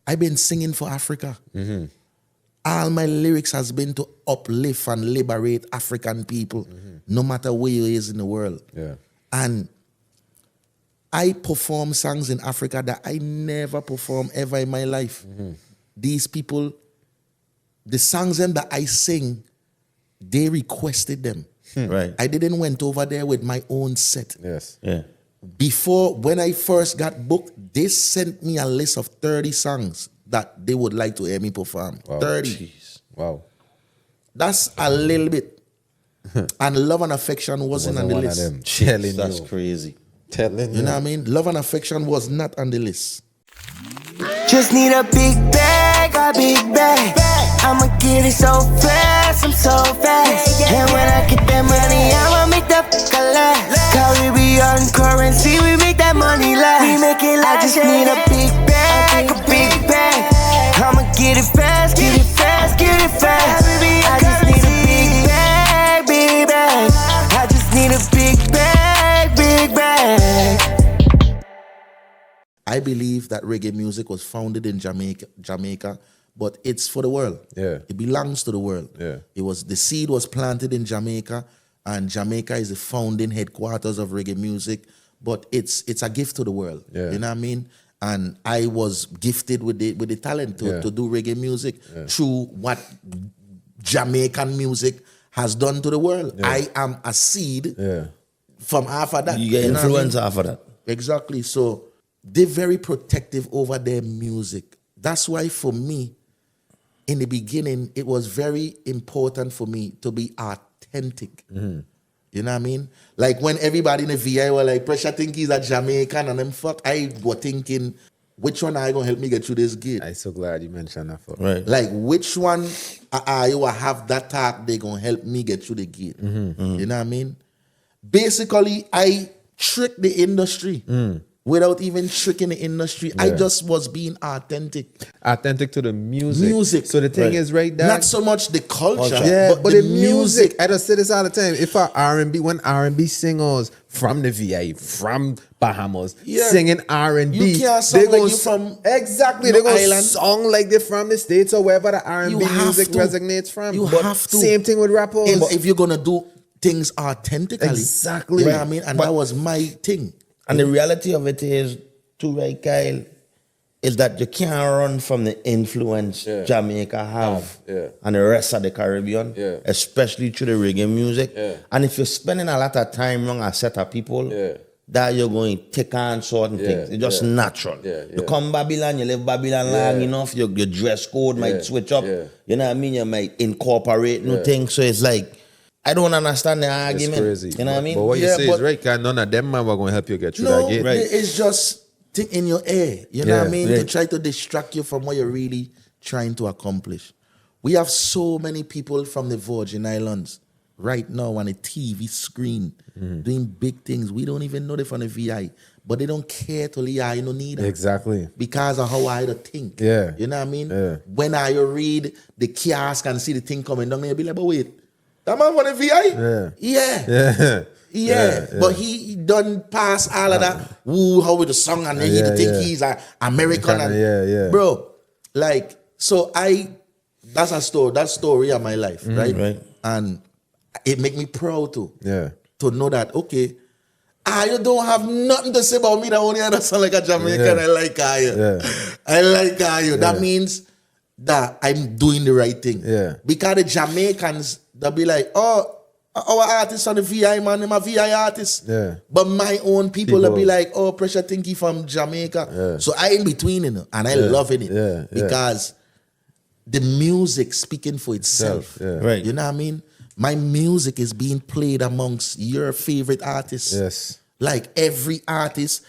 I've been singing for Africa. All my lyrics has been to uplift and liberate African people, no matter where you is in the world. Yeah. And I perform songs in Africa that I never perform ever in my life. These people, the songs them that I sing, they requested them. Right. I didn't went over there with my own set. Yes. Yeah. Before, when I first got booked, they sent me a list of 30 songs that they would like to hear me perform. Wow. 30. Wow. That's a little bit. And Love and Affection wasn't on the one list. of them. Telling That's you. crazy. Telling You know what I mean? Love and Affection was not on the list. Just need a big bag, a big bag. I'ma get it so fast, I'm so fast. And when I get that money, I'ma make that last. Caribbean currency, we make that money last. We make it last. I just need a big bag, a big bag. I'ma get it fast, get it fast, get it fast. I just need a big bag, big bag. I just need a big bag, big bag. I believe that reggae music was founded in Jamaica, but it's for the world. Yeah. It belongs to the world. Yeah. The seed was planted in Jamaica, and Jamaica is the founding headquarters of reggae music, but it's a gift to the world. Yeah. You know what I mean? And I was gifted with the talent to do reggae music through what Jamaican music has done to the world. Yeah. I am a seed Yeah. from half of that. You get know what I mean? influence off of that. Exactly. So they're very protective over their music. That's why for me, in the beginning, it was very important for me to be authentic. You know what I mean? Like when everybody in the VI were like, Pressure think he's a Jamaican and them fuck, I was thinking, which one are you gonna help me get through this gate? I'm so glad you mentioned that. For Right. Like which one are you will have that talk, they gonna help me get through the gate. You know what I mean? Basically, I tricked the industry without even tricking the industry. I just was being authentic. Authentic to the music. So the thing is, right, that Not so much the culture, yeah, but the music. I just say this all the time. If a R&B, when R&B singers from the VA, from Bahamas, Yeah. singing R&B, You can't sound like you from exactly. no They're gonna island. song like they're from the States or wherever the R&B You have music to. resonates from. You But have to. Same thing with rappers. If you're gonna do things authentically, Exactly. you know what I mean? And that was my thing. And the reality of it is, too, right, Kyle, is that you can't run from the influence Jamaica have and the rest of the Caribbean, especially through the reggae music. And if you're spending a lot of time around a set of people, that you're going to take on certain things. It's just natural. You come Babylon, you live Babylon long enough, your dress code might switch up. You know what I mean? You might incorporate new things. So it's like, I don't understand the argument. It's crazy. You know what I mean? But what you say is right, because none of them man were going to help you get through that gate. It's just thing in your air. You know what I mean? To try to distract you from what you're really trying to accomplish. We have so many people from the Virgin Islands right now on a TV screen doing big things. We don't even know they from the VI, but they don't care to leave. You don't need that. Exactly. Because of how I think. Yeah. You know what I mean? Yeah. When I read the kiosk and see the thing coming down, you'll be like, but wait, that man from the VI? Yeah. But he done pass all of that. Woo, how with the song and then he think he's an American. And, bro, like, so that's a story. That story of my life, right? And it make me proud to know that, okay, you don't have nothing to say about me that only I sound like a Jamaican. I like Ayo. I like Ayo. That means that I'm doing the right thing. Because the Jamaicans, they'll be like, oh, our artist on the VI, man, I'm a VI artist. But my own people will be like, oh, Pressure think he from Jamaica. So I in between, and I loving it. Because the music speaking for itself. Right. You know what I mean? My music is being played amongst your favorite artists. Like every artist.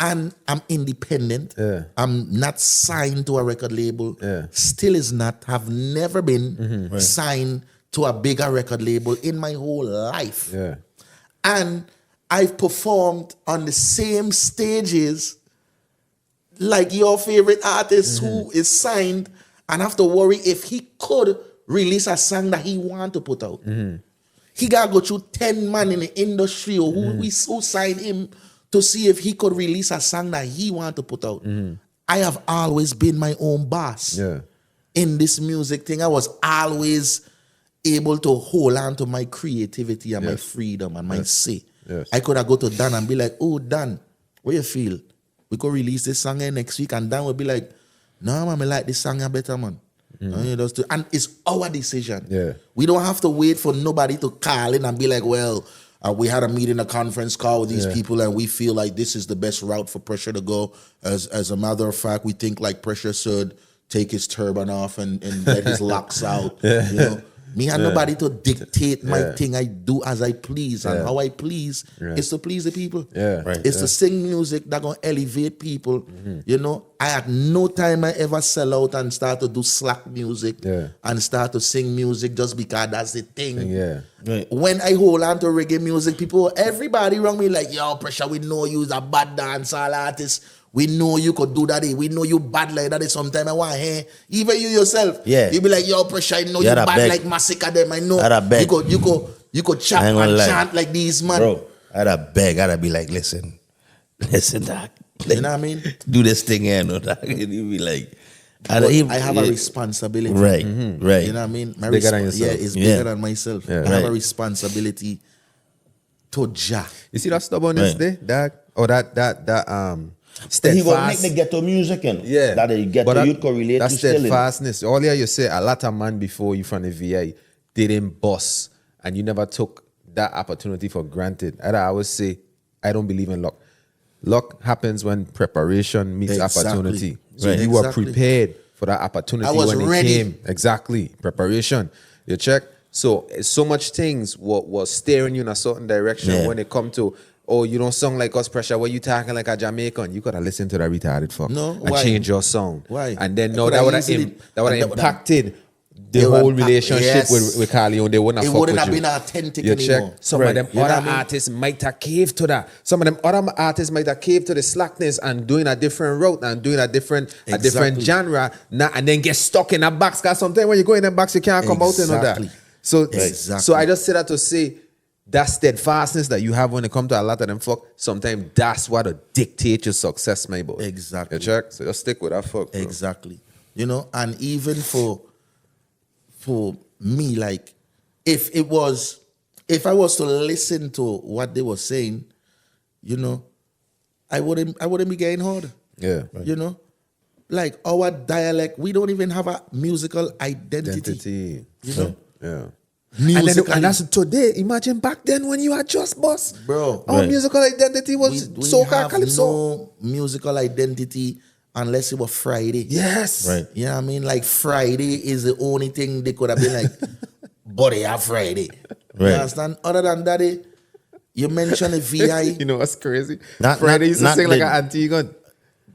And I'm independent. I'm not signed to a record label. Still is not. Have never been signed to a bigger record label in my whole life. And I've performed on the same stages like your favorite artist who is signed and have to worry if he could release a song that he want to put out. He got to go through 10 man in the industry who signed him to see if he could release a song that he want to put out. I have always been my own boss. Yeah. In this music thing, I was always able to hold on to my creativity and my freedom and my say. Yes. I could have go to Dan and be like, oh, Dan, what you feel? We could release this song here next week, and Dan would be like, no, man, I like this song better, man. And it's our decision. Yeah. We don't have to wait for nobody to call in and be like, well, we had a meeting, a conference call with these people, and we feel like this is the best route for Pressure to go. As a matter of fact, we think like Pressure should take his turban off and let his locks out. You know, me and nobody to dictate my thing. I do as I please, and how I please is to please the people. It's to sing music that gonna elevate people. You know, I had no time I ever sell out and start to do slack music and start to sing music just because that's the thing. When I hold on to reggae music, everybody around me like, yo, Pressure, we know you's a bad dancehall artist. We know you could do that. We know you bad like that. Sometimes I want to hear, even you yourself. You be like, yo, Pressure, I know you bad like Massacre them. I know you could chant and chant like these, man. Bro, I'd be like, listen, dog. You know what I mean? Do this thing here, no, dog. And you be like, I have a responsibility. Right. You know what I mean? Bigger than yourself. Yeah, it's bigger than myself. I have a responsibility to Jah. You see that stubbornness there, dog? Or that steadfast. He will make the ghetto music and that the ghetto youth can relate that to still. steadfastness. Earlier you say a lot of man before you from the VA didn't boss, and you never took that opportunity for granted. I always say I don't believe in luck. Luck happens when preparation meets opportunity. So you were prepared for that opportunity when it came. Exactly. Preparation. You check. So much things was steering you in a certain direction when it come to, oh, you don't sound like us, Pressure. What you talking like a Jamaican? You gotta listen to that retarded fuck and change your sound. Why? And then that would have impacted the whole relationship with Carleon. They wouldn't have fucked with you. It wouldn't have been authentic you anymore. Check. Some of them other artists might have caved to that. Some of them other artists might have caved to the slackness and doing a different route and doing a different genre, and then get stuck in a box. Because sometimes when you go in a box, you can't come out and all that. So I just say that to say that steadfastness that you have when it comes to a lot of them fuck, sometimes that's what will dictate your success, my boy. Exactly. You check? So just stick with that fuck, bro. Exactly. You know, and even for me, like, if I was to listen to what they were saying, you know, I wouldn't be getting hard. Yeah. You know? Like our dialect, we don't even have a musical identity. You know? Yeah. And that's today. Imagine back then when you had just boss. Bro. Our musical identity was soca, calypso. No musical identity unless it was Friday. Yes. Right. You know what I mean? Like Friday is the only thing they could have been like, but they have Friday. You understand? Other than that, you mentioned a VI. You know what's crazy? Friday used to sing like an Antigone.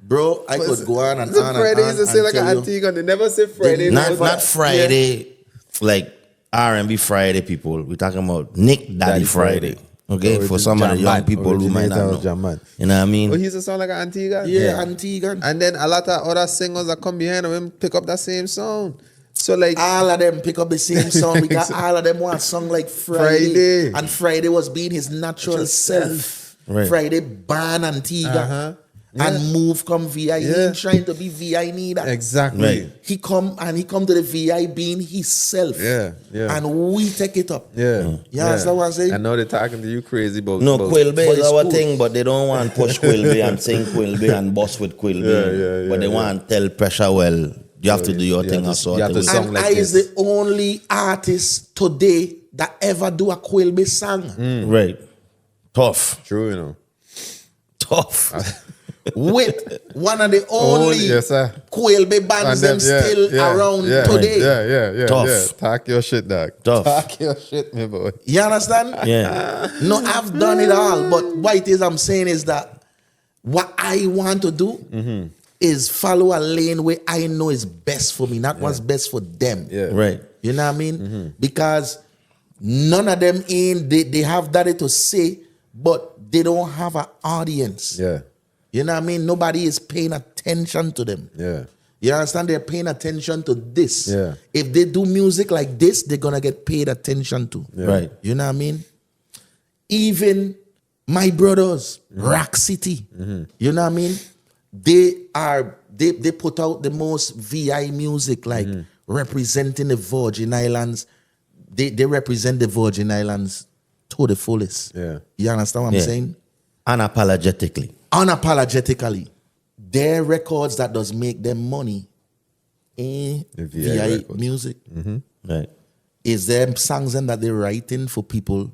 Bro, I could go on and on and on. Friday used to sing like an Antigone. They never say Friday. Not Friday, like R&B Friday people. We're talking about Nick Daddy Friday. Okay, for some of the young people who might not know. You know what I mean? Oh, he used to sound like an Antigone? Yeah, Antigone. And then a lot of other singers that come behind him pick up that same sound. So like all of them pick up the same song because all of them want a song like Friday. And Friday was being his natural self. Right. Friday ban Antigua. And move come VI. He ain't trying to be VI neither. Exactly. Right. He come to the VI being himself. And we take it up. You understand what I'm saying? I know they're talking to you crazy, but Quilby is our thing, but they don't want to push Quilby and sing Quilby and boss with Quilby. But they want to tell Pressure, well, you have to do your thing or so. And I is the only artist today that ever do a Quilby song. Right. Tough. True, you know. Tough. With one of the only Quilby bands them still around today. Tough. Talk your shit, dog. Tough. Talk your shit, my boy. You understand? Yeah. No, I've done it all. But what it is I'm saying is that what I want to do is follow a lane where I know is best for me, not what's best for them. Right. You know what I mean? Because none of them they have that to say, but they don't have an audience. You know what I mean? Nobody is paying attention to them. You understand? They're paying attention to this. If they do music like this, they're going to get paid attention to. Right. You know what I mean? Even my brothers, Rock City, you know what I mean? They are they put out the most VI music, like representing the Virgin Islands. They represent the Virgin Islands to the fullest. Yeah. You understand what I'm saying? Unapologetically. Unapologetically. Their records that does make them money in The VI records. music. Right. Is there songs then that they're writing for people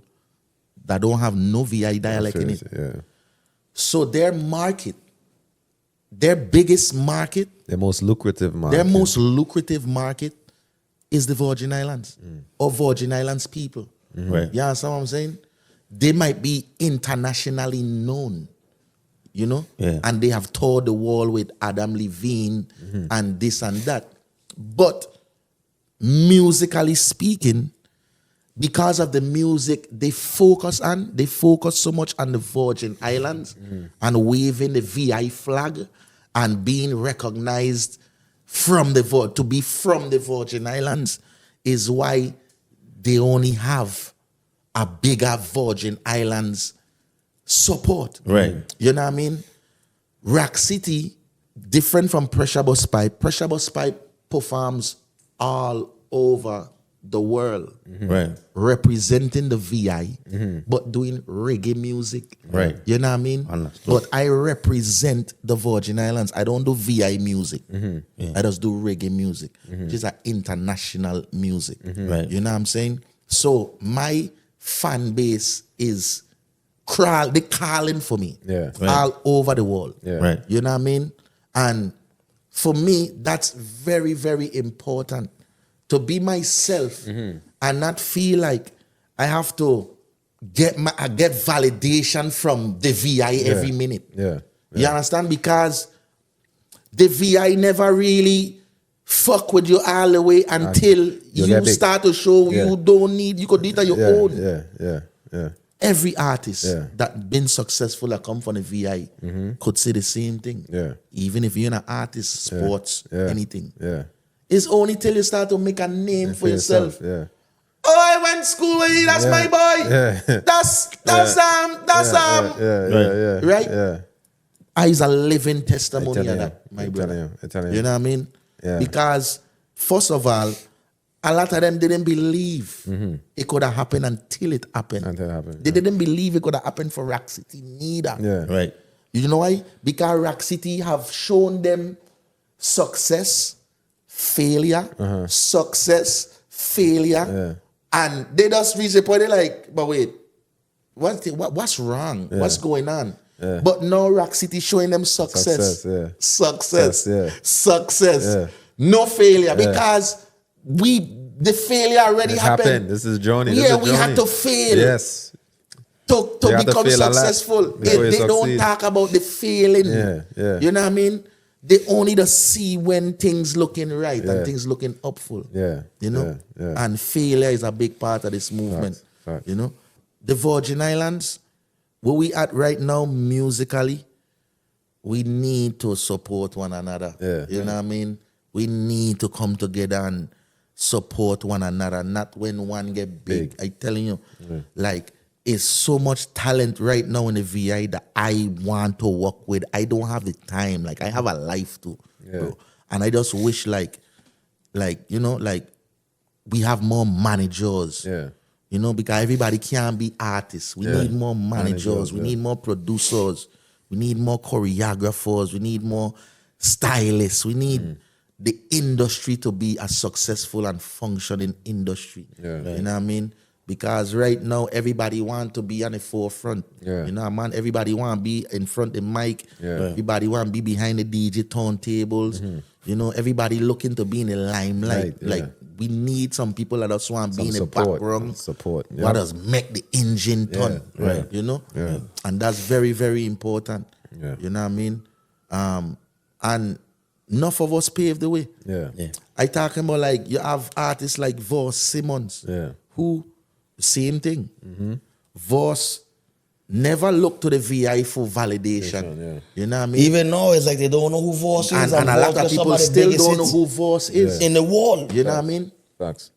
that don't have no VI dialect in it? Yeah. So their market, their biggest market, The most lucrative market. their most lucrative market is the Virgin Islands or Virgin Islands people. Right. You understand what I'm saying? They might be internationally known, you know? Yeah. And they have toured the world with Adam Levine and this and that. But musically speaking, because of the music they focus so much on the Virgin Islands and waving the VI flag and being recognized to be from the Virgin Islands is why they only have a bigger Virgin Islands support. Right. You know what I mean? Rack City, different from Pressure Busspipe. Pressure Busspipe performs all over the world, Right. representing the VI, but doing reggae music. Right. You know what I mean? Understood. But I represent the Virgin Islands. I don't do VI music. I just do reggae music, which is an international music. Right. You know what I'm saying? So my fan base is they calling for me Yeah. all over the world. Yeah. Right. You know what I mean? And for me, that's very, very important to be myself and not feel like I have to get validation from the VI every minute. Yeah. You understand? Because the VI never really fuck with you all the way until get you big. start to show you don't need, you could do it on your own. Yeah. Every artist Yeah. that been successful that come from the VI could say the same thing. Yeah. Even if you're an artist, sports, Yeah. anything. Yeah. It's only till you start to make a name for yourself. Yeah. Oh, I went school with you, that's my boy. Yeah. That's Yeah. Right? Yeah. Is a living testimony I tell of you, that, my I brother. tell you. You know what I mean? Yeah. Because first of all, a lot of them didn't believe it could have happened until it happened. They didn't believe it could have happened for Rack City neither. Yeah. Right. You know why? Because Rack City have shown them success, failure, success, failure, and they just reach the point they're like, but wait, what's wrong? What's going on? But now Rack City showing them success, success, no failure because the failure already happened. This is journey. Yeah, we had to fail. Yes. To become fail a lot successful. before you They don't succeed. talk about the failing. Yeah. You know what I mean? They only just see when things looking right and things looking upful. Yeah. You know? Yeah. And failure is a big part of this movement. Facts. You know? The Virgin Islands, where we at right now musically, we need to support one another. Yeah. You know what I mean? We need to come together and support one another, not when one get big. I telling you, like, it's so much talent right now in the VI that I want to work with. I don't have the time. Like, I have a life too, bro. And I just wish, like, you know, like, we have more managers. Yeah. You know, because everybody can't be artists. We need more managers. We need more producers. We need more choreographers. We need more stylists. We need the industry to be a successful and functioning industry. Yeah. You know what I mean? Because right now, everybody want to be on the forefront. Yeah. You know what I mean? Everybody want to be in front of the mic. Yeah. Everybody want to be behind the DJ turntables. You know, everybody looking to be in the limelight. Right, Like, we need some people that just want to be in the support, background. support, yeah. What does make the engine turn, Yeah, right? You know? Yeah. And that's very, very important. Yeah. You know what I mean? And enough of us paved the way. Yeah. I talking about, like, you have artists like Voss Simmons, Yeah. who, same thing. Voss never looked to the VI for validation. Yeah. You know what I mean? Even now, it's like they don't know who Voss is. and a lot of people still don't know who Voss is. in the world. You know what I mean? Facts.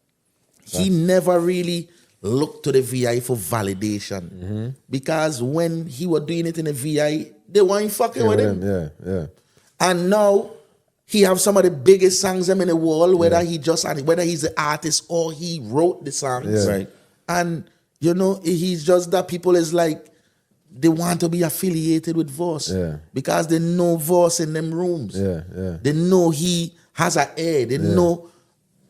He never really looked to the VI for validation. Because when he was doing it in the VI, they weren't fucking with him. Yeah. And now, he have some of the biggest songs in the world, whether he's the artist or he wrote the songs. Yeah. Right. And you know, he's just that people is like, they want to be affiliated with Voss because they know Voss in them rooms. They know he has an ear. They know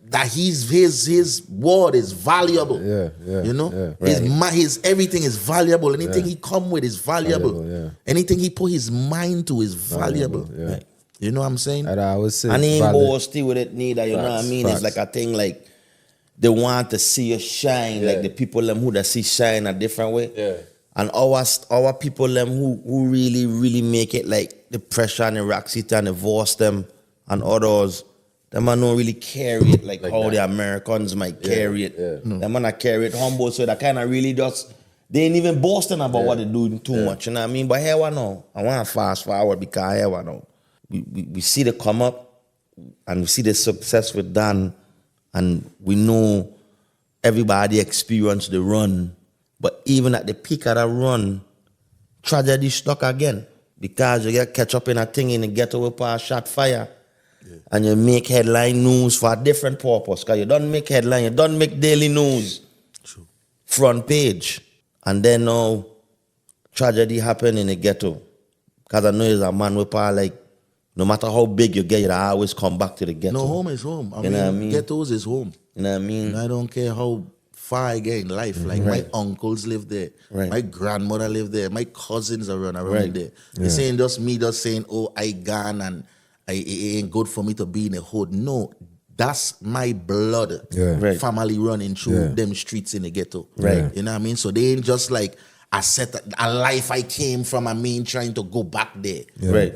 that his word is valuable. You know, his everything is valuable. Anything he come with is valuable. Anything he put his mind to is valuable. Right. You know what I'm saying? And I would say, and he ain't boasty with it neither. You know what I mean? Facts. It's like a thing like they want to see you shine. Like the people them who that see shine a different way. Yeah. And our people them who really, really make it, like the Pressure and the Roxy and the Voss them and others, them man don't really carry it like how the Americans might carry it. Them man carry it humble, so that kind of really just, they ain't even boasting about what they doing too much, you know what I mean? But here we know, I want to fast forward because here we know. We see the come up and we see the success with Dan, and we know everybody experienced the run. But even at the peak of that run, tragedy struck again. Because you get catch up in a thing in the ghetto with a shot fire. And you make headline news for a different purpose. Because you don't make headline, you don't make daily news. True. Front page. And then now, tragedy happened in the ghetto. Because I know he's a man with power, like, no matter how big you get, you always come back to the ghetto. No, home is home. You know what I mean? Ghettos is home. You know what I mean? And I don't care how far I get in life. Like my uncles live there. My grandmother live there. My cousins are around there. It's ain't just me just saying, oh, I gone and it ain't good for me to be in the hood. No, that's my blood. Family running through them streets in the ghetto. You know what I mean? So they ain't just like a life I came from, I mean, trying to go back there.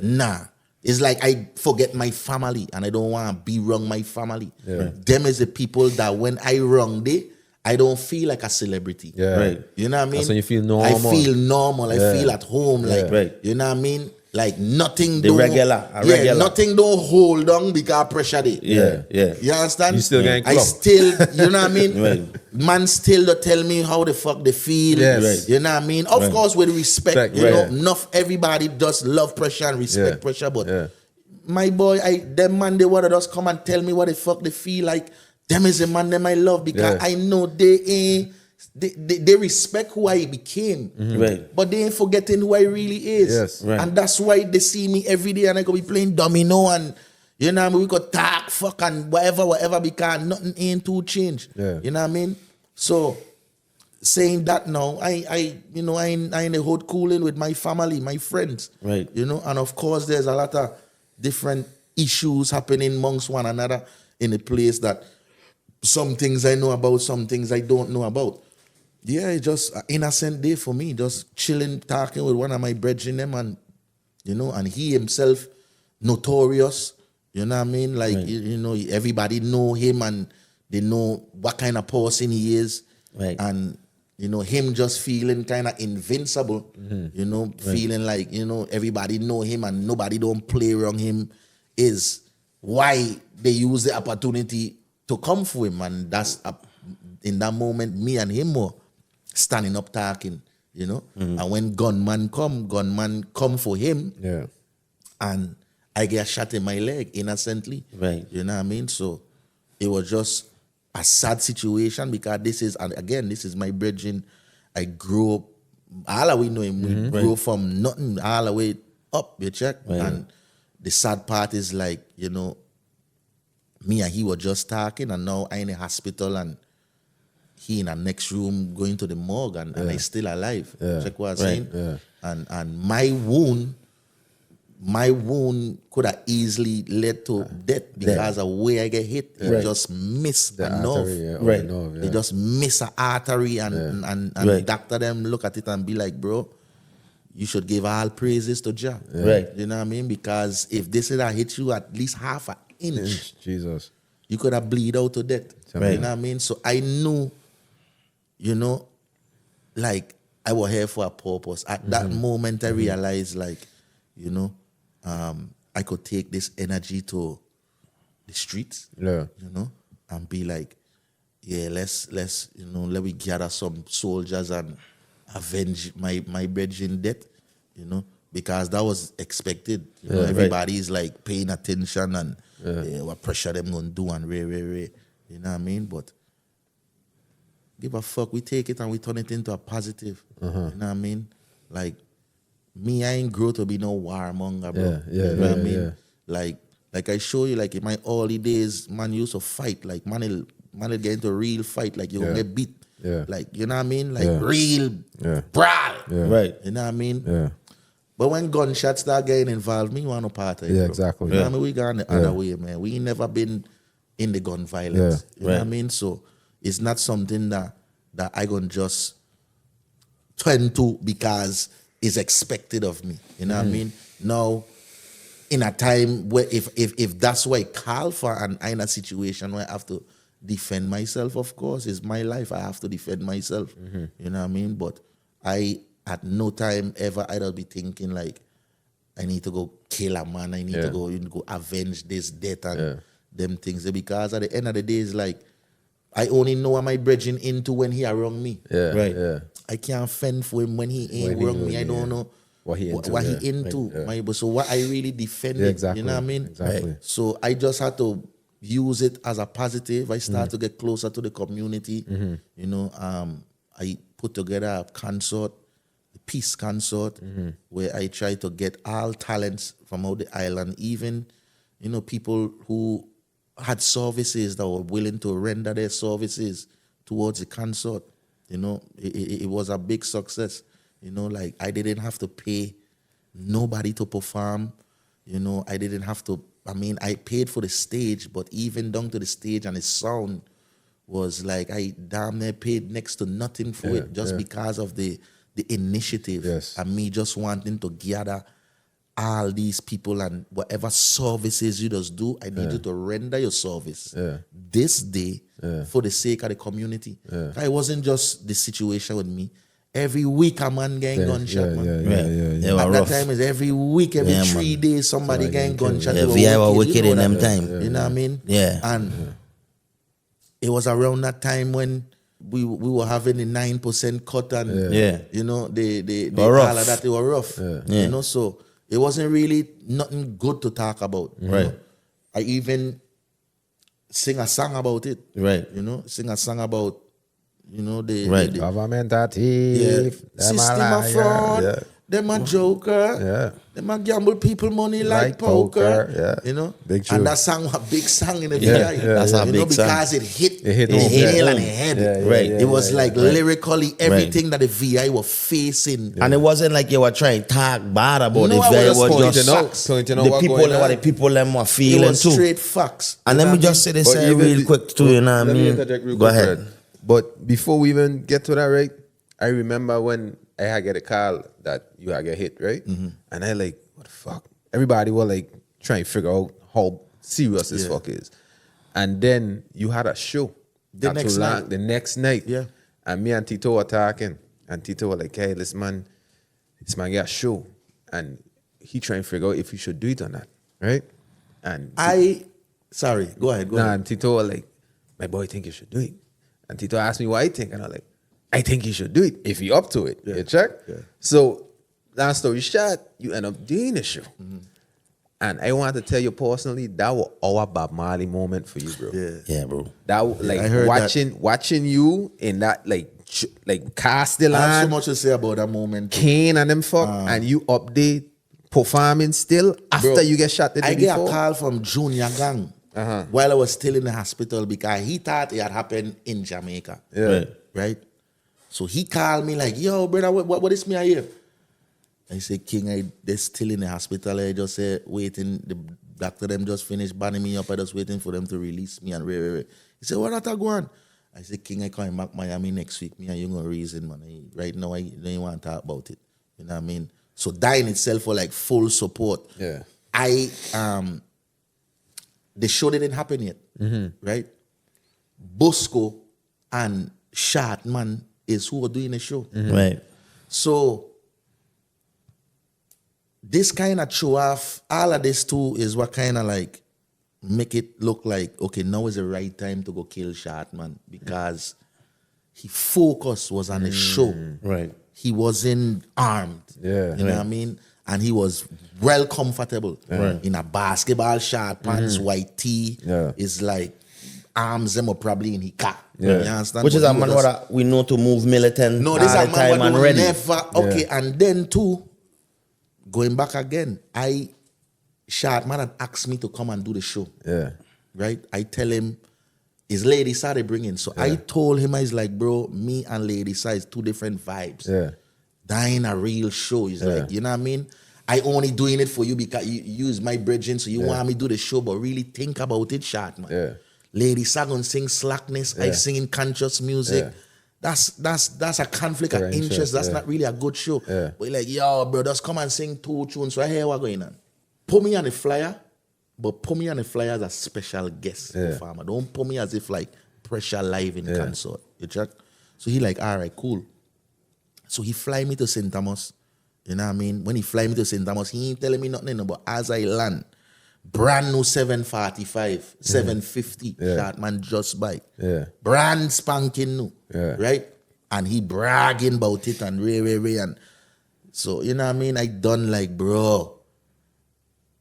Nah. It's like I forget my family and I don't want to be wrong my family. Them is the people that when I wrong they, I don't feel like a celebrity. You know what I mean? That's when you feel normal. I feel normal. I feel at home. Like you know what I mean? Like nothing regular. Nothing don't hold on because pressure day. You understand? You still getting club. I still, you know what I mean? Man still to tell me how the fuck they feel. You know what I mean? Of course with respect. You know, enough everybody does love pressure and respect pressure, but my boy, them man they wanna just come and tell me what the fuck they feel like. Them is the man them I love because I know they respect who I became. But they ain't forgetting who I really is. And that's why they see me every day and I go be playing domino and you know what I mean? We could talk, fuck and whatever because nothing ain't too changed. You know what I mean? So saying that now, I in the hood cooling with my family, my friends. You know, and of course there's a lot of different issues happening amongst one another in the place that some things I know about, some things I don't know about. Yeah, it's just an innocent day for me, just chilling, talking with one of my brethren them and, you know, and he himself notorious, you know what I mean? Like, you know, everybody know him and they know what kind of person he is. And, you know, him just feeling kind of invincible, you know, feeling like, you know, everybody know him and nobody don't play around him is why they use the opportunity to come for him. And that's, in that moment, me and him were standing up talking, you know. And when gunman come for him, and I get shot in my leg innocently. You know what I mean? So it was just a sad situation because this is my brethren. I grew up, all the way know him, we grew from nothing all the way up, you check. And the sad part is like, you know, me and he were just talking and now I'm in the hospital and he in the next room going to the morgue and I still alive. Check what I'm saying? And my wound could have easily led to death because of where I get hit. It just missed the nerve. It just missed an artery and the doctor them look at it and be like, bro, you should give all praises to Jah. You know what I mean? Because if this had hit you at least half an inch, Jesus, you could have bleed out to death. You know what I mean? So I knew, you know, like I was here for a purpose. At that moment, I realized, like, you know, I could take this energy to the streets, you know, and be like, yeah, let's you know, let me gather some soldiers and avenge my brethren death, you know. because that was expected. You know, everybody's like paying attention and what pressure them gonna do and you know what I mean? But give a fuck, we take it and we turn it into a positive. You know what I mean? Like me, I ain't grow to be no warmonger, bro. You know what I mean? Like I show you, like in my early days, man used to fight. Like man will get into a real fight, like you gonna get beat. Like, you know what I mean? Like real brawl. Right. You know what I mean? Yeah. But when gunshots start getting involved, me want no part of it. Yeah, bro. exactly. You know what I mean? We gone the other way, man. We ain't never been in the gun violence. You know what I mean? So it's not something that I gonna just turn to because it's expected of me. You know what I mean? Now, in a time where if that's what I call for and I'm in a situation where I have to defend myself, of course, it's my life. I have to defend myself. You know what I mean? But I at no time ever I'd be thinking like I need to go kill a man, I need to go avenge this death and them things. Because at the end of the day, it's like I only know what my bridging into when he around me. I can't fend for him when he ain't around me. I don't know what he into. Right. So what I really defend it, you know what I mean? Exactly. So I just had to use it as a positive. I start to get closer to the community. You know, I put together a concert, the peace concert, where I try to get all talents from out the island, even, you know, people who had services that were willing to render their services towards the concert. You know, it was a big success. You know, like I didn't have to pay nobody to perform. You know, I didn't have to, I mean, I paid for the stage, but even down to the stage and the sound was like, I damn near paid next to nothing for it just because of the initiative and me just wanting to gather all these people and whatever services you just do, I need you to render your service this day for the sake of the community. It wasn't just the situation with me. Every week a man getting gunshot, man. At that time is every week, every 3 days somebody getting gunshot. VI were wicked in them time. You know what I mean? Yeah. And it was around that time when we were having the 9% cut and you know the all of that, they were rough. You know, so it wasn't really nothing good to talk about. Right. I even sing a song about it. Right. You know, sing a song about, you know, the Government a thief. system of fraud. Them a joker. Them a gamble people money like poker. You know, big and that song was a big song in the VI. That's a big song. Because it hit hit the home. nail on the head. Right. It was like lyrically everything that the VI were facing. And it wasn't like you were trying to talk bad about No, it. I It was was just just facts. Pointing out the what people, going on. what the people them were It feeling was too. straight facts. And let me just say this real quick too, you know what I mean? Go ahead. But before we even get to that, right, I remember when I had get a call that you had get hit, right? And I like, what the fuck? Everybody were like trying to figure out how serious this fuck is. And then you had a show. The next night. Yeah. And me and Tito were talking. And Tito was like, hey, this man got a show. And he trying to figure out if he should do it or not, right? And sorry, go ahead. and Tito was like, my boy think you should do it. And Tito asked me what I think. And I was like, I think he should do it if he up to it. You check? So, long story short, you end up doing the show. And I want to tell you personally, that was our Bob Marley moment for you, bro. Yeah, bro. That like I heard watching you in that like Castellan, I have so much to say about that moment. Kane and them fuck, and you up there performing still after Bro, you get shot the day I get before. a call from Junior Gang while I was still in the hospital because he thought it had happened in Jamaica. Right? So he called me like, yo, brother, what is me I hear? I say, King, they're still in the hospital. I just say, waiting. The doctor them just finished banning me up. I just waiting for them to release me and He said, what that go on? I said, King, I coming back Miami next week. Me and you gonna reason, man. Right now, I don't want to talk about it. You know what I mean? So that in itself for like full support. Yeah. The show didn't happen yet, right? Bosco and Shartman is who are doing the show. Right. So this kind of show off, all of this too is what kind of like make it look like, okay, now is the right time to go kill Shartman because his focus was on the show. Right. He wasn't armed. Yeah. You know what I mean? and he was well comfortable in a basketball shirt, pants, white tee. Yeah. It's like arms them are probably in his car. You understand? Which is But a he man was what we know to move militant no, all this is the a man time what and will ready. never. Okay, and then too, going back again, Short man had asked me to come and do the show. Yeah. Right? I tell him, his Lady started bringing. So I told him, I was like, bro, me and Lady Sa is two different vibes. Yeah. That ain't a real show. He's like, you know what I mean? I only doing it for you because you use my bridging, so you want me to do the show, but really think about it, Short man. Yeah. Lady Sa gonna sing slackness, I singing conscious music. Yeah. That's a conflict of Correct, interest. That's yeah. not really a good show. Yeah. But like, yo, bro, just come and sing 2 tunes right here. What going on? Put me on the flyer, but put me on the flyer as a special guest performer. Don't put me as if like Pressure live in concert. You check? So he like, all right, cool. So he fly me to St. Thomas. You know what I mean? When he fly me to St. Thomas, he ain't telling me nothing, but as I land, brand new 745, 750, Short man just bike. Yeah. Brand spanking new. Yeah. Right? And he bragging about it and Ray. And so, you know what I mean? I done like, bro,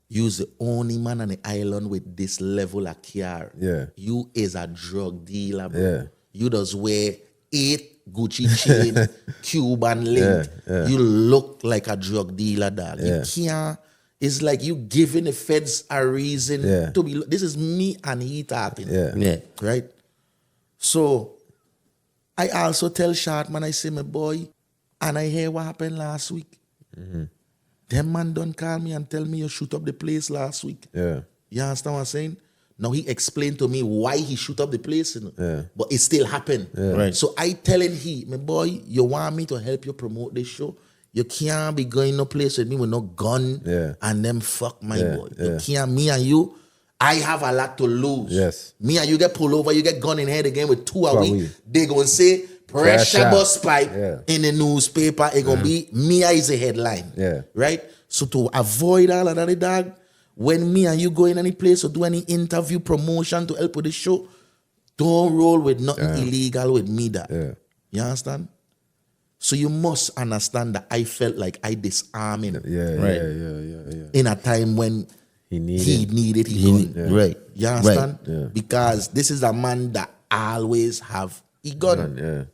you's the only man on the island with this level of care. Yeah. You is a drug dealer, bro. Yeah. You does wear 8 Gucci chain, Cuban link. You look like a drug dealer, dog. You can't. It's like you giving the feds a reason to be. This is me and he talking. Yeah. Right? So, I also tell Short man, I say, my boy, and I hear what happened last week. Them man done call me and tell me you shoot up the place last week. Yeah. You understand what I'm saying? Now he explained to me why he shoot up the place, you know? But it still happened. Right. So I telling he, my boy, you want me to help you promote this show? You can't be going no place with me with no gun and them fuck my boy. You can't, me and you, I have a lot to lose. Yes. Me and you get pulled over, you get gun in head again with 2 a a week. week. They gonna say Pressure Busspipe in the newspaper. It gonna be Mia is a headline. Yeah. Right? So to avoid all of that, dog, when me and you go in any place or do any interview promotion to help with the show, don't roll with nothing illegal with me, dog. You understand? So you must understand that I felt like I disarmed him in a time when he needed his gun. Right. You understand? Because this is a man that always have a gun.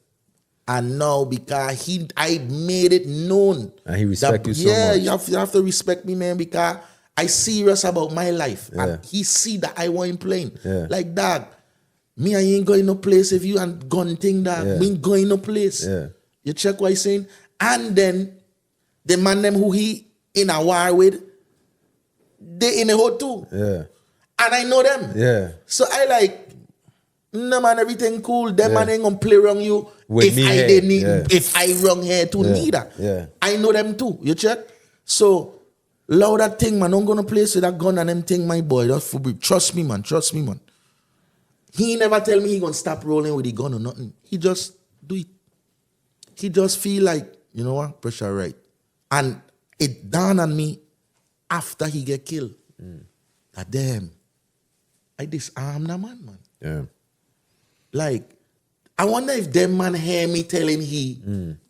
And now because I made it known. And he respect you so much. Yeah, you have to respect me, man, because I serious about my life. And he see that I want him playing. Like, dog, me I ain't going no place if you and gun thing, dog. Me ain't going no place. You check what he's saying? And then the man them who he in a war with, they in a hole too. And I know them. So I like, no man, everything cool. Them man ain't gonna play wrong you With if I wrong here too neither. I know them too. You check? So loud that thing, man. I'm gonna place with that gun and them thing, my boy. That's for me. Trust me, man. Trust me, man. He never tell me he gonna stop rolling with the gun or nothing. He just do it. He just feel like, you know what, Pressure right. And it dawned on me after he get killed. That damn, I disarmed that man. Like, I wonder if them man hear me telling he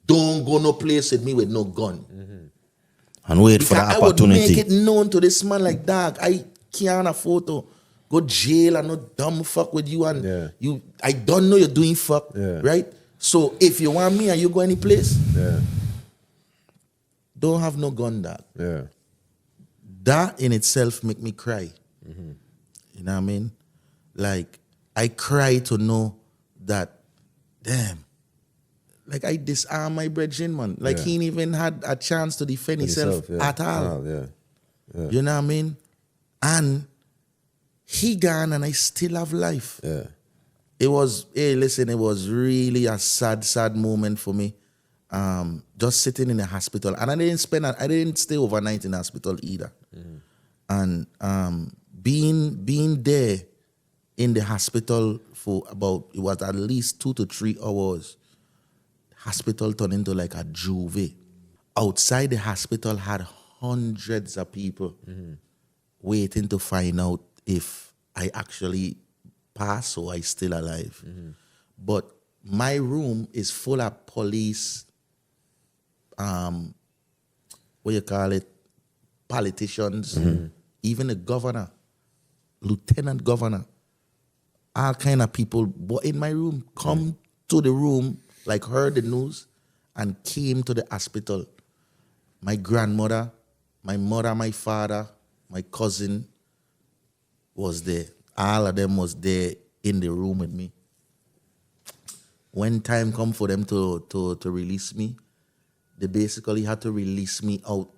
don't go no place with me with no gun. And wait because for the I would opportunity. make it known to this man like, dog, I can't afford to go jail and no dumb fuck with you and you. I don't know you're doing fuck, right? So if you want me and you go any place, don't have no gun, dog. That in itself make me cry. You know what I mean? Like, I cry to know that, damn, like I disarm my brethren, man. Like he ain't even had a chance to defend himself at all. You know what I mean? And he gone and I still have life. It was, hey, listen, it was really a sad, sad moment for me. Just sitting in the hospital. And I didn't stay overnight in the hospital either. And being there in the hospital for about, it was at least 2 to 3 hours. Hospital turned into like a juve. Outside the hospital had hundreds of people waiting to find out if I actually pass or I still alive. But my room is full of police, what you call it, politicians, even the governor, lieutenant governor, all kind of people were in my room, come to the room, like heard the news, and came to the hospital. My grandmother, my mother, my father, my cousin was there. All of them was there in the room with me. When time come for them to release me, they basically had to release me out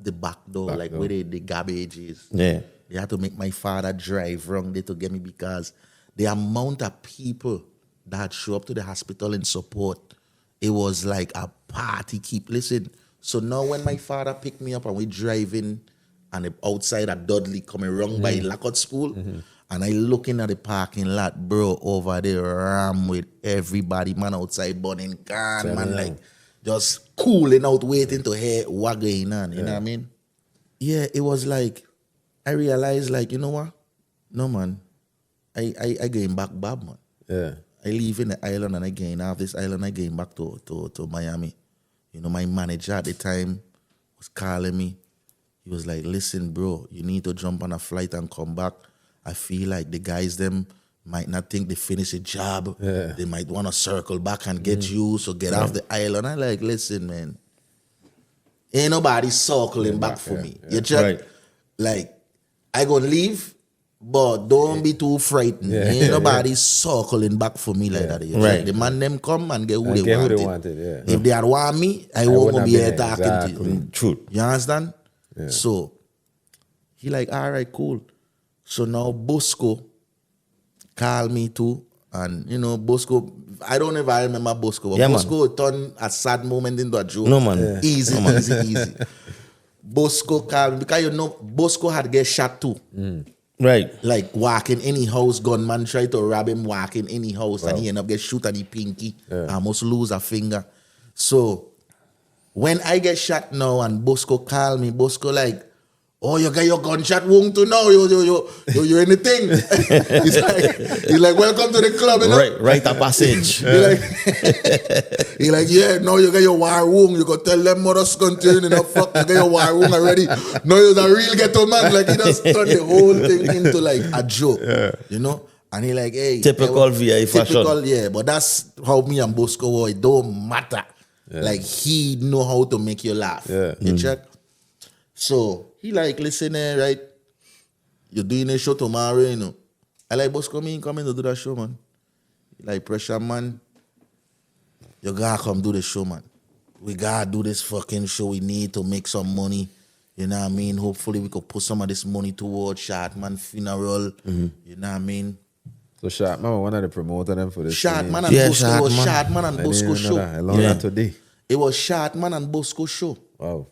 the back door, where the garbage is. Yeah. They had to make my father drive wrong there to get me because the amount of people that show up to the hospital in support, it was like a party. Listen. So now when my father picked me up and we driving and outside at Dudley coming wrong by Lacott School, and I looking at the parking lot, bro, over there, ram with everybody, man, outside burning can, man, like just cooling out, waiting to hear what going on, you know what I mean? Yeah, it was like, I realized, like, you know what? No, man, I going back bad, man. Yeah. I leave in the island and I gain off this island, I going back to Miami. You know, my manager at the time was calling me. He was like, listen, bro, you need to jump on a flight and come back. I feel like the guys, them might not think they finished a job. Yeah. They might want to circle back and get you, so get off the island. I'm like, listen, man, ain't nobody circling back for me. You check? Like, I gonna leave, but don't be too frightened. Ain't nobody circling back for me like that. You check? The man them come and get who they wanted. If they had want me, I won't gonna be here talking to you. Truth. You understand? Yeah. So he like, all right, cool. So now Bosco called me too. And, you know, Bosco, I don't know if I remember Bosco, but Bosco turned a sad moment into a joke. No, man. Easy. Bosco called me because, you know, Bosco had get shot too. Right. Like walking any house, gunman tried to rob him walking any house, and he ended up get shoot at the pinky. Almost lose a finger. So when I get shot now and Bosco call me, Bosco like, oh, you got your gunshot wound too now, you in the thing. he's like, welcome to the club, you know? Right a passage. He like, yeah, now you got your war wound. You go tell them mothers continue, you know, fuck, you got your war wound already. Now you're a real ghetto man. Like, he just turned the whole thing into like a joke, you know? And he like, hey. Typical VI fashion. Yeah, but that's how me and Bosco were. It don't matter. Yeah. Like, he know how to make you laugh. Yeah. You check? So, he like, listen here, right? You're doing a show tomorrow, you know. I like, Bosco, come in to do that show, man. He like, Pressure, man. You gotta come do the show, man. We gotta do this fucking show. We need to make some money. You know what I mean? Hopefully, we could put some of this money towards Shartman funeral. You know what I mean? So Shartman, one of the promoters them for this. Shartman and Bosco. It was Shartman and Bosco show. I learned that today. It was Shartman and Bosco show. Wow.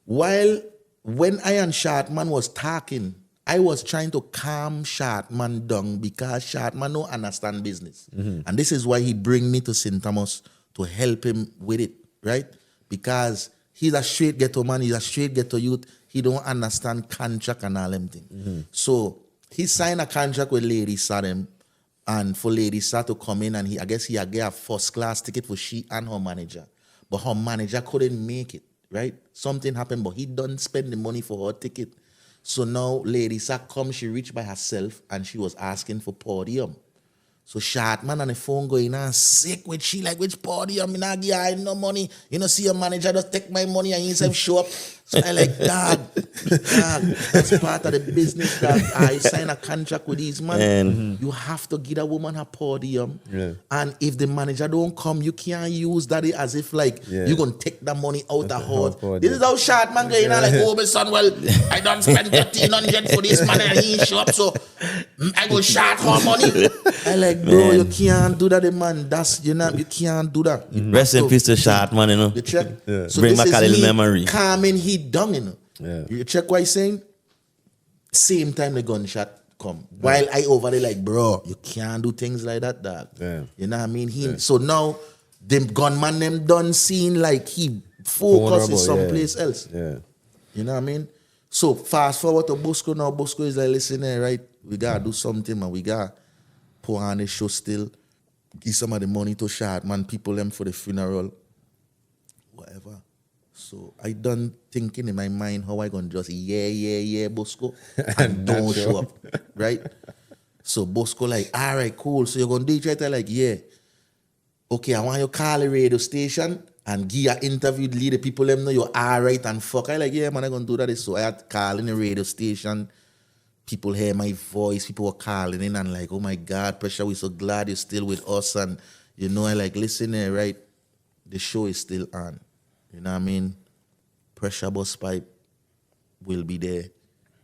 While when I and Shartman was talking, I was trying to calm Shartman down because Shartman don't understand business. And this is why he bring me to St. Thomas to help him with it, right? Because he's a straight ghetto man, he's a straight ghetto youth. He don't understand contract and all them things. So he signed a contract with Lady Saddam. And for Lady Sa to come in and I guess he had get a first class ticket for she and her manager. But her manager couldn't make it, right? Something happened, but he done spend the money for her ticket. So now Lady Sa come, she reached by herself and she was asking for podium. So Shartman on the phone going on sick with she like, which podium? I not give her no money. You know, see your manager just take my money and he himself show up. So I like, dog, that's part of the business that I sign a contract with these man. You have to give a woman her podium. And if the manager don't come, you can't use that as if like you're going to take the money out of her. This is how Shartman going on like, oh, my son, well, I don't spend 1,300 for this man and he ain't show up, so I go short her money. I like, bro, you can't do that, man. That's, you know, you can't do that. Rest in peace to Shartman, you know. You check? So bring this back a is little me memory. calming he down, you know. You check what he's saying? Same time the gunshot come. While I over there like, bro, you can't do things like that, dog. You know what I mean? So now, them gunman them done seen like he focuses someplace else. You know what I mean? So fast forward to Bosco now. Bosco is like, listen here, right? We gotta do something, man. We gotta put on the show still. Give some of the money to Shartman, people them for the funeral. Whatever. So I done thinking in my mind how I gonna just Bosco and don't show up, right? So Bosco like, all right, cool. So you're gonna do it right? I like, yeah. Okay, I want you to call the radio station and give an interview, lead the people them know you're all right and fuck. I like, yeah, man, I gonna do that. So I had to call in the radio station. People hear my voice. People were calling in and like, oh my God, Pressure, we're so glad you're still with us. And you know, I like, listen here, right? The show is still on. You know what I mean? Pressure Busspipe will be there.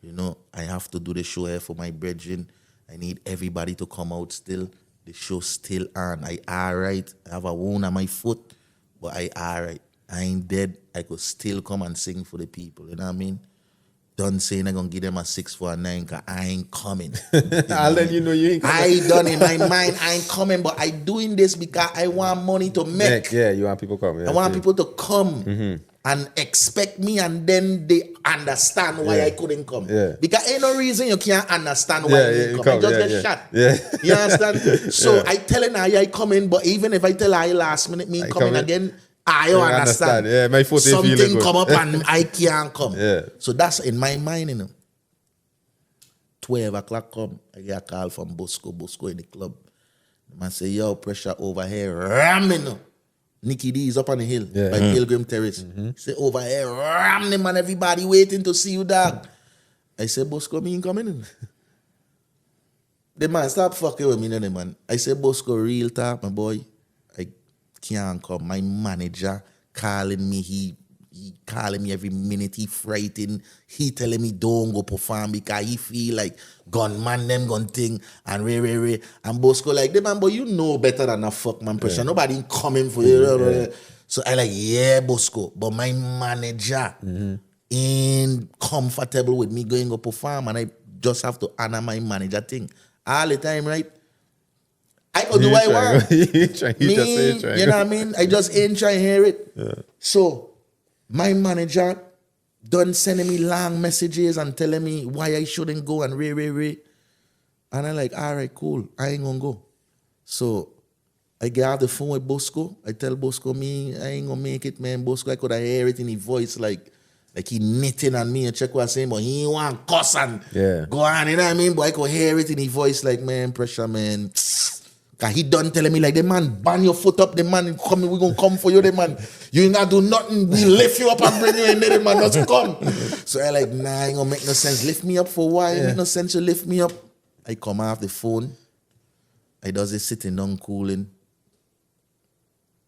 You know, I have to do the show here for my brethren. I need everybody to come out still. The show's still on. I all right. I have a wound on my foot, but I all right. I ain't dead. I could still come and sing for the people. You know what I mean? Done saying I'm going to give them a 6 for a 9 because I ain't coming. I'll let you know you ain't coming. I done in my mind, I ain't coming, but I doing this because I want money to make. Yeah, you want people come. Yeah, I want people to come and expect me, and then they understand why I couldn't come. Yeah. Because ain't no reason you can't understand why you come. I just get shot. Yeah. You understand? So I telling her I coming, but even if I tell her last minute me coming again, I don't understand. Yeah, my foot something come up and I can't come. Yeah. So that's in my mind, you know. 12 o'clock come, I get a call from Bosco in the club. The man say, yo, Pressure over here, ramming. Nicky D is up on the hill by Pilgrim Terrace. He say, over here, ramming, man, everybody waiting to see you, dog. I say, Bosco, me ain't coming in. The man, stop fucking with me, no, man. I say, Bosco, real talk, my boy. I can't come. My manager calling me, he calling me every minute, he frightened. He telling me don't go perform because he feel like gunman them gun thing and re. And Bosco like, the man, but you know better than a fuck man Pressure. Yeah. Nobody coming for you. Yeah. So I like, yeah, Bosco. But my manager ain't comfortable with me going to perform, and I just have to honor my manager thing. All the time, right? I could do what I want. You know what I mean? I just ain't trying to hear it. Yeah. So my manager done sending me long messages and telling me why I shouldn't go and re. And I'm like, all right, cool. I ain't gonna go. So I get off the phone with Bosco. I tell Bosco, me, I ain't gonna make it, man. Bosco, I could hear it in his voice like he knitting on me and check what I'm saying, but he ain't want cuss and go on, you know what I mean? But I could hear it in his voice like, man, Pressure, man. Cause he done telling me like, the man, ban your foot up, the man coming, we gonna come for you, the man. You ain't gonna do nothing, we lift you up and bring you in there, the man, just come. So I like, nah, ain't gonna make no sense. Lift me up for why? It make no sense to lift me up. I come off the phone. I does it sitting down cooling.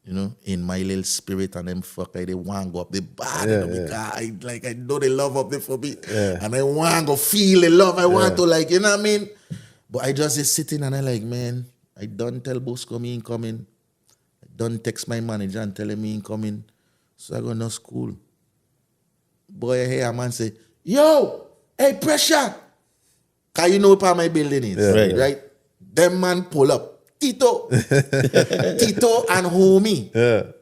You know, in my little spirit, and them fuck, they want to go up the bar, you know, because I know they love up there for me. Yeah. And I want to go feel the love. I want to like, you know what I mean? But I just is sitting and I like, man, I done tell Bosco me ain't coming. I done text my manager and tell him me ain't coming. So I go to school. Boy, I hear a man say, yo, hey, Pressure. Because you know what part of my building is, right? Them man pull up. Tito and homie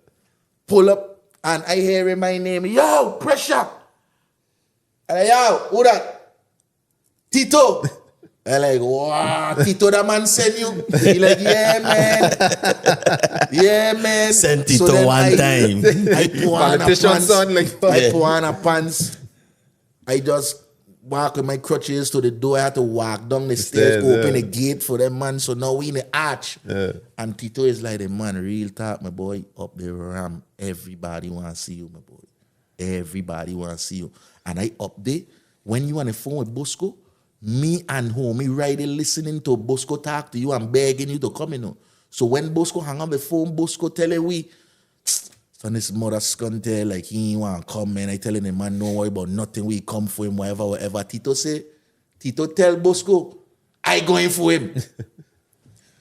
pull up and I hear my name, yo, Pressure. And yo, who that? Tito. I like, wow, Tito, that man send you? He like, yeah, man. Yeah, man. Send Tito so one time. I put on a pants. I put on a pants. I just walk with my crutches to the door. I had to walk down the stairs, open the gate for them, man. So now we in the arch. Yeah. And Tito is like, the man, real talk, my boy, up the ram. Everybody want to see you, my boy. Everybody want to see you. And I up there, when you on the phone with Bosco, me and homie right there listening to Bosco talk to you and begging you to come in. You know? So when Bosco hang up the phone, Bosco telling we, son, this mother scunty, like he ain't want to come, man. I telling him, man, no worry about nothing. We come for him, whatever. Tito say, Tito tell Bosco, I going for him.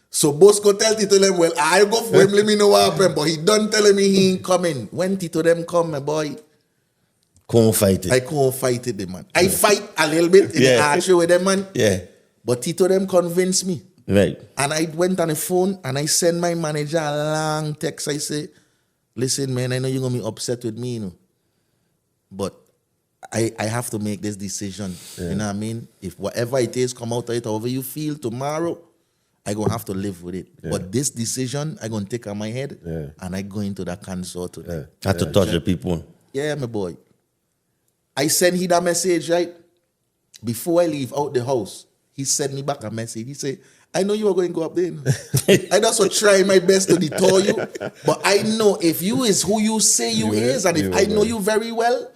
So Bosco tell Tito them, well, I go for him, let me know what happened. But he done telling me he ain't coming. When Tito them come, my boy, can't fight it. I can't fight it, man. I fight a little bit in the archery with them, man. Yeah. But Tito them convinced me. Right. And I went on the phone and I sent my manager a long text. I say, listen, man, I know you're going to be upset with me, you know. But I have to make this decision. Yeah. You know what I mean? If whatever it is, come out of it, however you feel tomorrow, I'm going to have to live with it. Yeah. But this decision, I'm going to take on my head and I go into that consort today. Have to touch the people. Yeah, my boy. I sent him that message, right? Before I leave out the house, he sent me back a message. He said, I know you are going to go up there. I also try my best to detour you. But I know if you is who you say you is, and if I know you very well,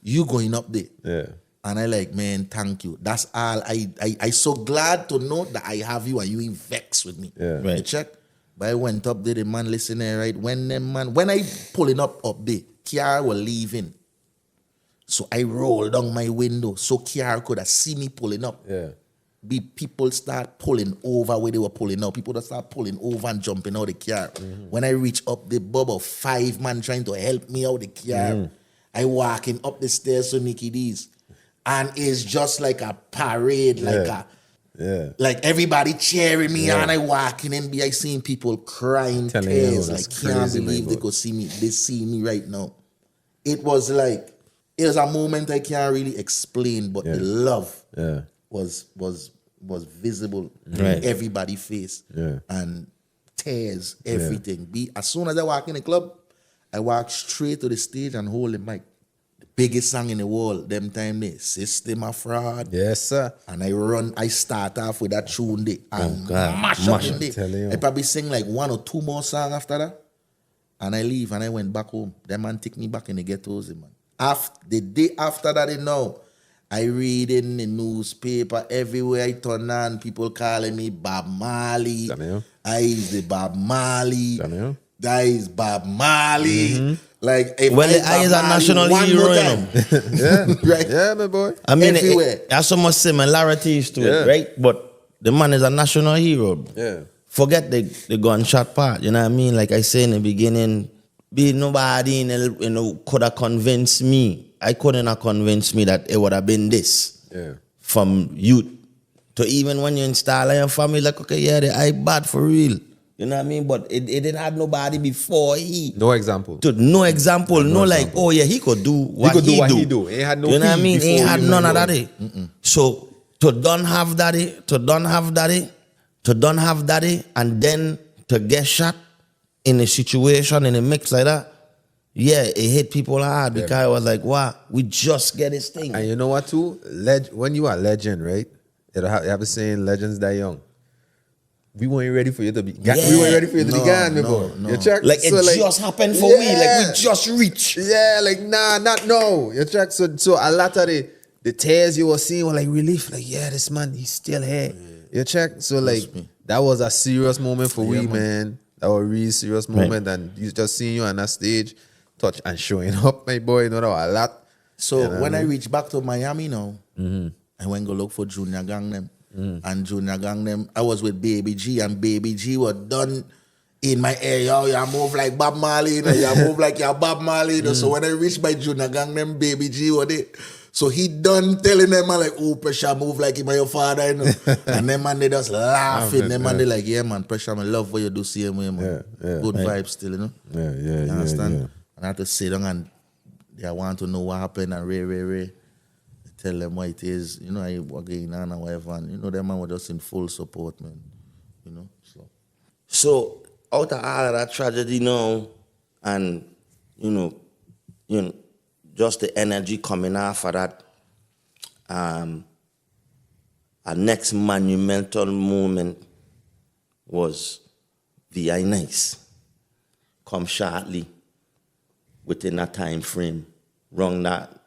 you going up there. Yeah. And I like, man, thank you. That's all. I so glad to know that I have you and you ain't vexed with me. Yeah. Right. You check? But I went up there, the man listening, right? When I pulling up there, Kiara was leaving. So I rolled down my window so Kiara could have seen me pulling up. Yeah. People start pulling over where they were pulling up. People that start pulling over and jumping out the car. When I reach up the bubble, 5 man trying to help me out the car. I walking up the stairs to Nicky D's. And it's just like a parade, like everybody cheering me on. I walking in, I seen people crying Telling tears. you, Like, that's can't crazy, believe man, they could see me. They see me right now. It was a moment I can't really explain, but the love was visible in everybody's face. Yeah. And tears, everything. As soon as I walk in the club, I walk straight to the stage and hold the mic. The biggest song in the world, them time there, System of Fraud. Yes, sir. And I start off with that tune there. And mash Telling there. you. I probably sing like 1 or 2 more songs after that. And I leave and I went back home. That man take me back in the ghettos, man. The day after that, I read in the newspaper everywhere I turn on, people calling me Bob Marley. I is the Bob Marley. That is Bob Marley. Like, if I is a national hero, Yeah. Right? Yeah, my boy. I mean, everywhere. There's so much similarities to it, right? But the man is a national hero. Yeah. Forget the gunshot part, you know what I mean? Like I said in the beginning, be nobody could have convinced me. I couldn't have convinced me that it would have been this. Yeah. From youth to even when you install your family, like, okay, yeah, I bad for real. You know what I mean? But it didn't have nobody before he. No example. No example. No like, oh yeah, he could do what he do. He had no. You know what I mean? He had none of that. So to don't have daddy, and then to get shot in a situation, in a mix like that, yeah, it hit people hard because I was like, wow, we just get this thing. And you know what too? When you are a legend, right? You have a saying, legends die young. We weren't ready for you to be we weren't ready for you to be gone, my boy. You check? Like, so, it just happened for we. Like, we just reached. Yeah, like, no. You check? So a lot of the tears you were seeing were like relief. Like, yeah, this man, he's still here. You check? So, like, that was a serious moment for we, man. That was a really serious moment. And you just seeing you on that stage, touch and showing up, my boy, you know, that was a lot. So, when I reached back to Miami now, I went to look for Junior Gang them. And Junior Gang them, I was with Baby G, and Baby G was done in my area. You move like Bob Marley, you move like you're Bob Marley. So when I reached my Junior Gang them, Baby G was there. So he done telling them, like, oh, Pressure move like him and your father, you know. And them man, they just laughing. Them man, they like, yeah, man, Pressure, I love what you do same way, man. Good vibes still, you know. Yeah. You understand? And I had to sit down and they want to know what happened and Ray. Tell them what it is, you know, I was going on and whatever. And, you know, them man were just in full support, man. You know, So out of all of that tragedy now, and, you know, just the energy coming off of that, our next monumental moment was VI Nice. Come shortly within that time frame, wrong that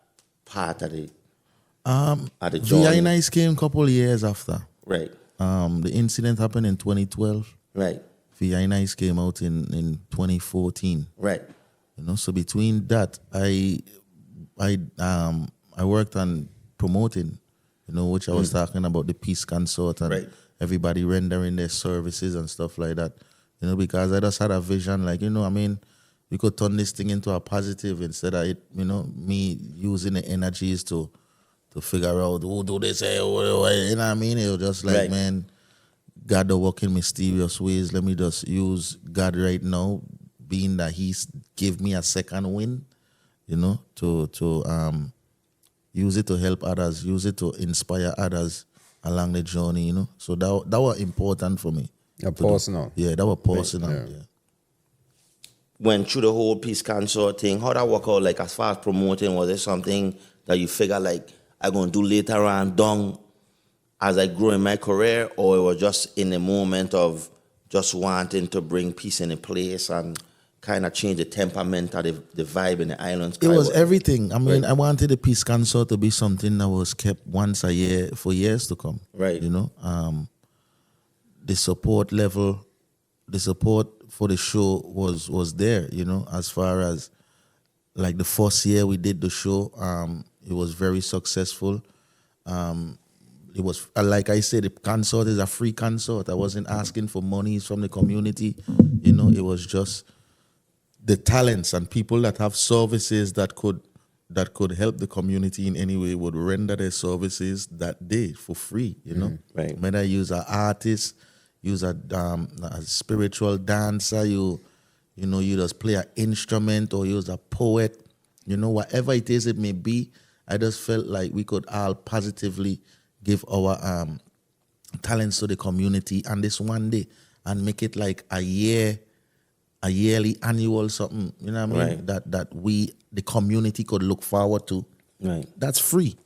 part of the VI Nice came a couple of years after. Right. The incident happened in 2012. Right. VI Nice came out in 2014. Right. You know, so between that, I worked on promoting, you know, which I was talking about, the Peace Consort and everybody rendering their services and stuff like that. You know, because I just had a vision, like, you know, I mean, we could turn this thing into a positive instead of it, you know, me using the energies to figure out who do this, you know what I mean? It was just like, man, God will work in mysterious ways. Let me just use God right now, being that He's give me a second wind, you know, to use it to help others, use it to inspire others along the journey, you know. So that was important for me. Personal. Yeah, that was personal. Yeah. went through the whole peace consort thing, how that work out? Like as far as promoting, was it something that you figure like I'm gonna do later on down as I grow in my career, or it was just in the moment of just wanting to bring peace in a place and kind of change the temperament of the vibe in the islands? It was everything. I mean, I wanted the peace consort to be something that was kept once a year for years to come. Right. You know, the support level, the support for the show was there, you know, as far as like the first year we did the show, it was very successful. It was, like I said, the consort is a free consort. I wasn't asking for monies from the community. You know, it was just the talents and people that have services that could help the community in any way would render their services that day for free, you know. Right. Whether you use an artist, use a spiritual dancer, you just play an instrument or use a poet, you know, whatever it is it may be. I just felt like we could all positively give our talents to the community and this one day and make it like a yearly annual something, you know what I mean? Right. That we, the community, could look forward to. Right. That's free,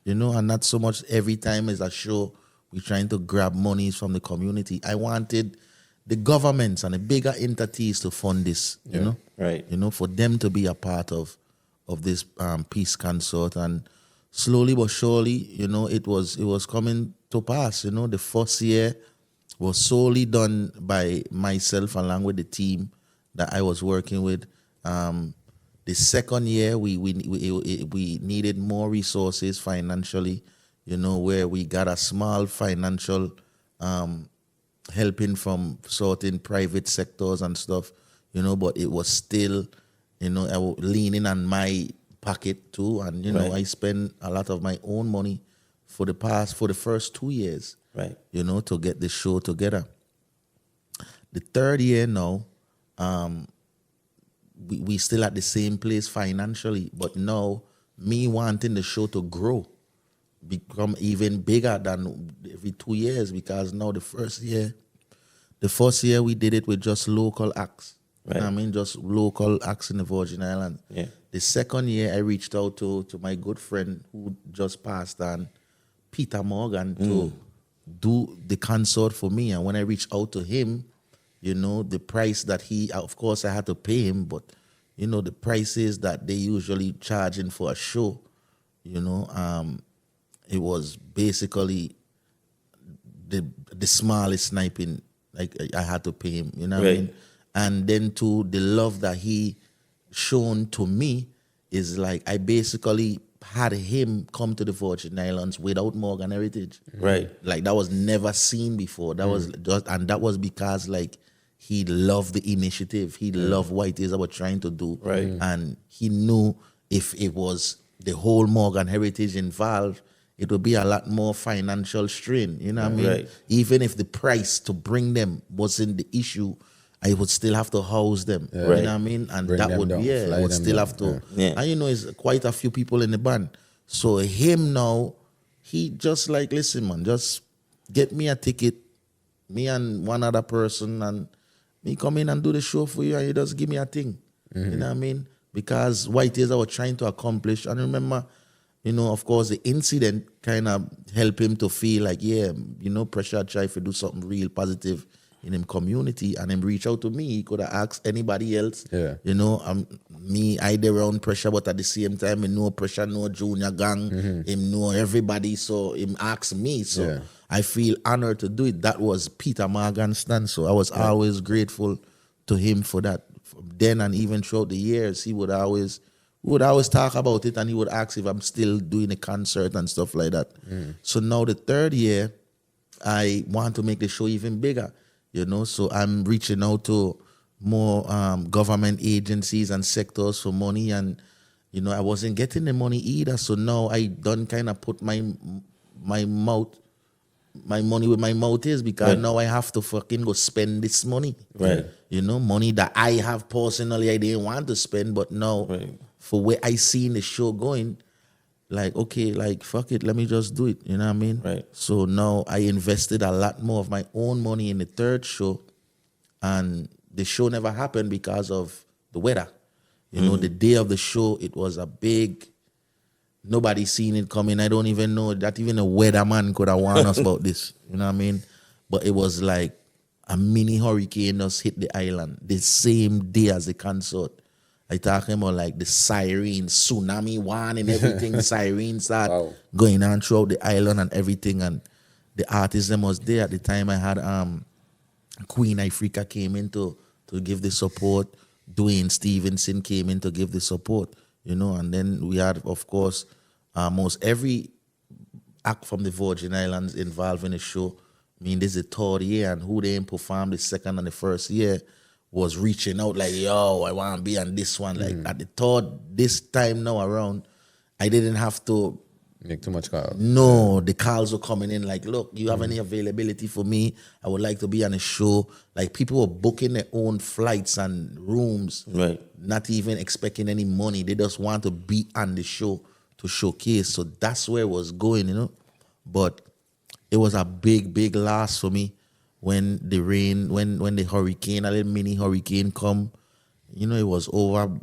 you know, and not so much every time is a show we're trying to grab monies from the community. I wanted the governments and the bigger entities to fund this, you know? Right. You know, for them to be a part of this peace consort. And slowly but surely, you know, it was coming to pass. You know, the first year was solely done by myself along with the team that I was working with. The second year, we needed more resources financially, you know, where we got a small financial helping from certain private sectors and stuff, you know, but it was still, you know, I was leaning on my pocket too, and you know, I spent a lot of my own money for the first 2 years, right, you know, to get the show together. The third year now, we still at the same place financially, but now me wanting the show to grow, become even bigger than every 2 years, because now the first year we did it with just local acts. Right. You know what I mean, just local acts in the Virgin Islands. Yeah. The second year I reached out to my good friend who just passed on, Peter Morgan, to do the consort for me. And when I reached out to him, you know, the price that of course I had to pay him, but you know, the prices that they usually charging for a show, you know, it was basically the smallest sniping. Like I had to pay him, you know what I mean? And then too, the love that he shown to me is like I basically had him come to the Virgin Islands without Morgan Heritage. Right. Like that was never seen before. That was just, and that was because like he loved the initiative. He loved what it is I was trying to do. Right. And he knew if it was the whole Morgan Heritage involved, it would be a lot more financial strain. You know what I mean? Right. Even if the price to bring them wasn't the issue, I would still have to house them. You know what I mean? And Bring that them would down, be, I would still down. have to. Yeah. And you know, it's quite a few people in the band. So him now, he just like, listen, man, just get me a ticket, me and one other person, and me come in and do the show for you, and you just give me a thing. You know what I mean? Because what it is I was trying to accomplish. And remember, you know, of course, the incident kind of helped him to feel like, yeah, you know, Pressure try to do something real positive in him community, and him reach out to me. He could have asked anybody else. Yeah. You know, I there around Pressure, but at the same time, I know Pressure, know Junior Gang, him know everybody, so him asked me. So I feel honored to do it. That was Peter Morgan's stand. So I was always grateful to him for that. Then and even throughout the years, we would always talk about it, and he would ask if I'm still doing a concert and stuff like that. So now the third year, I want to make the show even bigger. You know, so I'm reaching out to more government agencies and sectors for money, and you know, I wasn't getting the money either. So now I done kind of put my money where my mouth is, because now I have to fucking go spend this money. Right. You know, money that I have personally I didn't want to spend, but now for where I seen the show going, like, okay, like, fuck it, let me just do it. You know what I mean? Right. So now I invested a lot more of my own money in the third show, and the show never happened because of the weather. You know, the day of the show, it was a big. Nobody seen it coming. I don't even know that even a weatherman could have warned us about this. You know what I mean? But it was like a mini hurricane just hit the island the same day as the concert. I talking about like the siren, tsunami warning, everything. Sirens start going on throughout the island and everything. And the artist them was there at the time. I had Queen Ifrica came in to give the support. Dwayne Stevenson came in to give the support. You know, and then we had, of course, almost every act from the Virgin Islands involved in the show. I mean, this is the third year, and who they performed the second and the first year was reaching out like, yo, I want to be on this one. Like at the third, this time now around, I didn't have to make too much calls. No, the calls were coming in like, look, you have any availability for me? I would like to be on a show. Like people were booking their own flights and rooms, right? Not even expecting any money. They just want to be on the show to showcase. So that's where it was going, you know. But it was a big, big loss for me when the rain, when the hurricane, a little mini hurricane come. You know, it was over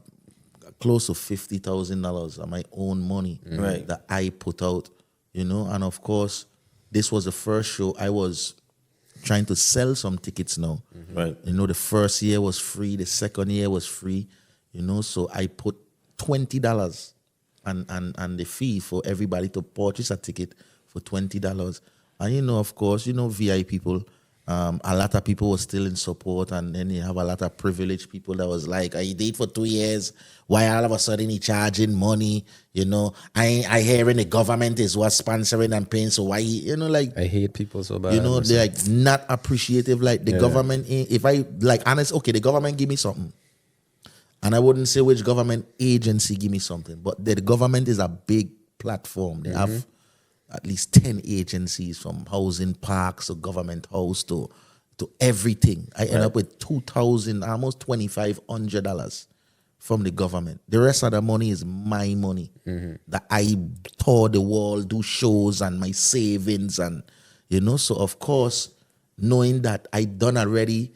close to $50,000 of my own money that I put out, you know. And of course, this was the first show. I was trying to sell some tickets now. Right. You know, the first year was free, the second year was free, you know. So I put $20 and the fee for everybody to purchase a ticket for $20. And you know, of course, you know, VI people, a lot of people were still in support, and then you have a lot of privileged people that was like, I did for 2 years, why all of a sudden he charging money, you know, I hearing the government is what sponsoring and paying, so why, you know, like, I hate people so bad. you know, they're like not appreciative, like the government, if I, like, honest, okay, the government give me something, and I wouldn't say which government agency give me something, but the government is a big platform. They have at least 10 agencies, from housing parks to government house to everything. I end up with $2,000, almost $2,500 from the government. The rest of the money is my money that I tour the world, do shows, and my savings, and you know. So of course, knowing that I done already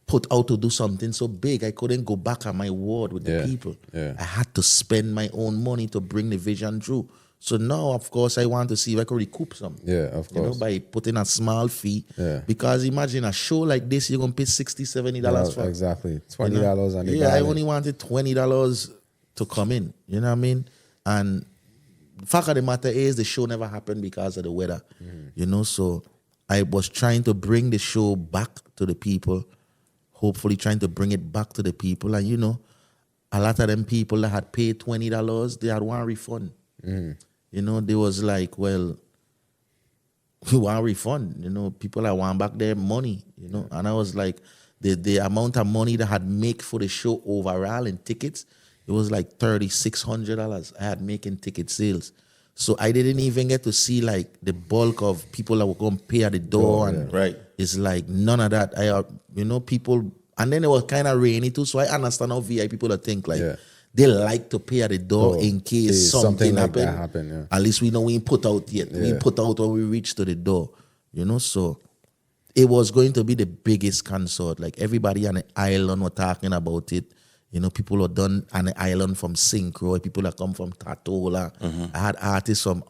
put out to do something so big, I couldn't go back on my word with the people. I had to spend my own money to bring the vision through. So now, of course, I want to see if I could recoup some. Yeah, of course. You know, by putting a small fee. Because imagine a show like this, you're going to pay $60, $70 for. Exactly. $20 you know? on the Yeah, I only wanted $20 to come in. You know what I mean? And the fact of the matter is, the show never happened because of the weather. You know, so I was trying to bring the show back to the people, hopefully trying to bring it back to the people. And, you know, a lot of them people that had paid $20, they had one refund. You know, they was like, well, we want a refund. You know, people that want back their money, you know. And I was like, the amount of money that I had make for the show overall in tickets, it was like $3,600 I had making ticket sales. So I didn't even get to see like the bulk of people that were going to pay at the door. It's like none of that. You know, people, and then it was kind of rainy too. So I understand how VI people that think like, they like to pay at the door in case something like happen. That happen. At least we know we ain't put out yet. We ain't put out when we reach to the door. You know, so it was going to be the biggest concert. Like everybody on the island were talking about it. You know, people were done on the island from St. Croix, people that come from Tatola. I had artists from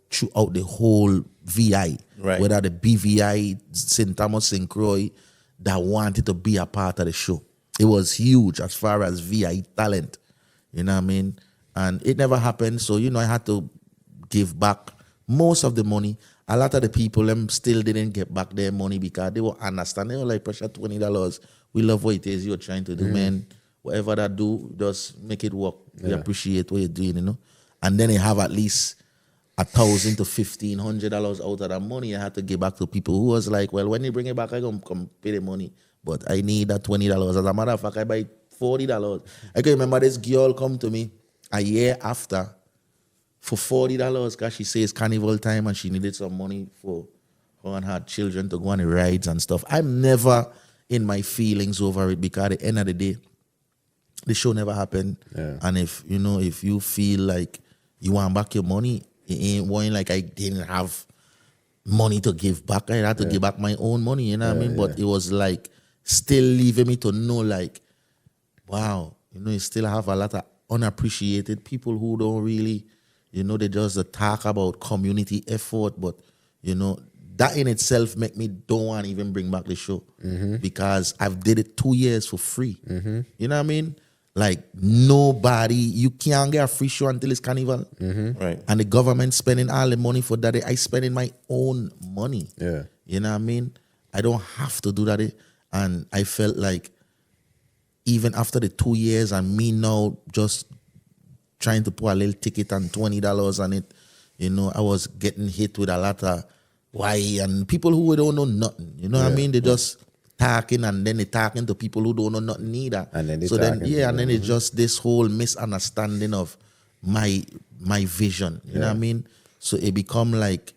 throughout the whole VI, whether the BVI, St. Thomas, St. Croix, that wanted to be a part of the show. It was huge as far as VI talent. You know what I mean? And it never happened. So, you know, I had to give back most of the money. A lot of the people them still didn't get back their money because they were understand. They were like, Pressure, $20. We love what it is you're trying to do, man. Whatever that do, just make it work. We appreciate what you're doing, you know. And then they have at least $1,000 to $1,500 out of that money. I had to give back to people who was like, well, when you bring it back, I gonna come pay the money. But I need that $20. As a matter of fact, I buy $40. I can remember this girl come to me a year after for $40 because she says carnival time and she needed some money for her and her children to go on the rides and stuff. I'm never in my feelings over it because at the end of the day, the show never happened. And if you know, if you feel like you want back your money, it ain't one like I didn't have money to give back. I had to give back my own money, you know what I mean? But it was like still leaving me to know like, wow, You know, you still have a lot of unappreciated people who don't really, you know, they just talk about community effort, but, you know, that in itself make me don't want to even bring back the show because I've did it 2 years for free. You know what I mean? Like nobody, you can't get a free show until it's carnival. Right. And the government spending all the money for that. I spending my own money. Yeah. You know what I mean? I don't have to do that. And I felt like even after the 2 years and me now just trying to put a little ticket and $20 on it, you know, I was getting hit with a lot of why and people who don't know nothing. You know what I mean? They just talking and then they talking to people who don't know nothing either. And then they so then talking and then it's just this whole misunderstanding of my vision. You know what I mean? So it become like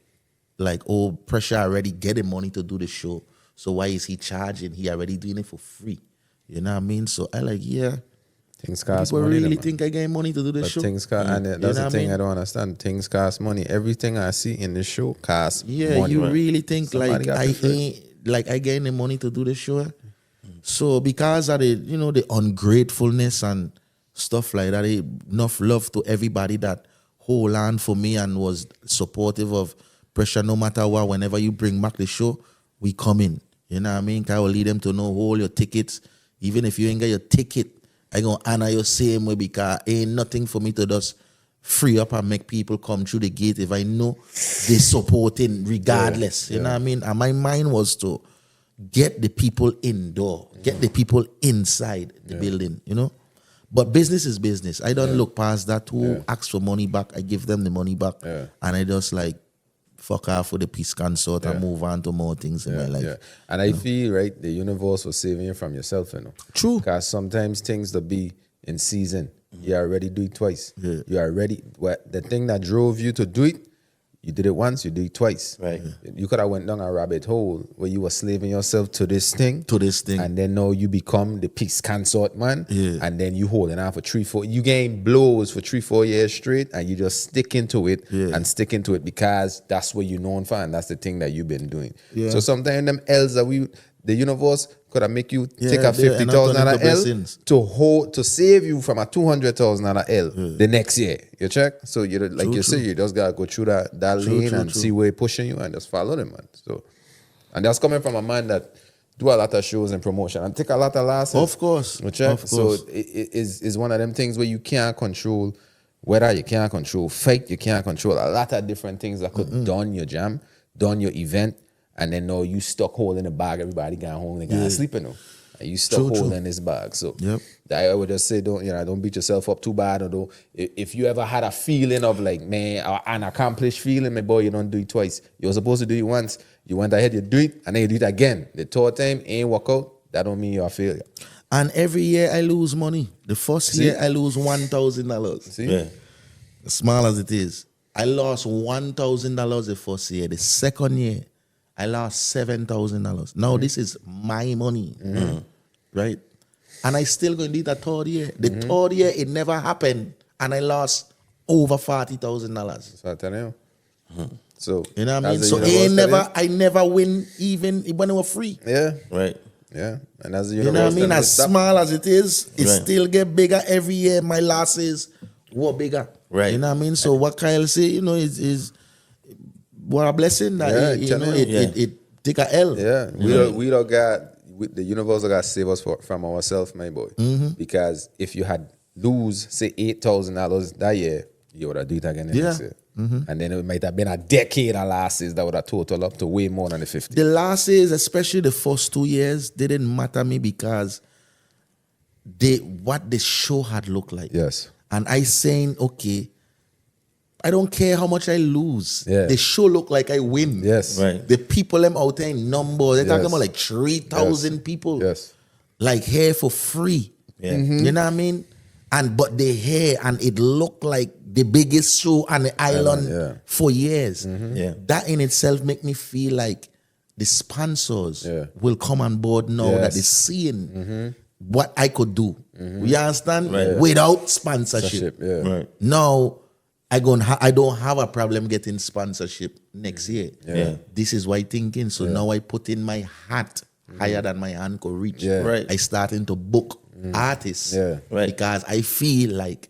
oh, Pressure already getting money to do the show. So why is he charging? He already doing it for free. You know what I mean? So I like, things cost people money. really think I get money to do the But show. things cost, and that's the thing I don't understand. Things cost money. Everything I see in the show costs money. You really think Somebody got to pay. I get the money to do the show? So because of the, you know, the ungratefulness and stuff like that, enough love to everybody that hold on for me and was supportive of Pressure no matter what. Whenever you bring back the show, we come in. You know what I mean? I will lead them to know hold your tickets. Even if you ain't got your ticket, I gonna honor your same way because ain't nothing for me to just free up and make people come through the gate if I know they supporting regardless. You know what I mean? And my mind was to get the people indoor, get the people inside the building, you know? But business is business. I don't look past that. Who asks for money back, I give them the money back. And I just like fuck off with the peace consort and move on to more things in my life. And I feel, right, the universe was saving you from yourself, you know. True. Because sometimes things to be in season, you already do it twice. You already, the thing that drove you to do it, you did it once, you do it twice. Right. You could have went down a rabbit hole where you were slaving yourself to this thing. And then now you become the peace consort man. And then you holding on for 3-4. You gain blows for 3-4 years straight and you just stick into it and stick into it because that's what you're known for and that's the thing that you've been doing. So sometimes them L's that the universe could have make you take a $50,000 L to save you from a $200,000 L the next year. You check? So you say, you just gotta go through that lane and see where it's pushing you and just follow them, man. So, and that's coming from a man that do a lot of shows and promotion and take a lot of losses. Of course. You check? So it is one of them things where you can't control weather, you can't control fate, you can't control a lot of different things that could done your jam, done your event. And then no, you stuck holding the bag. Everybody got home and got sleeping. No, and you stuck holding this bag. So I would just say, don't beat yourself up too bad. Or don't, if you ever had a feeling of like, man, an accomplished feeling, my boy, you don't do it twice. You're supposed to do it once. You went ahead, you do it, and then you do it again. The third time ain't work out. That don't mean you're a failure. And every year I lose money. The first year I lose $1,000. See, as small as it is, I lost $1,000 the first year. The second year, I lost $7,000. Now this is my money, right? And I still going to do that third year. The third year, it never happened, and I lost over $40,000. So I tell you. So you know what I mean? So I never win even when it was free. Yeah, right. Yeah, and as you know what I mean, as small as it is, it still get bigger every year. My losses were bigger. Right. You know what I mean? So what Kyle say, you know, is what a blessing that it take a L. Yeah, we don't got the universe got to save us from ourselves, my boy. Because if you had lose say $8,000 that year, you would have do it again next year. And then it might have been a decade of losses that would have totaled up to way more than the 50. The losses, especially the first 2 years, didn't matter me because what the show had looked like. Yes. And I saying, okay, I don't care how much I lose. Yeah. The show look like I win. Yes. Right. The people them out there in numbers. They're talking about like 3,000 people. Yes. Like here for free. Yeah. You know what I mean? But they here and it looked like the biggest show on the island for years. Yeah. That in itself make me feel like the sponsors will come on board now that they're seeing what I could do. You understand? Right. Without sponsorship. Right. Now I don't have a problem getting sponsorship next year. Yeah. This is why thinking. So now I put in my hat higher than my hand could reach. Right. I starting to book artists. Yeah. Right. Because I feel like,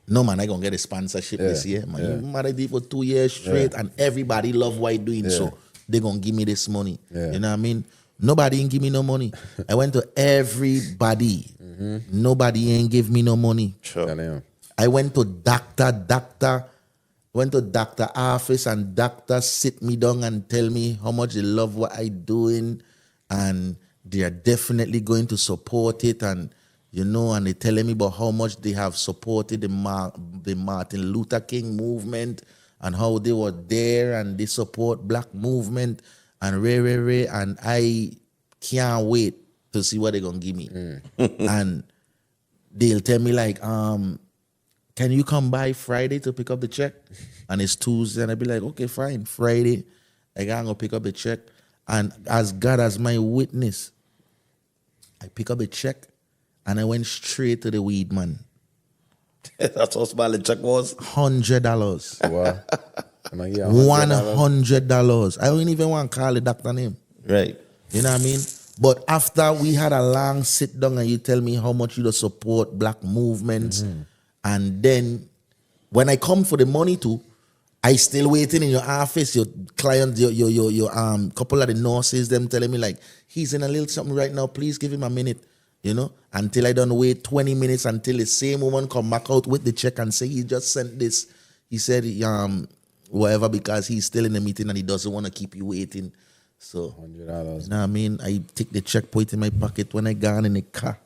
no man, I gonna get a sponsorship this year. Man, you married it for 2 years straight, and everybody love what I doing, so they gonna give me this money. Yeah. You know what I mean? Nobody ain't give me no money. I went to everybody. Nobody ain't give me no money. Sure. I went to doctor office, and doctor sit me down and tell me how much they love what I doing, and they are definitely going to support it, and and they telling me about how much they have supported the Martin Luther King movement, and how they were there and they support black movement and Ray, and I can't wait to see what they're gonna give me. And they'll tell me like, can you come by Friday to pick up the check? And it's Tuesday, and I'll be like, okay, fine. Friday, I gotta go pick up the check. And as God as my witness, I pick up the check, and I went straight to the weed man. That's how small the check was. $100. Wow. $100. I don't even want to call the doctor name. Right. You know what I mean? But after we had a long sit down, and you tell me how much you support black movements, and then when I come for the money too, I still waiting in your office. Your client, your couple of the nurses, them telling me like, he's in a little something right now. Please give him a minute. Until I don't wait 20 minutes until the same woman come back out with the check and say he just sent this. He said whatever, because he's still in the meeting and he doesn't want to keep you waiting. So $100. you know what I mean? I take the check, put it in my pocket when I gone in the car.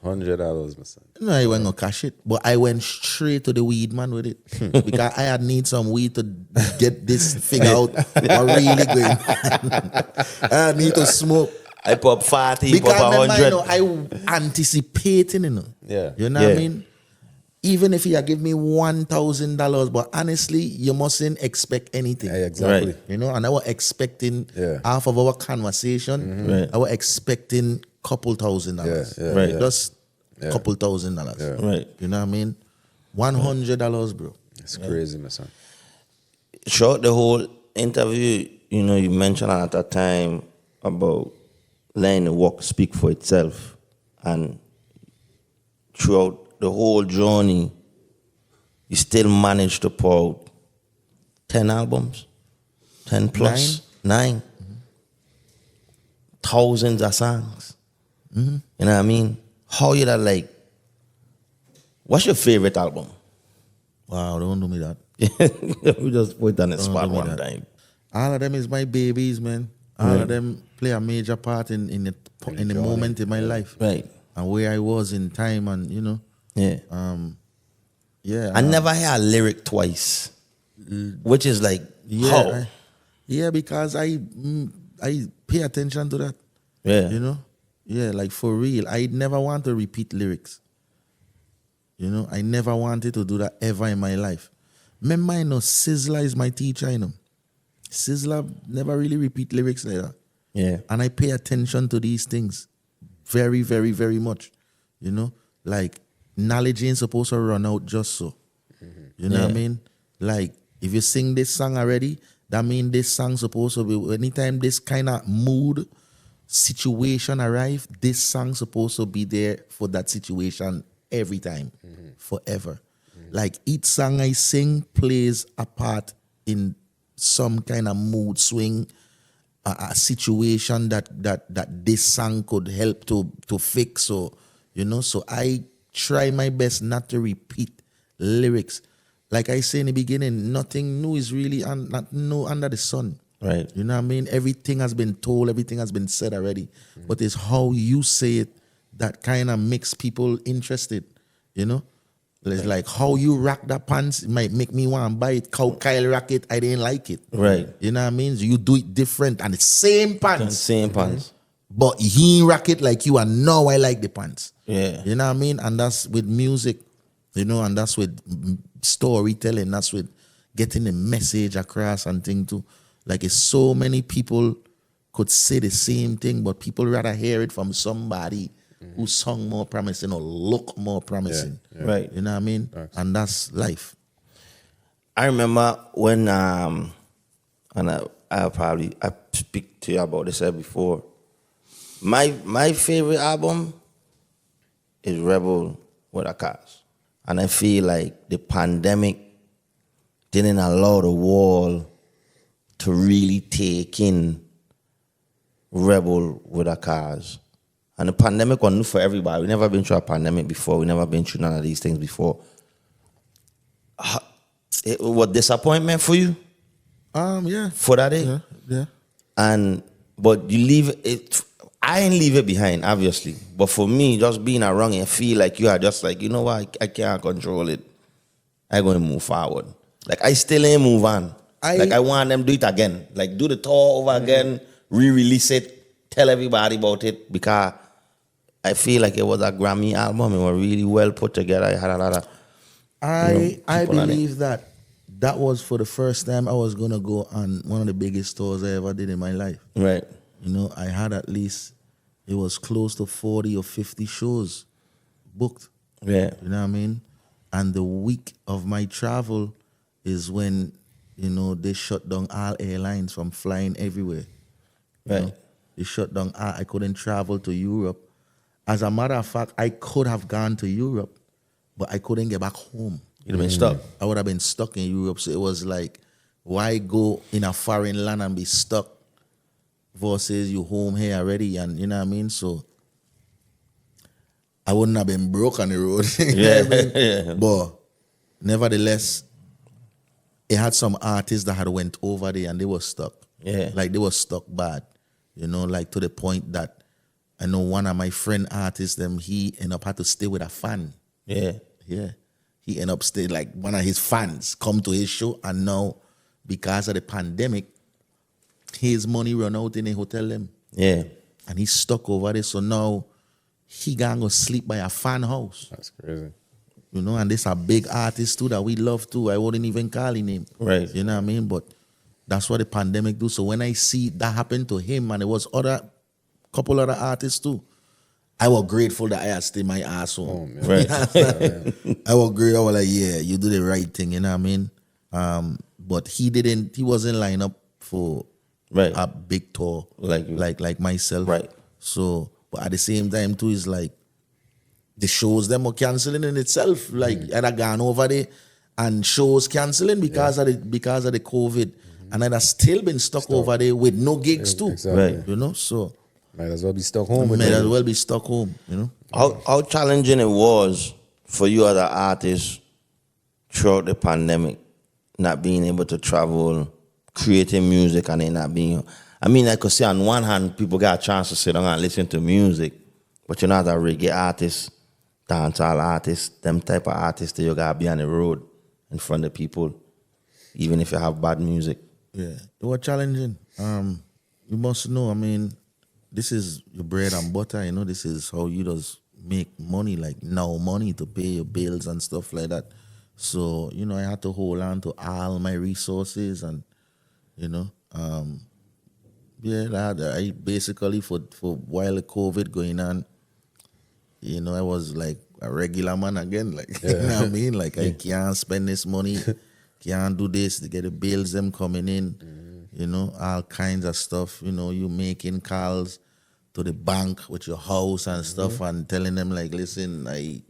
$100, my son. No, I wasn't gonna cash it, but I went straight to the weed man with it because I had need some weed to get this figure out. What really going? I need to smoke. I pop 40, Because pop remember, 100. I anticipating, Yeah. You know what I mean? Even if he had give me $1,000, but honestly, you mustn't expect anything. Yeah, exactly. Right. And I was expecting half of our conversation. Right. I was expecting $2,000. Yeah, Right. Just $2,000. Yeah. Right. You know what I mean? $100, bro. It's crazy, my son. Throughout the whole interview, you mentioned at that time about letting the work speak for itself. And throughout the whole journey, you still managed to pour out 10 albums, 10 plus, 9. Thousands of songs. You know what I mean? How you that like, what's your favorite album? Wow, don't do me that. We just put it on the spot do me one that. time. All of them is my babies, man. All of them play a major part in the moment in my life. Right. And where I was in time, and Yeah. yeah. I never hear a lyric twice, which is like, how? Because I pay attention to that. Yeah. Yeah, like for real. I never want to repeat lyrics. I never wanted to do that ever in my life. Remember, Sizzler is my teacher, Sizzler never really repeat lyrics like that. Yeah. And I pay attention to these things very, very, very much. Like knowledge ain't supposed to run out just so. You know what I mean? Like if you sing this song already, that means this song supposed to be, anytime this kind of mood, situation arrive, this song supposed to be there for that situation every time, forever. Like each song I sing plays a part in some kind of mood swing, a situation that this song could help to fix. So so I try my best not to repeat lyrics. Like I say in the beginning, nothing new is really not new under the sun. Right. You know what I mean? Everything has been told, everything has been said already. But it's how you say it that kind of makes people interested. It's like how you rock that pants might make me want to buy it. How Kyle rock it, I didn't like it. Right. You know what I mean? So you do it different and the same pants. Same pants. But he ain't rock it like you, and now I like the pants. Yeah. You know what I mean? And that's with music, and that's with storytelling, that's with getting the message across and thing too. Like it's so many people could say the same thing, but people rather hear it from somebody who sung more promising or look more promising. Yeah. Right. You know what I mean? Thanks. And that's life. I remember when and I speak to you about this before. My favorite album is rebel with a cause. And I feel like the pandemic didn't allow the world to really take in rebel with a cause. And the pandemic was new for everybody. We never been through a pandemic before. We never been through none of these things before. It was disappointment for you? Yeah. For that day? Yeah. But you leave it. I ain't leave it behind, obviously. But for me, just being around it, I feel like you are just like, you know what, I can't control it. I'm going to move forward. Like, I still ain't move on. I want them to do it again. Like, do the tour over again, re-release it, tell everybody about it, because I feel like it was a Grammy album. It was really well put together. I had a lot of I believe that was for the first time I was gonna go on one of the biggest tours I ever did in my life. Right. I had at least, it was close to 40 or 50 shows booked. Yeah. You know what I mean? And the week of my travel is when, they shut down all airlines from flying everywhere. Right. They shut down all, I couldn't travel to Europe. As a matter of fact, I could have gone to Europe, but I couldn't get back home. You'd have been stuck. I would have been stuck in Europe. So it was like, why go in a foreign land and be stuck versus you home here already? And you know what I mean? So I wouldn't have been broke on the road. You know what I mean? Yeah. But nevertheless, it had some artists that had went over there and they were stuck. Yeah. Like they were stuck bad. Like to the point that I know one of my friend artists, he ended up had to stay with a fan. Yeah. Yeah. He ended up staying, like one of his fans come to his show, and now because of the pandemic, his money run out in a hotel them. Yeah. And he's stuck over there. So now he gonna go sleep by a fan house. That's crazy. And this a big artist too that we love too. I wouldn't even call his name. Right. You know what I mean? But that's what the pandemic do. So when I see that happen to him, and it was couple other artists too, I was grateful that I had stayed my ass home. Oh, right. I was great. I was like, yeah, you do the right thing, you know what I mean? But he wasn't lined up for a big tour like myself. Right. So, but at the same time too, it's like the shows them were canceling in itself. Like I'd have gone over there and shows canceling because of the COVID. And I'd have still been stuck over there with no gigs too. Exactly. Right. So Might as well be stuck home. might as well be stuck home, How challenging it was for you as an artist throughout the pandemic, not being able to travel, creating music, and then not being. I mean, I could say on one hand, people got a chance to sit down and listen to music, but you're not a reggae artist, dancehall artist, them type of artists that you gotta be on the road in front of people, even if you have bad music. yeah, it was challenging. You must know, I mean, this is your bread and butter, this is how you just make money, like now money to pay your bills and stuff like that. So, I had to hold on to all my resources and, I basically for while the COVID going on, I was like a regular man again, like, you know what I mean? Like I can't spend this money, can't do this to get the bills them coming in, all kinds of stuff, you making calls to the bank with your house and stuff and telling them like, listen, I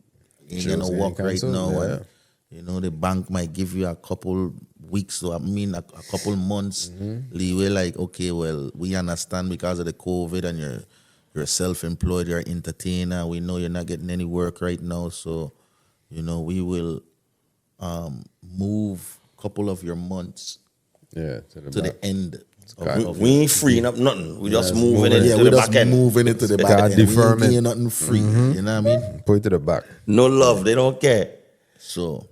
ain't gonna work right now. Yeah. And, the bank might give you a couple weeks or a couple months leeway, like, okay, well, we understand because of the COVID and you're self-employed, you're an entertainer, we know you're not getting any work right now, so, we will move a couple of your months to the end. We ain't freeing up nothing. We just moving it to we the just back end. moving it to the back end. We ain't getting nothing free. You know what I mean? Put it to the back. No love. They don't care. So,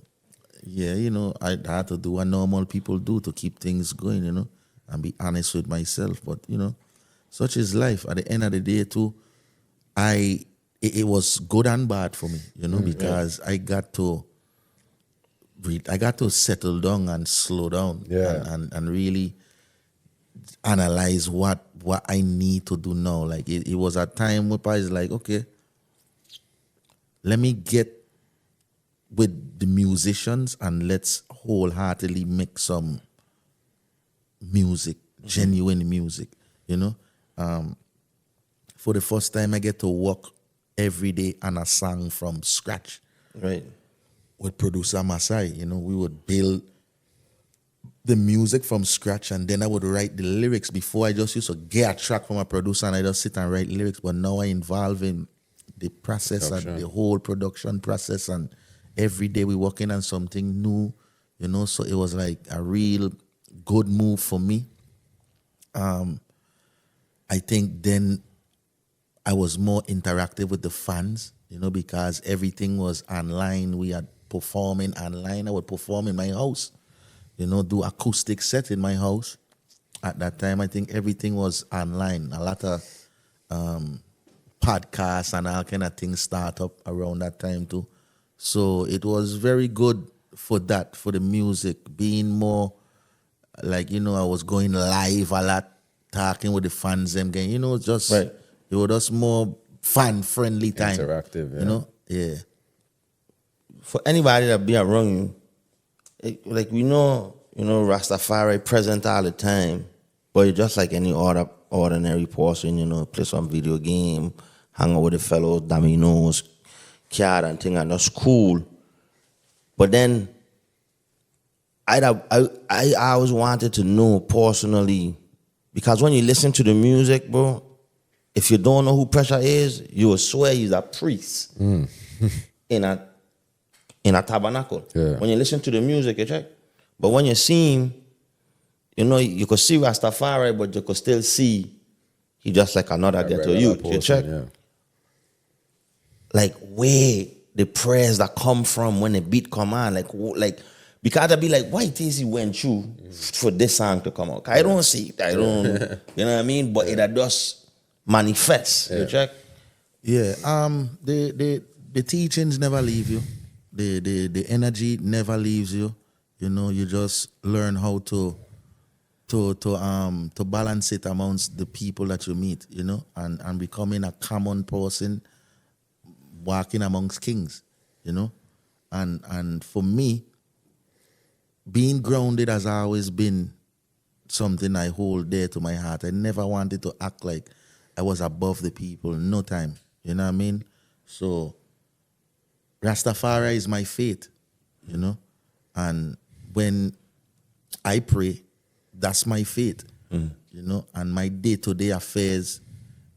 yeah, I had to do what normal people do to keep things going, and be honest with myself. But, such is life. At the end of the day, too, it was good and bad for me, because I got to settle down and slow down and really analyze what I need to do now. Like it was a time where I was like, okay, let me get with the musicians and let's wholeheartedly make some music, genuine music, For the first time I get to work every day on a song from scratch. Right. With producer Masai, you know, we would build the music from scratch, and then I would write the lyrics. Before, I just used to get a track from a producer and I just sit and write lyrics, but now I involve in the process and the whole production process, and every day we're working on something new, you know, so it was like a real good move for me. I think then I was more interactive with the fans, you know, because everything was online. We had performing online. I would perform in my house, you know, do acoustic set in my house. At that time, I think everything was online. A lot of podcasts and all kind of things start up around that time too. So it was very good for that, for the music, being more like, you know, I was going live a lot, talking with the fans, them again, you know, just, it was just more fan-friendly time. Interactive, you know? Yeah. For anybody that be around you, like we know, you know, Rastafari present all the time, but you're just like any other ordinary person, you know, play some video game, hang out with the fellows, dominoes, card and thing, and that's cool. But then I always wanted to know personally, because when you listen to the music, bro, if you don't know who Pressure is, you will swear he's a priest in a tabernacle. Yeah. When you listen to the music, you check. But when you see him, you know, you could see Rastafari, but you could still see he just like another ghetto youth. You check. Yeah. Like where the prayers that come from when the beat come on, like because I'd be like, why he went through for this song to come out? I don't see it. I don't, you know what I mean? But it does manifest. You check. Yeah. The teachings never leave you. The energy never leaves you. You know, you just learn how to balance it amongst the people that you meet, you know, and becoming a common person walking amongst kings, you know. And for me, being grounded has always been something I hold dear to my heart. I never wanted to act like I was above the people, no time. You know what I mean? So Rastafari is my faith, you know. And when I pray, that's my faith, you know. And my day-to-day affairs,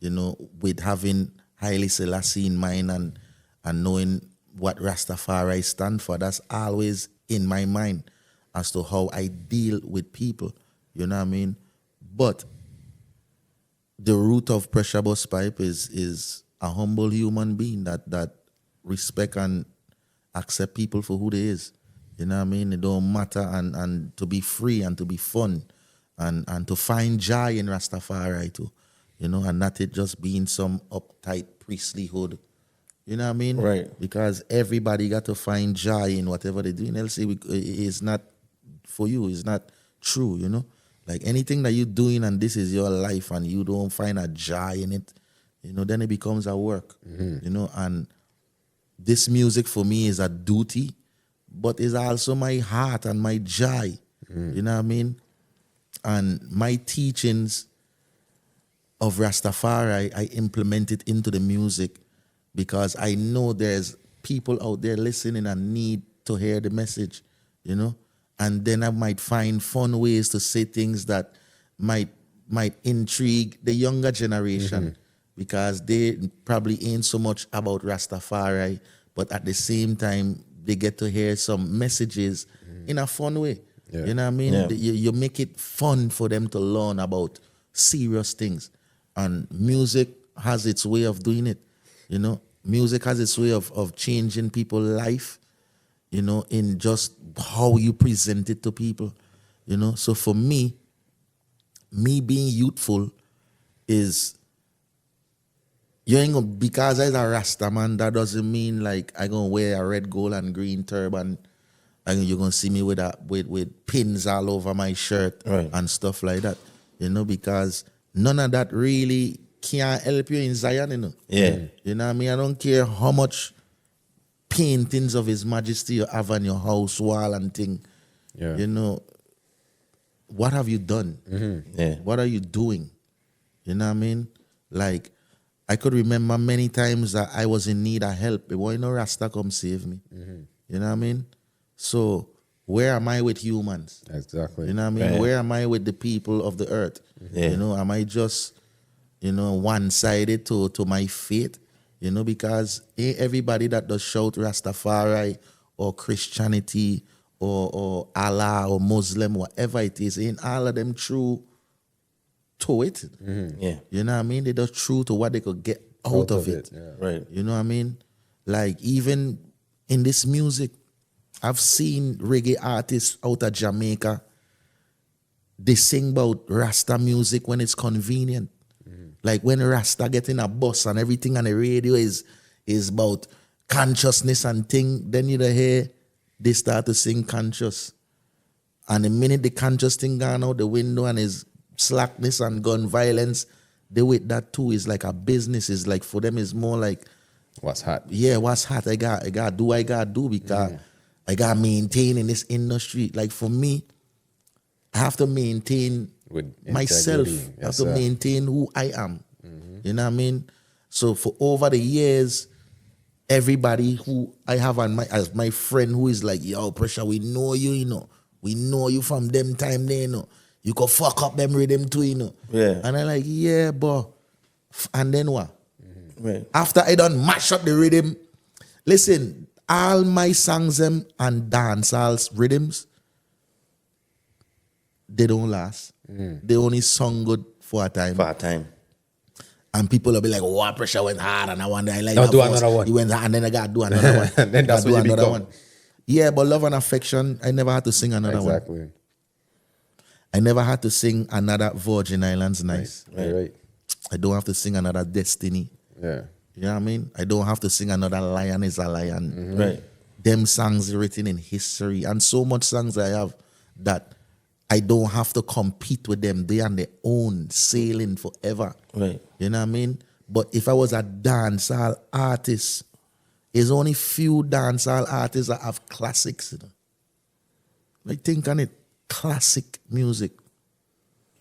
you know, with having Haile Selassie in mind and knowing what Rastafari stand for, that's always in my mind as to how I deal with people, you know what I mean? But the root of Pressure Busspipe is a humble human being that respect and accept people for who they is. You know what I mean? It don't matter, and to be free and to be fun and to find joy in Rastafari too. You know, and not it just being some uptight priestlyhood. You know what I mean? Right. Because everybody got to find joy in whatever they do. Else it's not for you. It's not true, you know? Like anything that you're doing and this is your life and you don't find a joy in it, you know, then it becomes a work, you know? And this music for me is a duty, but it's also my heart and my joy, you know what I mean? And my teachings of Rastafari, I implement it into the music because I know there's people out there listening and need to hear the message, you know? And then I might find fun ways to say things that might intrigue the younger generation because they probably ain't so much about Rastafari, but at the same time, they get to hear some messages in a fun way. Yeah. You know what I mean? Yeah. You make it fun for them to learn about serious things. And music has its way of doing it. You know, music has its way of changing people's life, you know, in just how you present it to people, you know. So for me being youthful is, you ain't gonna, because I'm a Rasta man, that doesn't mean like I gonna wear a red, gold, and green turban and you're gonna see me with pins all over my shirt and stuff like that, you know, because none of that really can help you in Zion, you know. Yeah. You know what I mean? I don't care how much paintings of His Majesty you have on your house wall and thing. Yeah. You know, what have you done? Yeah. What are you doing? You know what I mean? Like, I could remember many times that I was in need of help. But why no Rasta come save me? You know what I mean? So where am I with humans? Exactly. You know what I mean? Right. Where am I with the people of the earth? Yeah. You know, am I just, one-sided to my fate? You know, because ain't everybody that does shout Rastafari or Christianity or Allah or Muslim, whatever it is, ain't all of them true to it. Yeah. You know what I mean? They just true to what they could get out of it. Yeah. Right. You know what I mean? Like even in this music, I've seen reggae artists out of Jamaica. They sing about Rasta music when it's convenient. Like when Rasta get in a bus and everything on the radio is about consciousness and thing, then you hear they start to sing conscious. And the minute the conscious thing gone out the window and is slackness and gun violence, they with that too is like a business. Is like for them is more like What's hot? yeah, what's hot? I got do because I got maintain in this industry. Like for me, I have to maintain With myself. integrity. I have Yes, to sir. maintain who I am. You know what I mean? So for over the years, everybody who I have as my friend who is like, yo, Pressure, we know you, We know you from them time there, You could fuck up them rhythm too, Yeah. And I'm like, yeah, but and then what? Right. After I done mash up the rhythm, listen, all my songs them and dancehall rhythms, they don't last. They only song good for a time. For a time. And people will be like, oh, Pressure went hard, and I wonder, I like Now that do voice. another one. He went hard, and then I got to do another one. And then that's Gotta what do you another become. one. Yeah, but Love and Affection, I never had to sing another one. Exactly. I never had to sing another Virgin Islands Nice. Right. I don't have to sing another Destiny. Yeah. You know what I mean? I don't have to sing another Lion is a Lion. Right. Them songs written in history. And so much songs I have that I don't have to compete with them. They on their own, sailing forever. Right. You know what I mean? But if I was a dancehall artist, there's only few dancehall artists that have classics. Like think on it. Classic music.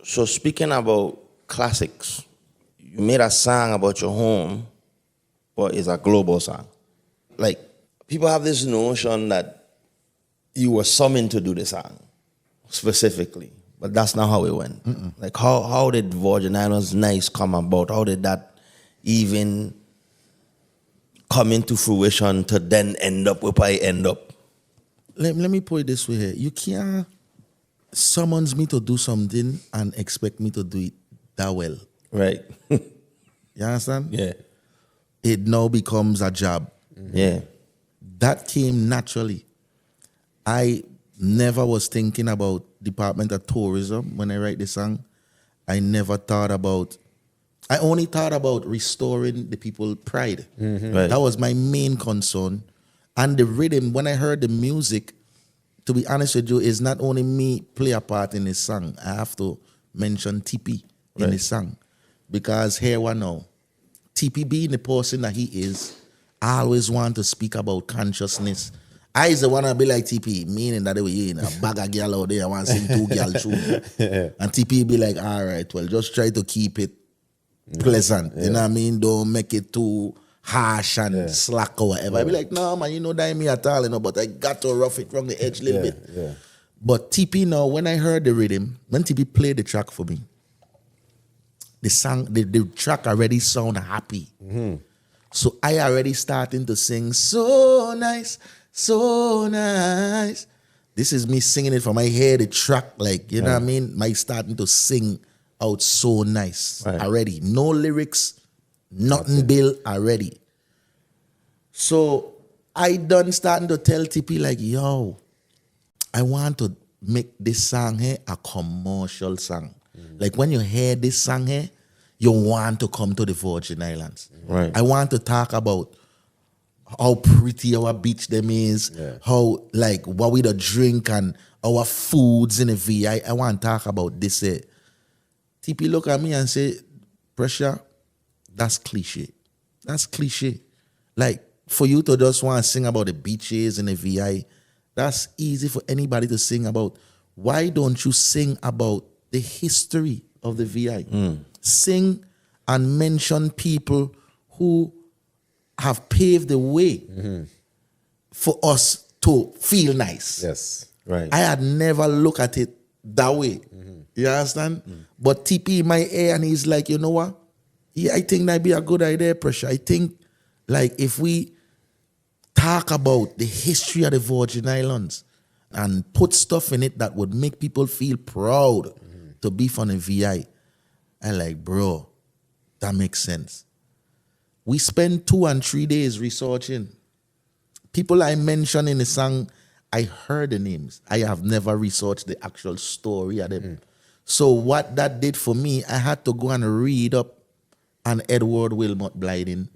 So speaking about classics, you made a song about your home, but it's a global song. Like, people have this notion that you were summoned to do the song specifically, but that's not how it went. Like, how did Virgin Islands Nice come about? How did that even come into fruition to then end up where I end up? Let me put it this way here. You can't summons me to do something and expect me to do it that well. Right. You understand? Yeah. It now becomes a job. Yeah. That came naturally. I never was thinking about Department of Tourism when I write the song. I only thought about restoring the people's pride. Right. That was my main concern. And the rhythm, when I heard the music, to be honest with you, is not only me play a part in this song. I have to mention TP in the song. Because here we now, TP being the person that he is, I always want to speak about consciousness. I used to want to be like TP, meaning that they were a bag of girl out there, I want to sing 2 girl tune. And TP be like, all right, well, just try to keep it pleasant. You know what I mean? Don't make it too harsh and slack or whatever. I be like, no, man, that ain't me at all, but I got to rough it from the edge a little bit. Yeah. But TP now, when I heard the rhythm, when TP played the track for me, the song, the track already sound happy. So I already starting to sing, so nice, so nice. This is me singing it from my head, the track, like, you know what I mean? My starting to sing out so nice already. No lyrics, nothing built already. So I done starting to tell TP like, yo, I want to make this song here a commercial song. Like when you hear this song here, you want to come to the Virgin Islands. Right. I want to talk about how pretty our beach them is, how like what we the drink and our foods in the VI. I want to talk about this. TP look at me and say, Pressure, that's cliche. That's cliche. Like for you to just want to sing about the beaches in the VI, that's easy for anybody to sing about. Why don't you sing about the history of the VI? Sing and mention people who have paved the way for us to feel nice. Yes. Right. I had never looked at it that way. You understand? But TP in my ear, and he's like, you know what? Yeah, I think that'd be a good idea, Pressure. I think, like, if we talk about the history of the Virgin Islands and put stuff in it that would make people feel proud to be from the VI, I'm like, bro, that makes sense. We spend 2 and 3 days researching. People I mentioned in the song, I heard the names. I have never researched the actual story of them. So what that did for me, I had to go and read up on Edward Wilmot Blyden.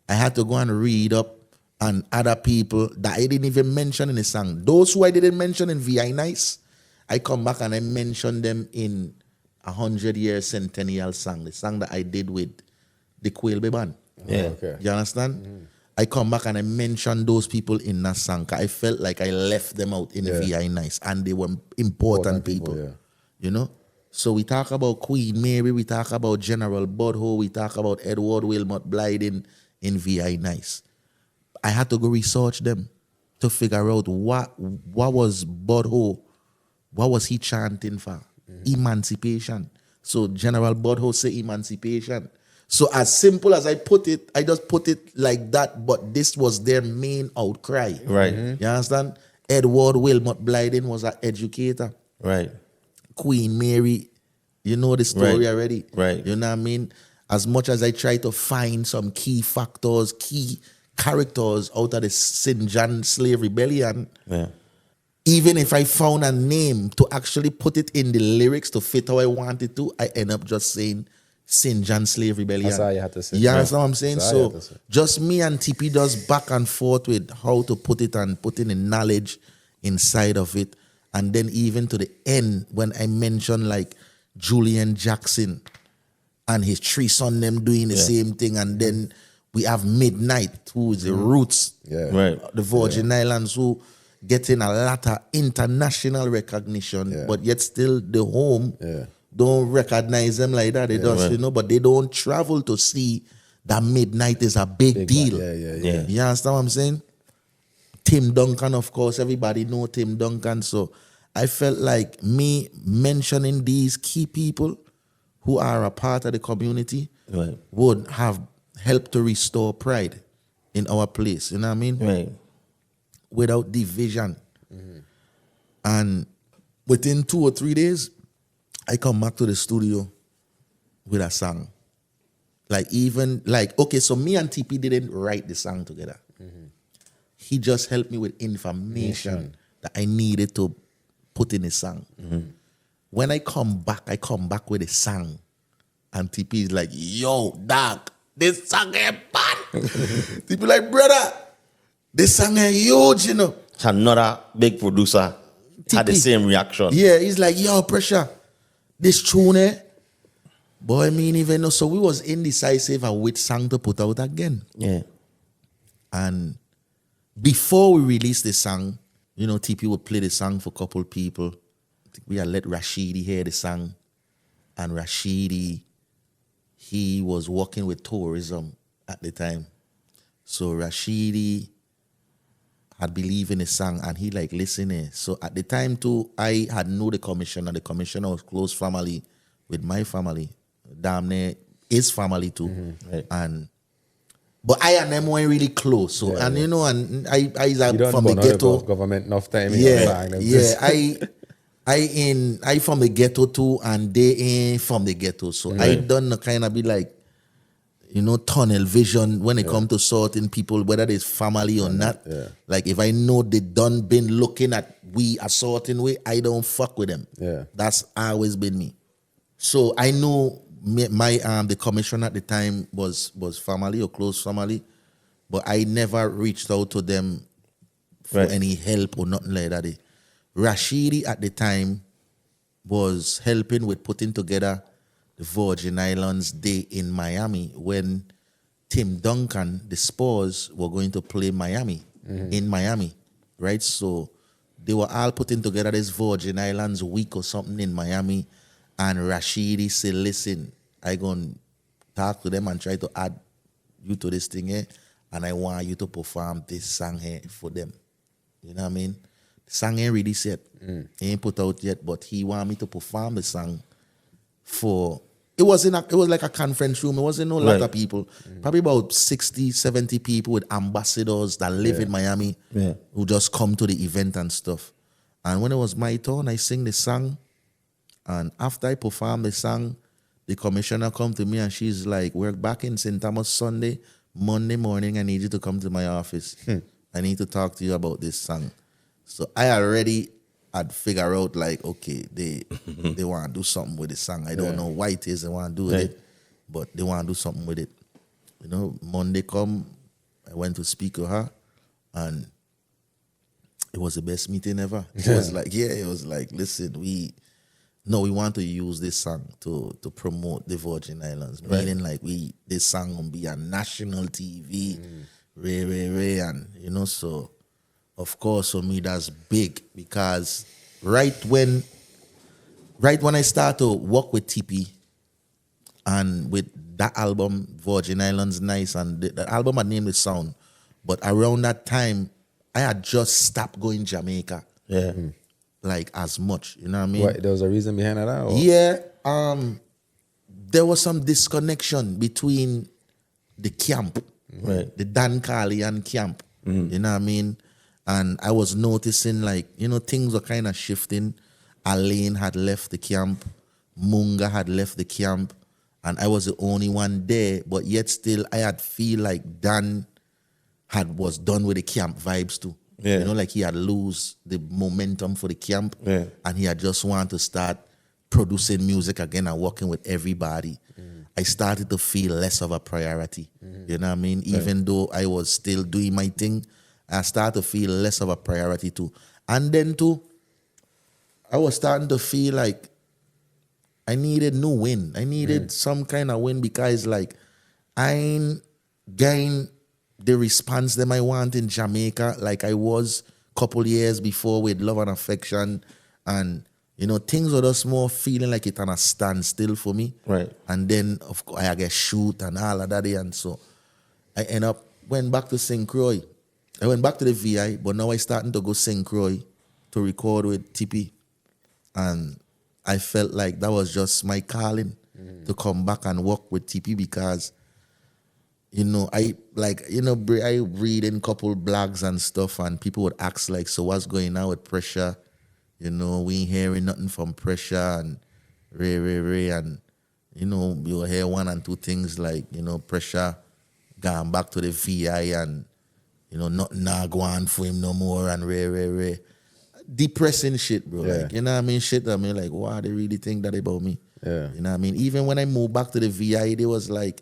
I had to go and read up on other people that I didn't even mention in the song. Those who I didn't mention in VI Nice, I come back and I mention them in 100-year centennial song, the song that I did with the Quailby Band. Yeah. Okay. You understand? I come back and I mention those people in that song. I felt like I left them out in the VI Nice, and they were important people. Yeah. You know? So we talk about Queen Mary, we talk about General Budho, we talk about Edward Wilmot Blyden in VI Nice. I had to go research them to figure out what was Budho, what was he chanting for? Emancipation. So General Budho say emancipation. So as simple as I put it, I just put it like that, but this was their main outcry. Right. You understand? Edward Wilmot Blyden was an educator. Right. Queen Mary, you know the story already. Right. You know what I mean? As much as I try to find some key factors, key characters out of the St. John Slave Rebellion, Yeah. even if I found a name to actually put it in the lyrics to fit how I wanted to, I end up just saying St. John Slave Rebellion. That's all you had to say. You understand what I'm saying? That's all you So had to say. just me and TP does back and forth with how to put it and putting the knowledge inside of it. And then even to the end, when I mention like Julian Jackson and his 3 sons, them doing the same thing, and then we have Midnight, who is the Roots, Right. the Virgin Islands, who getting a lot of international recognition, but yet still the home don't recognize them like that. They just, you know, but they don't travel to see that Midnight is a big deal. Yeah. You understand what I'm saying? Tim Duncan, of course, everybody know Tim Duncan. So I felt like me mentioning these key people who are a part of the community would have helped to restore pride in our place. You know what I mean? Right. Without division. And within 2 or 3 days, I come back to the studio with a song. Okay, so me and TP didn't write the song together. He just helped me with information that I needed to put in the song. When I come back with a song. And TP is like, yo, dog, this song ain't bad. TP like, brother, this song ain't huge, you know. So another big producer had the TP. same reaction. Yeah, he's like, yo, Pressure, this tune, boy, I mean, even though, so we was indecisive of which song to put out again. Yeah. And before we released the song, you know, TP would play the song for a couple people. I think we had let Rashidi hear the song. And Rashidi, he was working with tourism at the time. So Rashidi had believed in the song and he like listening. So at the time too, I had know the commissioner. The commissioner was close family with my family. Damn near his family too. Right. But I and them weren't really close. So you know, and I You don't from the ghetto. government enough time. I from the ghetto too, and they ain't from the ghetto. So I done kind of be like, you know, tunnel vision when it come to sorting people, whether it's family or not. Like if I know they done been looking at we a certain way, I don't fuck with them. That's always been me. So I know my the commissioner at the time was family or close family, but I never reached out to them for any help or nothing like that. Rashidi at the time was helping with putting together the Virgin Islands Day in Miami when Tim Duncan, the Spurs, were going to play Miami, in Miami, right? So they were all putting together this Virgin Islands week or something in Miami, and Rashidi said, listen, I gonna talk to them and try to add you to this thing here, and I want you to perform this song here for them. You know what I mean? The song ain't really set. He ain't put out yet, but he want me to perform the song for... It was like a conference room. It wasn't no lot of people. Probably about 60, 70 people with ambassadors that live in Miami who just come to the event and stuff. And when it was my turn, I sing the song. And after I perform the song, the commissioner come to me and she's like, we're back in St. Thomas Sunday, Monday morning. I need you to come to my office. I need to talk to you about this song. So I already had figured out like, okay, they want to do something with the song. I don't know why it is they want to do with it, but they want to do something with it. You know, Monday come, I went to speak to her, and it was the best meeting ever. It was like, listen, we want to use this song to promote the Virgin Islands. Meaning like this song will be on national TV, Ray, and you know, so of course for me that's big, because right when I start to work with TP and with that album Virgin Islands Nice, and the album I named it Sound, but around that time I had just stopped going Jamaica. Like as much, you know what I mean? What, there was a reason behind that? Or? Yeah, there was some disconnection between the camp, the Dan Carlian camp, you know what I mean? And I was noticing like, you know, things were kind of shifting. Alain had left the camp, Munga had left the camp, and I was the only one there, but yet still I had feel like Dan was done with the camp vibes too. You know, like he had lose the momentum for the camp, and he had just want to start producing music again and working with everybody. I started to feel less of a priority. You know what I mean? Even though I was still doing my thing, I started to feel less of a priority too. And then too, I was starting to feel like I needed new win. I needed some kind of win, because like I ain't gained the response them I want in Jamaica like I was a couple years before with Love and Affection, and you know, things were just more feeling like it on a standstill for me. And then of course I get shoot and all of that, and so I went back to St. Croix. I went back to the VI, but now I starting to go St. Croix to record with TP, and I felt like that was just my calling to come back and work with TP, because you know, I read in couple blogs and stuff, and people would ask like, so what's going on with Pressure? You know, we ain't hearing nothing from Pressure and Ray, and you know, you'll hear one and two things like, you know, Pressure gone back to the VI, and you know, nothing not going for him no more, and Ray. Depressing shit, bro. Like, you know what I mean? Shit, I mean, like, wow, they really think that about me. You know what I mean? Even when I moved back to the VI, they was like,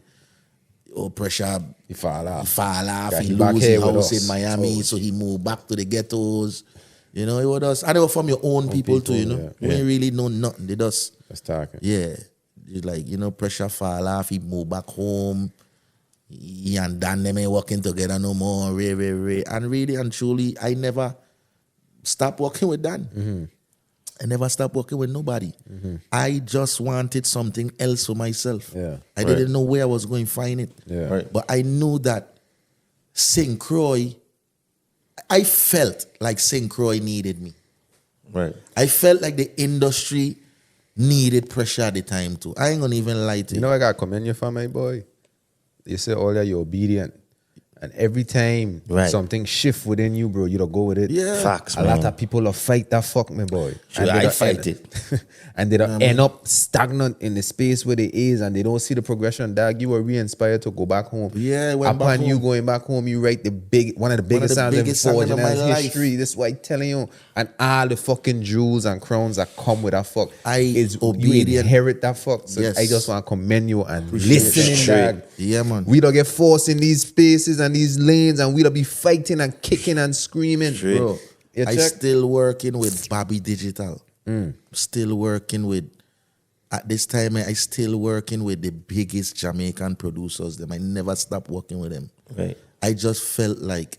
oh, Pressure, he fall off, he lose his house in Miami, so he moved back to the ghettos. You know, it was us. And they were from your own people too, you know. We ain't really know nothing. They just, like, you know, Pressure fall off, he moved back home. He and Dan, them ain't working together no more, Ray. And really and truly, I never stopped working with Dan. I never stopped working with nobody. I just wanted something else for myself. I didn't know where I was going to find it. But I knew that St. Croix, I felt like St. Croix needed me. I felt like the industry needed Pressure at the time too. I ain't going to even lie to you. You know, I got to commend you for my boy. You say earlier you're obedient. And every time something shift within you, bro, you don't go with it. Facts, a lot of people will fight that fuck, my boy. And I fight it. And they don't end up stagnant in the space where they is, and they don't see the progression. Dog, you were re-inspired to go back home. Upon you going back home, you write one of the biggest songs in Virgin Islands history. That's why I'm telling you. And all the fucking jewels and crowns that come with that fuck. You inherit that fuck. So I just want to commend you and listening, dog. Yeah, man. We don't get forced in these spaces and these lanes, and we don't be fighting and kicking and screaming. Bro, I still working with Bobby Digital. Still working with, at this time, I still working with the biggest Jamaican producers. Them. I never stopped working with them. I just felt like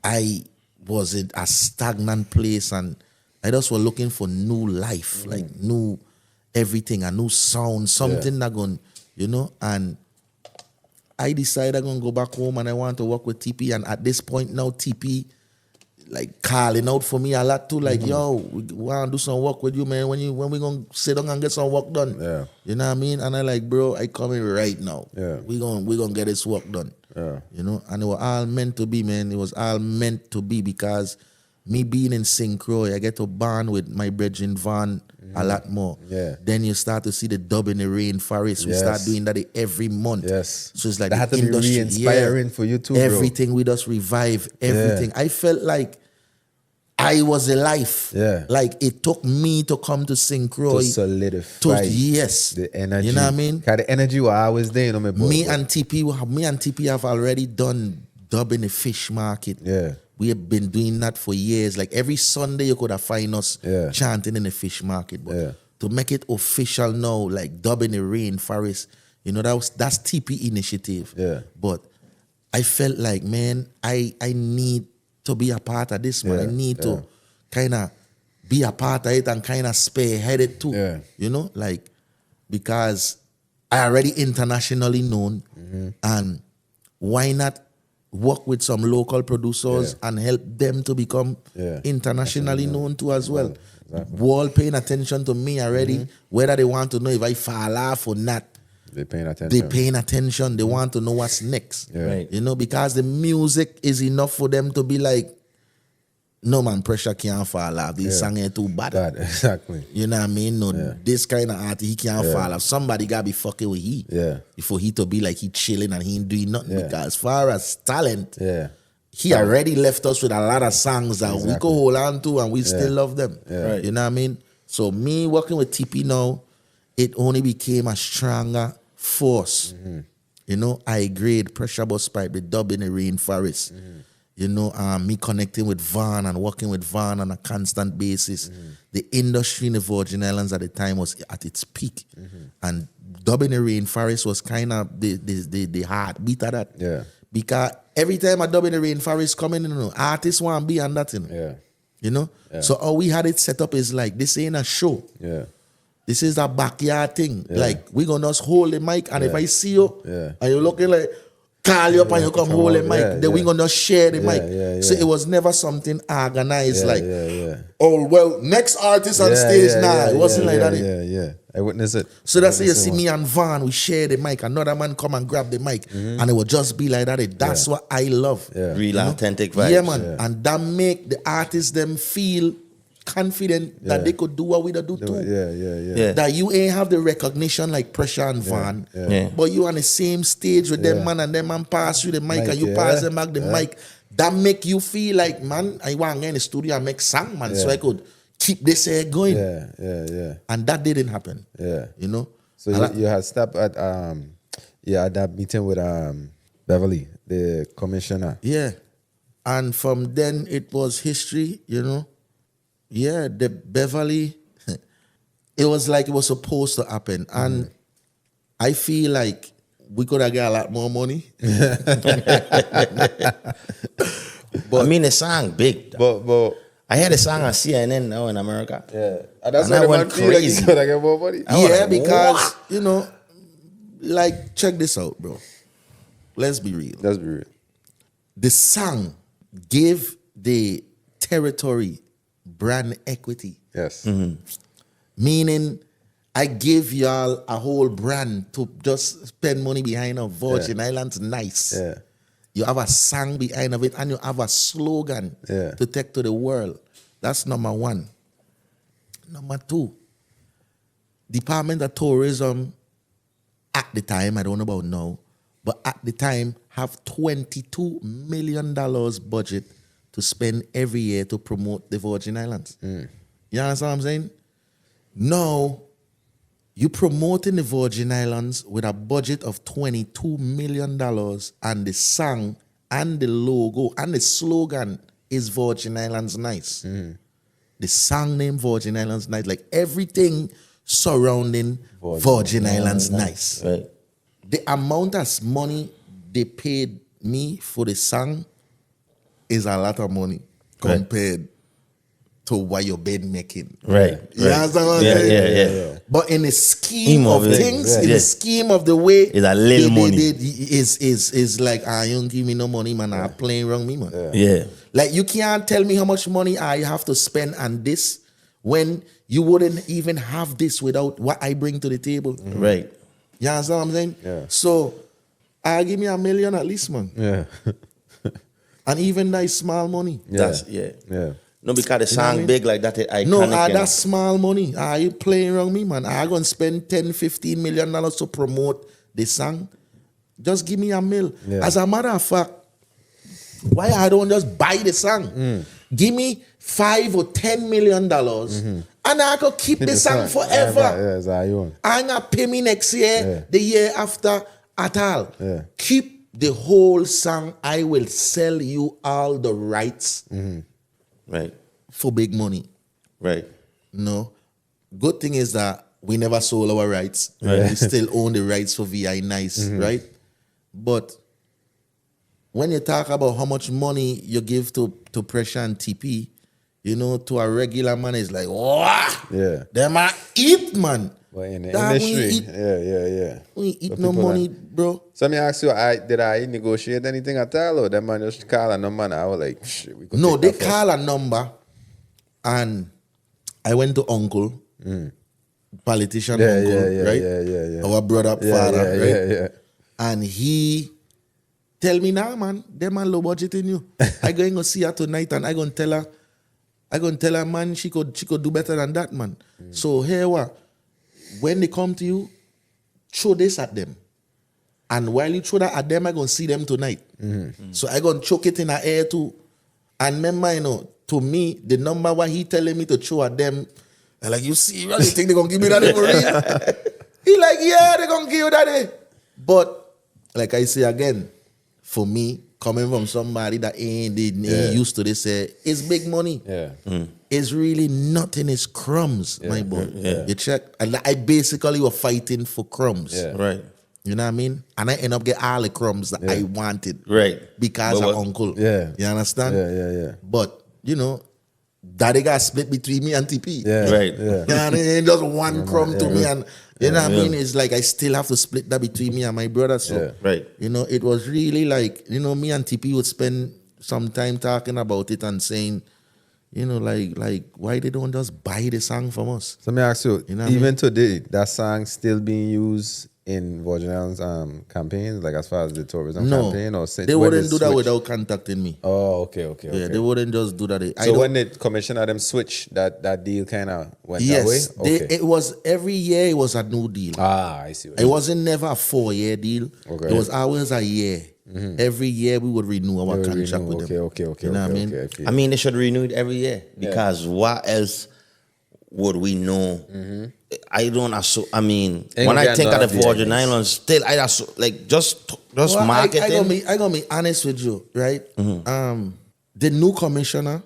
I was in a stagnant place, and I just was looking for new life, like new everything, a new sound, something that going you know, and I decided I'm going to go back home and I want to work with TP. And at this point now, TP, like, calling out for me a lot too. Like, yo, we want to do some work with you, man. When we going to sit down and get some work done. Yeah. You know what I mean? And I like, bro, I coming right now. Yeah. We gonna get this work done. Yeah. You know? And it was all meant to be, man. It was all meant to be because me being in Synchro, I get to bond with my brethren Van a lot more. Yeah. Then you start to see the dub in the rainforest. We start doing that every month. Yes. So it's like that had to be re-inspiring for you too, bro. Everything with us revive everything. I felt like I was alive. Yeah. Like it took me to come to Synchro. To solidify. Yes. The energy. You know what I mean? Cause the energy was always there, you know, my boy. Me and TP have already done dub in the fish market. Yeah. We have been doing that for years. Like every Sunday you could have find us chanting in the fish market. But to make it official now, like dub in the rainforest, you know, that's TP initiative. Yeah. But I felt like, man, I need to be a part of this, man. I need to kind of be a part of it and kind of spearhead it too. Yeah. You know, like, because I already internationally known, and why not work with some local producers and help them to become internationally known too as well. Exactly. World paying attention to me already, whether they want to know if I fall off or not. They're paying attention. They paying attention. They want to know what's next. Yeah. Right. You know, because the music is enough for them to be like, no man, Pressure can't fall off. This song ain't too bad. That, exactly. You know what I mean? No, this kind of artist, he can't fall off. Somebody got to be fucking with he. Yeah. Before he to be like he chilling and he ain't doing nothing. Because as far as talent, he already left us with a lot of songs that we could hold on to and we still love them. Right. You know what I mean? So me working with TP now, it only became a stronger force. You know, I grade Pressure Busspipe, the dub in the rainforest. You know, me connecting with Van and working with Van on a constant basis. The industry in the Virgin Islands at the time was at its peak. And dub in the rainforest was kind of the heartbeat of that. Yeah. Because every time a dub in the rainforest coming, you know, artists want to be on that, you know. Yeah. You know? So how we had it set up is like, this ain't a show. Yeah. This is a backyard thing. Like, we gonna just hold the mic, and if I see you, and you're looking like, call you up and you come hold the mic, then we gonna share the mic. So it was never something organized oh, well, next artist on stage now. It wasn't like that. Yeah. I witnessed it. So that's how you see me and Van, we share the mic. Another man come and grab the mic, and it will just be like that. That's what I love. Real authentic vibes. Yeah, man. And that make the artists them feel confident that they could do what we do too. Yeah. That you ain't have the recognition like Pressure and Van, but you on the same stage with them man, and them man pass you the mic and you pass them back the mic. That make you feel like, man, I want to get in the studio and make song, man, so I could keep this hair going. And that didn't happen. You know? So you had stopped at that meeting with Beverly, the commissioner. Yeah. And from then it was history, you know. Yeah, the Beverly, it was like it was supposed to happen. And I feel like we could have got a lot more money. But I mean, the song big. But I heard a song on CNN now in America. And that's And why I the went man feel like he's crazy. gonna get more money. Yeah, because, you know, like, check this out, bro. Let's be real. Let's be real. The song gave the territory brand equity. Yes. Meaning, I give y'all a whole brand to just spend money behind a Virgin Islands nice. Yeah. You have a song behind of it, and you have a slogan to take to the world. That's number one. Number two, Department of Tourism at the time, I don't know about now, but at the time have $22 million budget to spend every year to promote the Virgin Islands. You understand what I'm saying? Now, you promoting the Virgin Islands with a budget of $22 million, and the song and the logo and the slogan is Virgin Islands Nice. The song name Virgin Islands Nice, like everything surrounding Virgin Islands Nice. Right. The amount of money they paid me for the song is a lot of money compared to what you've been making. Right. You understand what I'm saying? Yeah. But in the scheme of things, in yeah. the scheme of the way, It's a little money. Is like, you don't give me no money, man. I'm playing wrong, me, man. Yeah. Like, you can't tell me how much money I have to spend on this when you wouldn't even have this without what I bring to the table. Right. You understand what I'm saying? Yeah. So, give me $1 million at least, man. Yeah. And even that is small money. Yeah. Yeah. No, because the song I mean? big like that, it iconic. No, you that's small money. You playing around me, man. I gonna spend $10-15 million to promote the song. Just give me $1 million. Yeah. As a matter of fact, why I don't just buy the song? Give me $5 or $10 million, and I could keep the song forever. Yeah, that's how you want. I ain't gonna pay me next year, the year after at all. Yeah. Keep the whole song. I will sell you all the rights Right. for big money. Right. No. Good thing is that we never sold our rights. We still own the rights for VI Nice, right? But when you talk about how much money you give to Pressure and TP, you know, to a regular man, it's like, wow, Yeah. them a eat, man. But in the Dog, we industry, eat- yeah. We ain't eat But no people money, bro. So me ask you, did I negotiate anything at all, or that man just call a number and I was like, shit, we could No, take they that first. call a number, and I went to uncle, politician uncle, right? Yeah. Our brother, father, right? Yeah. And he tell me, nah, man, them man low budget in you. I going to see her tonight, and I gonna tell her, man, she could do better than that, man. So here what? When they come to you, throw this at them. And while you throw that at them, I gonna see them tonight. So I gonna choke it in the air too. And remember, you know, to me, the number what he telling me to throw at them, I like, you serious? You think they gonna give me that for real? He like, yeah, they gonna give you that. But like I say again, for me, coming from somebody that ain't used to this, it's big money. Yeah. It's really nothing. It's crumbs, my boy. You check. And I basically were fighting for crumbs. Yeah. Right. You know what I mean? And I end up get all the crumbs that I wanted. Right. Because But of what- uncle. Yeah. You understand? Yeah. But, you know, daddy got split between me and TP. Yeah. Right. Yeah. You know what I mean? Ain't just one crumb to me, and you know what I mean? It's like I still have to split that between me and my brother. So, Right. you know, it was really like, you know, me and TP would spend some time talking about it and saying, you know, like why they don't just buy the song from us? So me ask you, You know what I even today, that song still being used in Virgin Islands campaigns, like as far as the tourism No, campaign, or since they when wouldn't do that switch? without contacting me. Oh, okay. Yeah, they wouldn't just do that. So when the commissioner them switch, that deal kind of went that way? Yes, Okay. it was every year. It was a new deal. I see. What It wasn't never a 4-year deal. Okay. It was always a year. Every year we would renew our They would contract renew. with them. Okay. You know what I mean? Okay. I mean, they should renew it every year because what else would we know? I don't assume. I mean, Ain't when gonna I get think of no the Virgin Islands, still, I assume, like just Well, marketing. I gotta be honest with you, right? The new commissioner,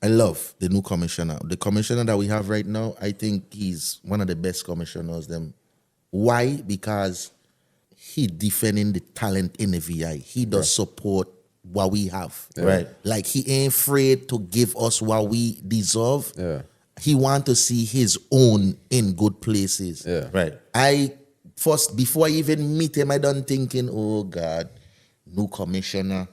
I love the new commissioner. The commissioner that we have right now, I think he's one of the best commissioners. Them, why? Because he defending the talent in the VI. He does support what we have. Right. Like he ain't afraid to give us what we deserve. Yeah. He want to see his own in good places. Yeah. Right. I first, before I even meet him, I done thinking, oh God, new commissioner.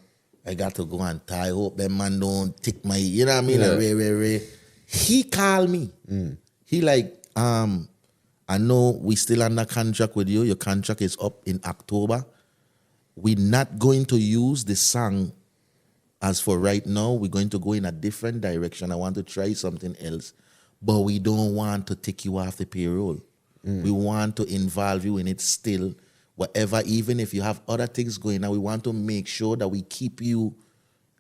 I got to go and tie. I hope that man don't take my, you know what I mean? Yeah. Ray. He called me. He like, I know we still under contract with you. Your contract is up in October. We're not going to use the song as for right now. We're going to go in a different direction. I want to try something else. But we don't want to take you off the payroll. We want to involve you in it still. Whatever, even if you have other things going on, we want to make sure that we keep you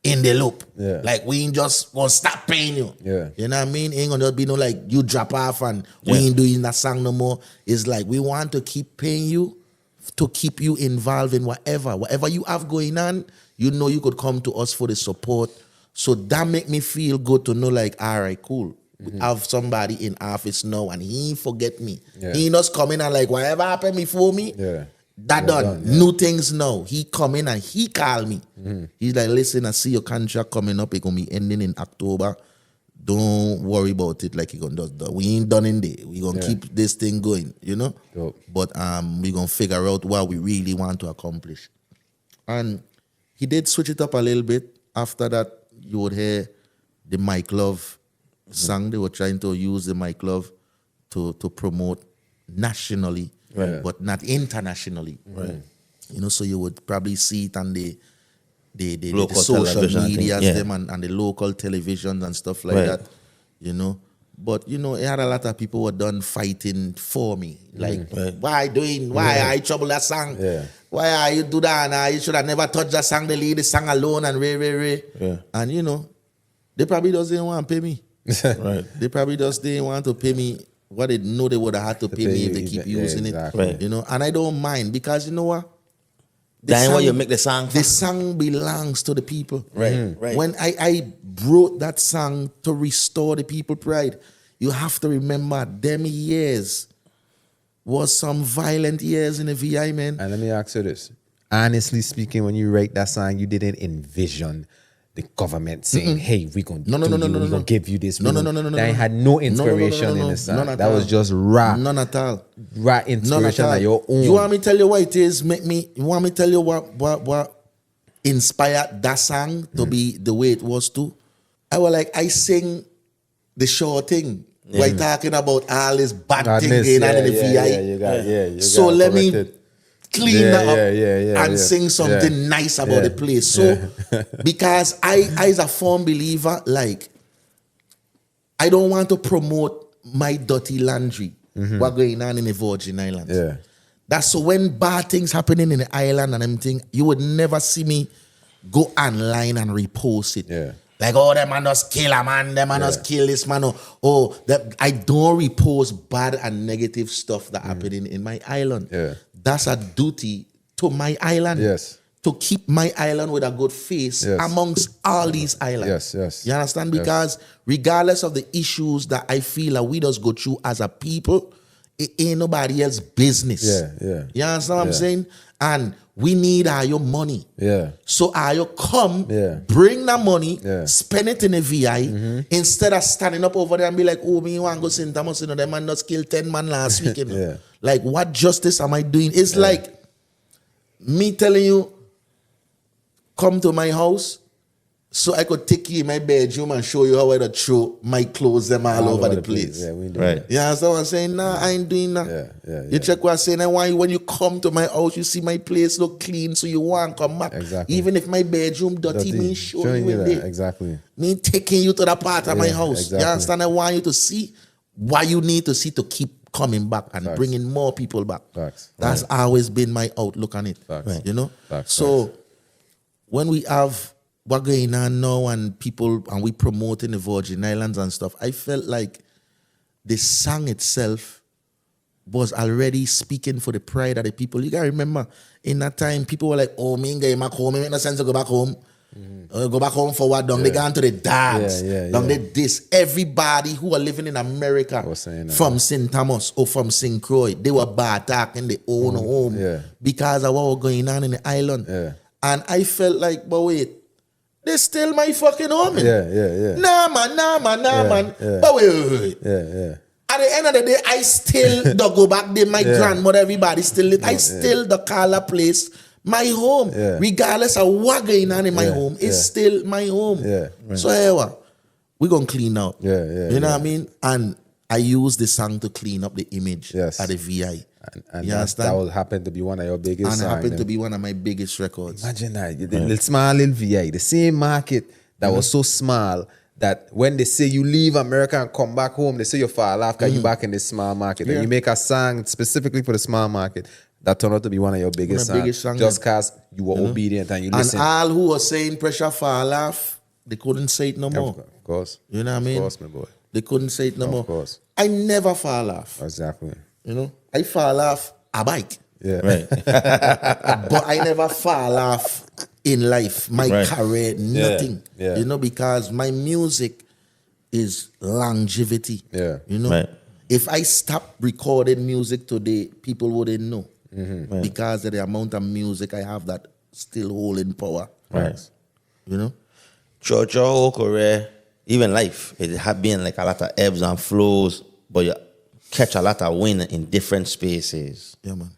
in the loop. Yeah. Like we ain't just gonna stop paying you. Yeah. You know what I mean? Ain't gonna just be no like you drop off and we ain't doing that song no more. It's like we want to keep paying you to keep you involved in whatever you have going on. You know you could come to us for the support. So that make me feel good to know like, all right, cool. We have somebody in office now and he ain't forget me. Yeah. He ain't just coming and like whatever happened before me. Yeah. That done. New things now. He come in and he call me. He's like, listen, I see your contract coming up. It's going to be ending in October. don't worry about it like you gonna do. We ain't done in there. We gonna keep this thing going, you know. Dope. But we gonna figure out what we really want to accomplish. And he did switch it up a little bit. After that, you would hear the Mike Love song. They were trying to use the Mike Love to promote nationally, but not internationally. Right. You know, so you would probably see it on the Local social television, I think. media, Yeah. them and the local televisions and stuff like Right. that. You know. But you know, it had a lot of people who were done fighting for me. Like, why I trouble that song? Yeah. Why are you do that? And you should have never touched that song. They leave the song alone and re. Yeah. And you know, they probably just didn't want to pay me. Right. They probably just didn't want to pay me what they know they would have had to pay me if they keep using exactly. it. You know, and I don't mind because you know what? That's why you make the song. The song belongs to the people. Right. Right. When I wrote that song to restore the people pride, you have to remember them years was some violent years in the VI, man. And let me ask you this. Honestly speaking, when you write that song, you didn't envision the government saying, hey, we're going to we're going to give you this. That had no inspiration in the song. That was just raw. None at all. Raw inspiration of your own. You want me to tell you what it is? You want me to tell you what inspired that song to be the way it was too? I sing the short thing. We're talking about all this bad thing going on in the VI. So let me clean that up and sing something nice about the place. So because I as a firm believer, like I don't want to promote my dirty laundry, what going on in the Virgin Islands. Yeah. That's so when bad things happening in the island and everything, you would never see me go online and repost it. Yeah. Like, oh, them man just kill a man, them man just kill this man. That I don't repost bad and negative stuff that happening in my island. Yeah. That's a duty to my island. Yes. To keep my island with a good face amongst all these islands. Yes. You understand? Because regardless of the issues that I feel that we just go through as a people, it ain't nobody else's business. Yeah. You understand what I'm saying? And we need your money. Yeah. So you come, bring that money, spend it in a VI, instead of standing up over there and be like, oh, me want to go St. Thomas, you know, that man just killed 10 man last week. You know? Like, what justice am I doing? It's like me telling you, come to my house so I could take you in my bedroom and show you how I throw my clothes them all over the place. Yeah, we do Right. that. You understand what I'm saying? Nah, I ain't doing that. You check what I'm saying? I want you, when you come to my house, you see my place look clean, so you want to come back. Exactly. Even if my bedroom dirty, me showing you in that. there. Exactly. Me taking you to the part of my house. Exactly. You understand? I want you to see what you need to see to keep coming back and bringing more people back. Facts. That's always been my outlook on it. Facts. You know? Facts. So when we have what going on now and people and we promoting the Virgin Islands and stuff, I felt like the song itself was already speaking for the pride of the people. You gotta remember, in that time, people were like, oh, me ain't going back home. It make no sense to go back home. Go back home for what? Don't they gone to the dance? Don't they this? Everybody who are living in America from St. Thomas or from St. Croix, they were back in their own home because of what was going on in the island. And I felt like, but wait, they still my fucking home. Nah, man. But wait. At the end of the day, I still don't go back there. My grandmother, everybody still live. I still don't call a place my home. Regardless of what going on in my home, it's still my home. So hey, we're gonna clean out. You know what I mean? And I use the song to clean up the image at the VI. And that will happen to be one of your biggest songs. And happened to be one of my biggest records. Imagine that. The small little VI, the same market that was so small that when they say you leave America and come back home, they say you fall off because you're back in the small market. And you make a song specifically for the small market that turned out to be one of your biggest songs. Just because you were obedient and you listened. And all who were saying pressure fall off, they couldn't say it no more. Of course. You know what I mean? Of course, my boy. They couldn't say it no more. Of course. I never fall off. Exactly. You know? I fall off a bike. Right. But I never fall off in life. My career, nothing. You know, because my music is longevity. You know? If I stop recording music today, people wouldn't know. Because of the amount of music I have that still holding power. You know? Church Okore, even life, it had been like a lot of ebbs and flows, but you catch a lot of wind in different spaces. Yeah, man.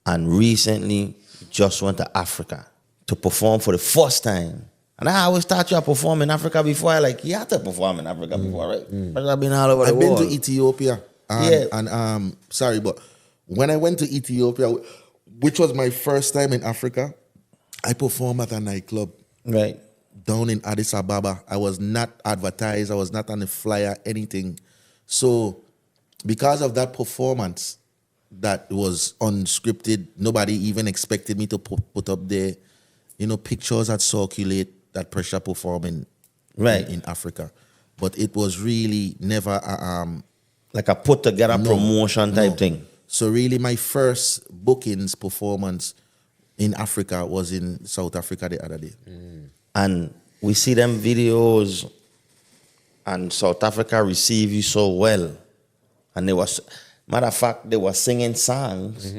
And recently, just went to Africa to perform for the first time. And I always thought you had performed in Africa before. You had to perform in Africa before, right? But I've been all over the world. I've been to Ethiopia. And sorry, but when I went to Ethiopia, which was my first time in Africa, I performed at a nightclub. Right. Down in Addis Ababa. I was not advertised. I was not on the flyer, anything. So because of that performance that was unscripted, nobody even expected me to put up there, pictures that circulate that Pressure performing in Africa. But it was really never like a put together promotion type thing. So really my first bookings performance in Africa was in South Africa the other day. And we see them videos and South Africa receive you so well. And matter of fact, they were singing songs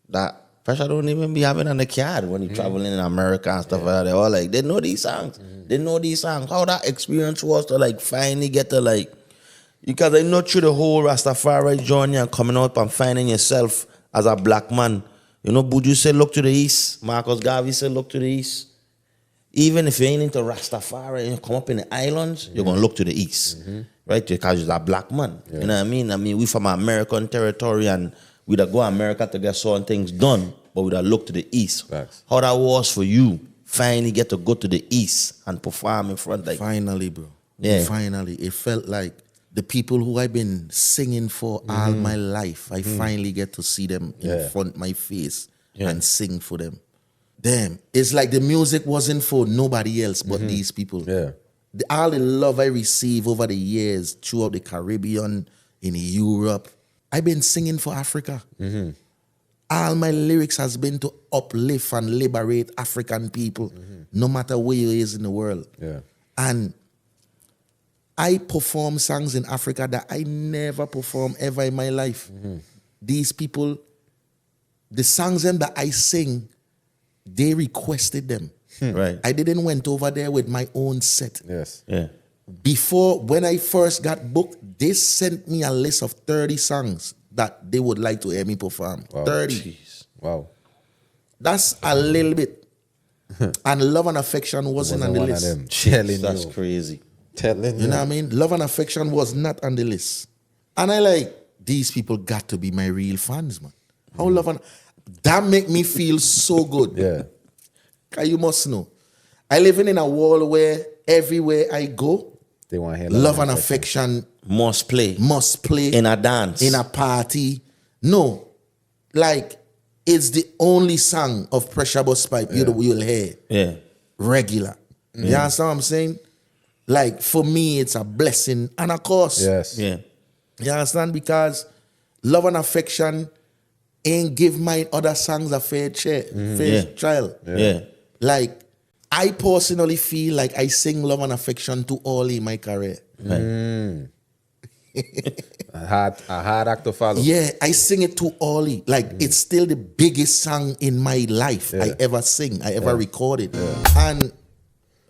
that Pressure don't even be having on the card when you're traveling in America and stuff like that. They're all like, they know these songs. They know these songs. How that experience was to finally get to because I know through the whole Rastafari journey and coming out and finding yourself as a black man. Buju said, look to the east. Marcus Garvey said, look to the east. Even if you ain't into Rastafari and you come up in the islands, you're going to look to the east. Right? Because you're a black man. You know what I mean? I mean, we from American territory and we'd go to America to get certain things done, but we'd look to the east. Facts. How that was for you, finally get to go to the east and perform in front of Finally, bro. Yeah. Finally. It felt like the people who I've been singing for all my life, I finally get to see them in front of my face and sing for them. Damn, it's like the music wasn't for nobody else but these people. Yeah. All the love I received over the years throughout the Caribbean, in Europe, I've been singing for Africa. All my lyrics has been to uplift and liberate African people, no matter where you is in the world. Yeah. And I perform songs in Africa that I never performed ever in my life. These people, the songs them that I sing, they requested them. Right. I didn't went over there with my own set. Yes. Yeah. Before, when I first got booked, they sent me a list of 30 songs that they would like to hear me perform. Wow. 30. Jeez. Wow. That's a little bit. And Love and Affection wasn't on the one list. of them. Telling That's you. crazy. Telling You know what I mean? Love and Affection was not on the list. And I these people got to be my real fans, man. How Love and... That make me feel so good. Yeah. Cause you must know. I live in a world where everywhere I go, They want to hear Love and Affection Must play. must play In a dance. in a party. No. It's the only song of Pressure Busspipe you'll hear Yeah. regular. You understand what I'm saying? For me, it's a blessing. And of course, Yes. Yeah. you understand? Because Love and Affection ain't give my other songs a fair trial. Yeah. I personally feel like I sing Love and Affection too early in my career. A hard act to follow. Yeah, I sing it too early. It's still the biggest song in my life I ever sing, I ever recorded. And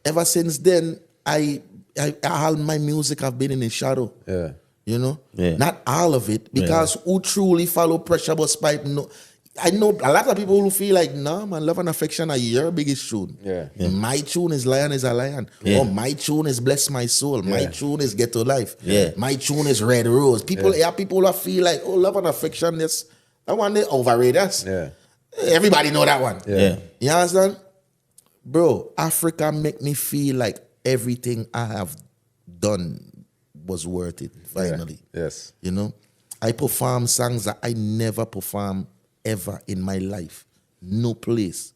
ever since then, all my music have been in the shadow. Yeah. You know? Yeah. Not all of it, because who truly follow Pressure Busspipe, no. I know a lot of people who feel like, nah, man, Love and Affection are your biggest tune. Yeah. My tune is Lion is a Lion. Yeah. Or my tune is Bless My Soul. My tune is Get to Life. Yeah. My tune is Red Rose. People that feel like, oh, Love and Affection, that one they overrate us. Yeah. Everybody know that one. Yeah. You understand? Bro, Africa make me feel like everything I have done was worth it, finally. Yes. You know? I perform songs that I never performed ever in my life. No place.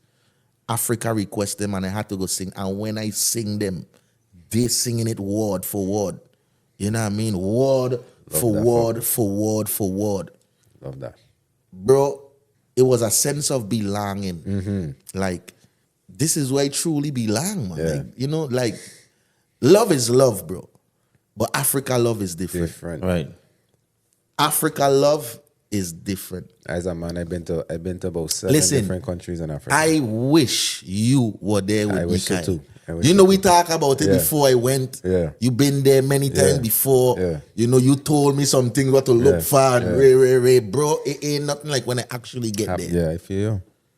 Africa request them and I had to go sing. And when I sing them, they singing it word for word. You know what I mean? Word for word for word for word. Love that. Bro, it was a sense of belonging. This is where I truly belong, man. Yeah. Love is love, bro. But Africa love is different. Different. Right. Africa love is different. As a man, I've been to about 7 different countries in Africa. I wish you were there with me. I wish so too. You know, we talk about it before I went. Yeah. You've been there many times before. Yeah. You know, you told me some things what to look for. And bro, it ain't nothing like when I actually get there. Yeah,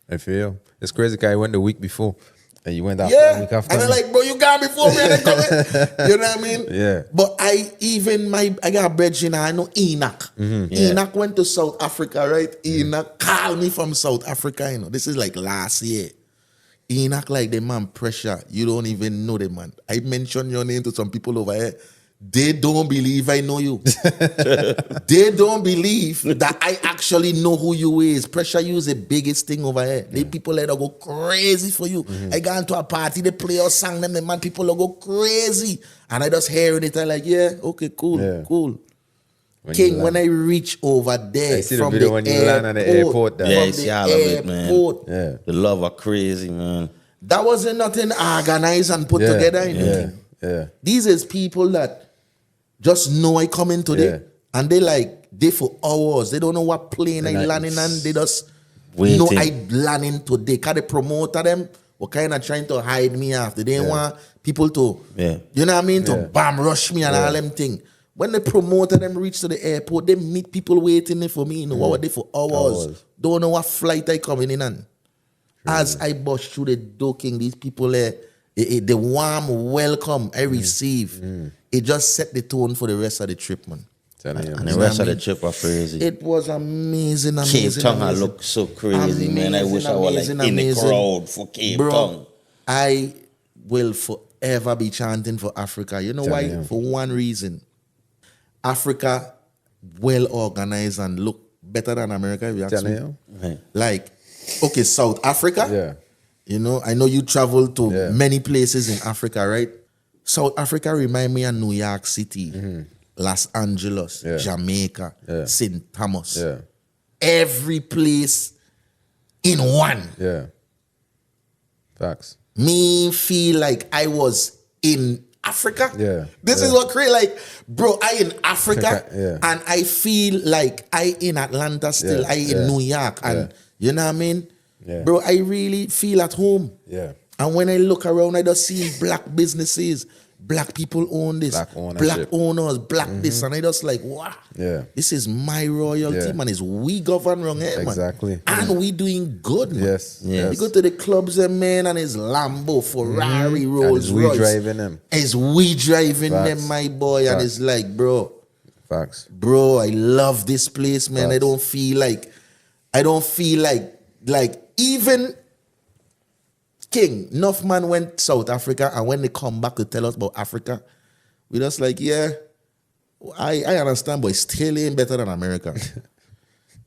I feel. It's crazy because I went the week before. And you went after the week after. And I'm like, bro, you got before me. And I come you know what I mean? Yeah. But I got a brethren, I know Enoch. Enoch went to South Africa, right? Enoch called me from South Africa, you know. This is like last year. Enoch like the man Pressure. You don't even know the man. I mentioned your name to some people over here. They don't believe I know you. They don't believe that I actually know who you is. Pressure you is the biggest thing over here. The people that go crazy for you. I got into a party, they play or sang them, the man, people go crazy. And I just hearing it, I'm like, yeah, okay, cool. When I reach over there, I see from the video the when you land at the airport. Yeah, I see all of it, man. Yeah. The love are crazy, man. That wasn't nothing organized and put together. You know? Yeah. These is people that just know I come in today and they for hours. They don't know what plane I landing on. They just know I landing today. Cause the promoter them were kind of trying to hide me after. They didn't want people to, you know what I mean, to bam rush me and all them things. When the promoter them reach to the airport, they meet people waiting there for me. You know what were they for hours? Don't know what flight I coming in on. As I bust through the docking, these people there, the warm welcome I receive, it just set the tone for the rest of the trip, man. And the rest of the trip was crazy. It was amazing. Cape Town looked so crazy, man. I wish I was like in the crowd for Cape Town. I will forever be chanting for Africa. You know why? For one reason. Africa well organized and look better than America, if you ask me. Like, okay, South Africa. You know, I know you travel to many places in Africa, right? South Africa remind me of New York City, Los Angeles, Jamaica, St. Thomas. Every place in one. Facts. Me feel like I was in Africa. This is what crazy. Like, bro, I in Africa and I feel like I in Atlanta still. I in New York. And you know what I mean? Bro, I really feel at home. And when I look around, I just see black businesses, black people own this, black owners, black this, and I just like, wow, this is my royalty, man. It's we govern wrong here, man. Exactly. And we doing good, man. Yes. You go to the clubs, man, and it's Lambo, Ferrari, Rolls Royce. We driving them. It's we driving them, my boy, and it's like, bro. Facts. Bro, I love this place, man. Facts. I don't feel like even King, enough man went South Africa, and when they come back to tell us about Africa, we just like, I understand, but it still ain't better than America.